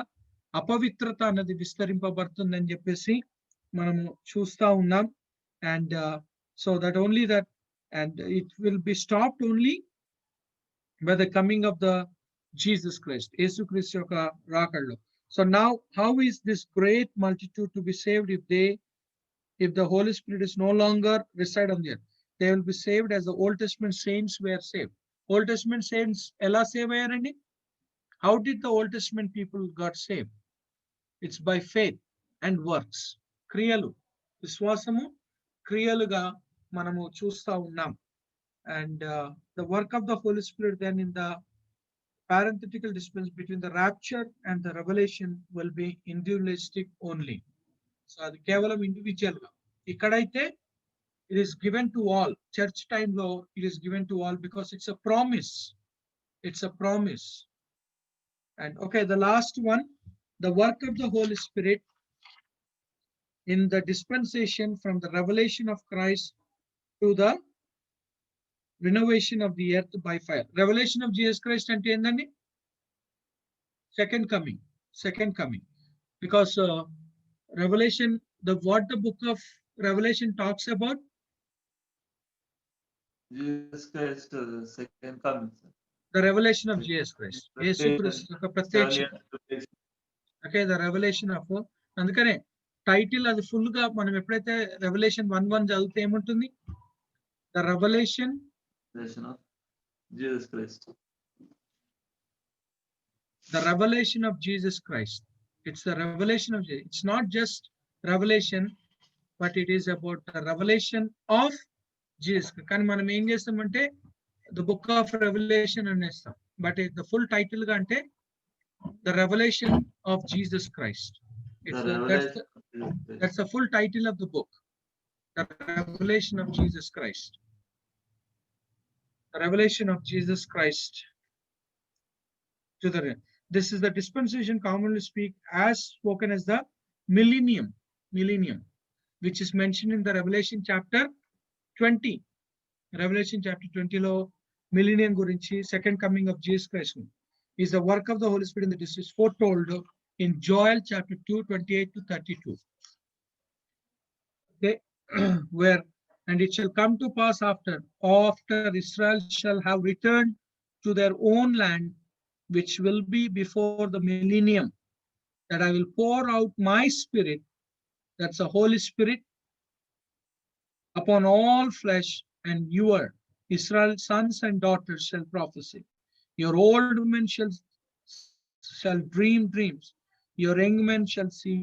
[SPEAKER 1] అపవిత్రత అన్నది విస్తరింపబడుతుంది అని చెప్పేసి మనము చూస్తా ఉన్నాం. And so that only that and it will be stopped only by the coming of the Jesus Christ, యేసుక్రీస్తు యొక్క రాకడలో. So now how is this great multitude to be saved if the Holy Spirit is no longer reside on the earth? They will be saved as the Old Testament saints were saved. Old Testament saints ela save ayarandi? How did the Old Testament people got saved? It's by faith and works. Kriyalu, viswasamu kriyaluga manamu chusta unnam. And the work of the Holy Spirit then in the parenthetical distance between the rapture and the revelation will be individualistic only. So adi kevalam individual ga ikkadaithe it is given to all. Church time lo it is given to all because it's a promise. It's a promise. And okay, the last one, the work of the Holy Spirit in the dispensation from the revelation of Christ to the renovation of the earth by fire. Revelation of Jesus Christ ante endandi? Second coming. Because Revelation, what the book of Revelation talks about?
[SPEAKER 5] Jesus Christ, second coming, sir.
[SPEAKER 1] The revelation of Jesus Christ. Yesu Christu యొక్క ప్రత్యక్షత. Okay, the revelation of, అందుకనే title అది full గా మనం ఎప్పుడైతే revolution 1:1 చదివితే ఏముంటుంది? The revelation
[SPEAKER 5] of Jesus Christ.
[SPEAKER 1] The revelation of Jesus Christ. It's the revelation of Jesus. It's not just revelation, but it is about the revelation of Jesus. కానీ మనం ఏం చేస్తామంటే the book of Revelation అనేస్తాం. But the full title గా అంటే the revelation of Jesus Christ. That's the full title of the book. The revelation of Jesus Christ. The revelation of Jesus Christ to the this is the dispensation commonly speak as spoken as the millennium, which is mentioned in the Revelation chapter 20. Revelation chapter 20 lo millennium gurinchi, second coming of Jesus Christ is the work of the Holy Spirit in the district foretold in Joel chapter 2, 28 to 32. Okay, where and it shall come to pass after Israel shall have returned to their own land, which will be before the millennium, that I will pour out my spirit, that's the Holy Spirit, upon all flesh, and your Israel's sons and daughters shall prophesy. Your old men shall dream dreams. Your young men shall see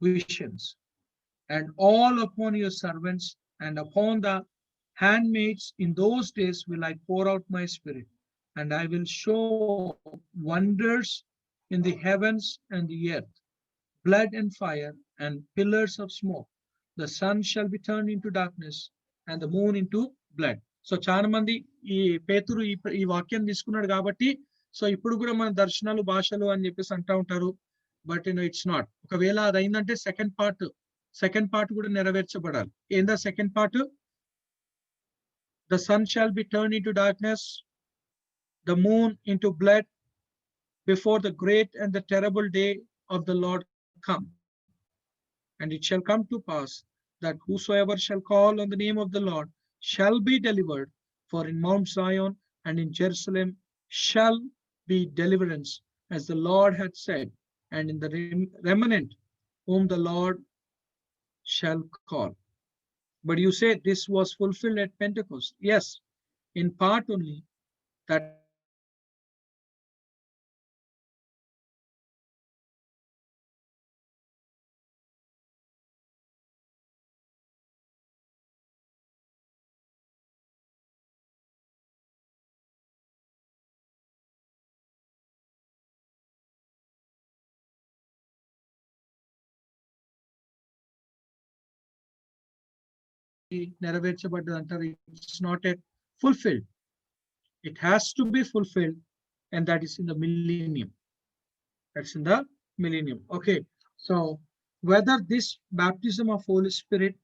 [SPEAKER 1] visions. And all upon your servants and upon the handmaids in those days will I pour out my spirit. And I will show wonders in the heavens and the earth, blood and fire and pillars of smoke. The sun shall be turned into darkness and the moon into blood. So చాలా మంది ఈ పేతురు ఈ వాక్యం తీసుకున్నాడు కాబట్టి so ఇప్పుడు కూడా మన దర్శనాలు భాషలు అని చెప్పేసి అంటా ఉంటారు. But it's not. ఒకవేళ అది అయిందంటే సెకండ్ పార్ట్ కూడా నెరవేర్చబడాలి. ఏందా second part? The sun shall be turned into darkness, the moon into blood, before the great and the terrible day of the Lord come. And it shall come to pass that whosoever shall call on the name of the Lord shall be delivered. For in Mount Zion and in Jerusalem shall be deliverance, as the Lord had said, and in the remnant whom the Lord shall call. But you say this was fulfilled at Pentecost. Yes, in part only, that నెరవేర్చబడ్డది అంటారు. It's not at fulfilled. It has to be fulfilled, and that is in the millennium. That's in the millennium. Okay, so whether this baptism of Holy Spirit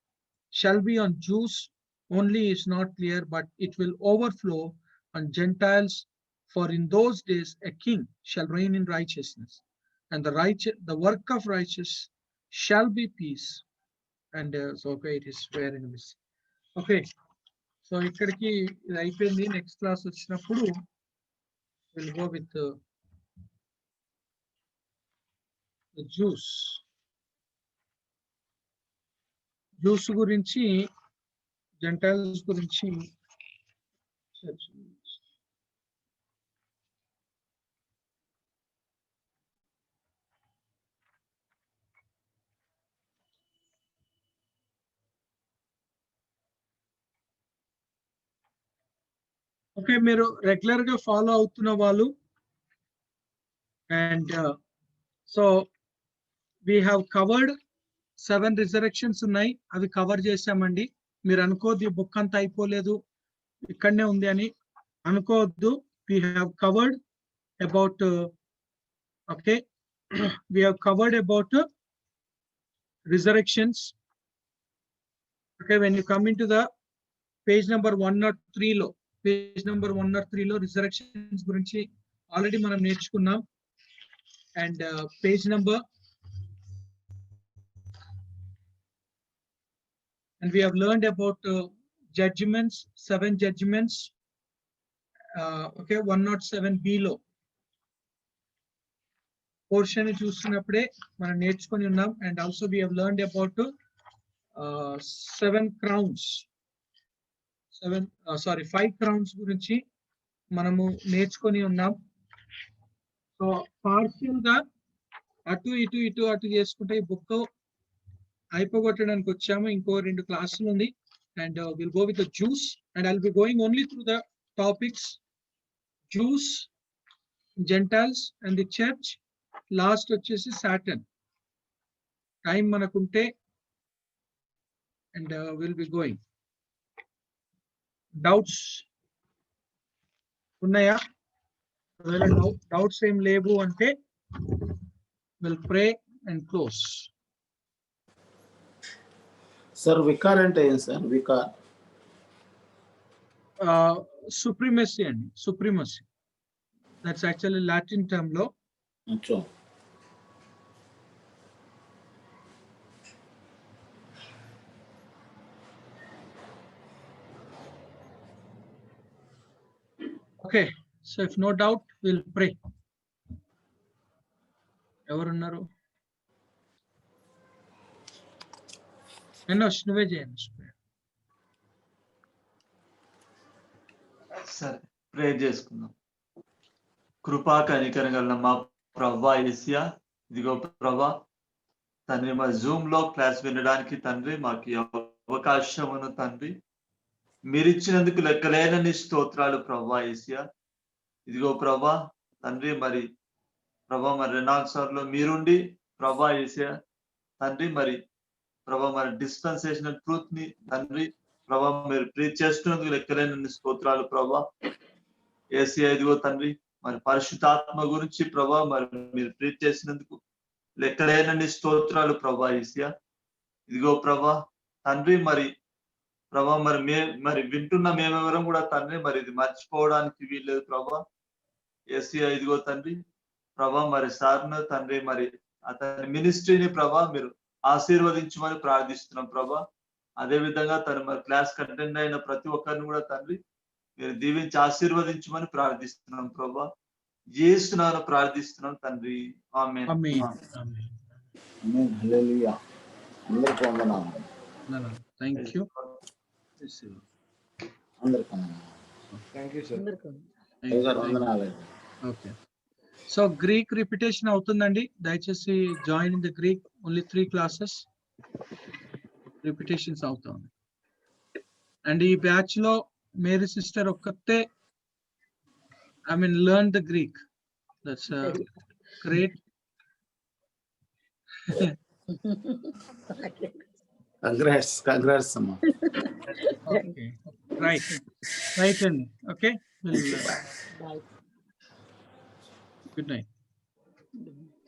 [SPEAKER 1] shall be on Jews only is not clear, but it will overflow on Gentiles. For in those days a king shall reign in righteousness, and the work of righteous shall be peace. And so okay, it is where in this. Okay, so ఇక్కడికి ఇది అయిపోయింది. Next class వచ్చినప్పుడు will go with juice గురించి, Gentiles గురించి okay, మీరు regular గా follow అవుతున్న వాళ్ళు, and so we have covered 7 రిజరెక్షన్స్ ఉన్నాయి, అవి కవర్ చేసామండి. మీరు అనుకోవద్దు ఈ బుక్ అంతా అయిపోలేదు ఇక్కడనే ఉంది అని అనుకోవద్దు. We have covered about okay we have covered about resurrections. Okay, when you come into the page number 103 లో, పేజ్ నెంబర్ 103 లో రిజరెక్షన్స్ గురించి ఆల్రెడీ మనం నేర్చుకున్నాం. And page number, and we have learned about judgments, 7 judgments. Okay, 107b లో portion చూస్తున్నప్పుడే మనం నేర్చుకొని ఉన్నాం. And also we have learned about 7 crowns, 5 crowns గురించి మనము నేర్చుకొని ఉన్నాం. సో పార్షియల్ గా అటు ఇటు చేసుకుంటే ఈ బుక్ అయిపోగొట్టడానికి వచ్చాము. ఇంకో 2 క్లాసులు ఉంది. And will go with the Jews, and I'll be going only through the topics Jews, Gentiles and the church. Last వచ్చేసి సాటర్న్. టైం మనకుంటే and will be going. Doubts ఉన్నాయా? డౌట్స్ ఏం లేవు అంటే will pray and close.
[SPEAKER 2] Sir vicar అంటే ఏం sir? Vicar
[SPEAKER 1] supremacy అండి, supremacy. That's actually Latin term లో. Okay, so if no doubt will pray. ఎవరున్నారు? నువ్వే చేయండి.
[SPEAKER 5] సరే, ప్రే చేసుకుందాం. కృపా కనికరం గల మా ప్రభువా యేసయ్యా, ఇదిగో ప్రభువా తండ్రి, మా జూమ్ లో క్లాస్ వినడానికి తండ్రి మాకు ఈ అవకాశమును తండ్రి మీరిచ్చినందుకు లెక్కలేనన్ని స్తోత్రాలు ప్రభువా యేసయ్యా. ఇదిగో ప్రభువా తండ్రి, మరి ప్రభా మరి రెనాల్డ్ సార్ లో మీరుండి ప్రభా యేసయ్యా తండ్రి, మరి ప్రభా మరి డిస్పెన్సేషనల్ ట్రూత్ ని తండ్రి ప్రభా మీరు ప్రీచ్ చేస్తున్నందుకు లెక్కలేనన్ని స్తోత్రాలు ప్రభా యేసయ్యా. ఇదిగో తండ్రి, మరి పరిశుద్ధాత్మ గురించి ప్రభా మరి మీరు ప్రీచ్ చేసినందుకు లెక్కలేనన్ని స్తోత్రాలు ప్రభా యేసయ్యా. ఇదిగో ప్రభా తండ్రి, మరి ప్రభా మరి వింటున్న మేమెవరం కూడా తండ్రి మరి ఇది మర్చిపోవడానికి వీల్లేదు ప్రభా యేసయ్యా. ఇదిగో తండ్రి ప్రభా మరి సార్ను తండ్రి, మరి అతని మినిస్ట్రీని ప్రభా మీరు ఆశీర్వదించమని ప్రార్థిస్తున్నాం ప్రభా. అదే విధంగా తను మరి క్లాస్ అటెండ్ అయిన ప్రతి ఒక్కరిని కూడా తండ్రి మీరు దీవించి ఆశీర్వదించమని ప్రార్థిస్తున్నాం ప్రభా. యేసునామమున ప్రార్థిస్తున్నాం తండ్రి, ఆమేన్.
[SPEAKER 2] హల్లెలూయా. అందరికీ వందనాలు.
[SPEAKER 1] Thank you.
[SPEAKER 2] అందరికీ వందనాలు.
[SPEAKER 1] ఓకే, సో గ్రీక్ రిపిటేషన్ అవుతుందండి. దయచేసి join in the Greek. Only 3 classes repetitions అవుతుంది. అండ్ ఈ బ్యాచ్ లో మేరీ సిస్టర్ ఒక్కతే learn the Greek. That's great.
[SPEAKER 2] Congrats అమ్మా.
[SPEAKER 1] ఓకే రైట్ రైట్ అండి okay
[SPEAKER 3] Bye.
[SPEAKER 1] Good night
[SPEAKER 3] Good night.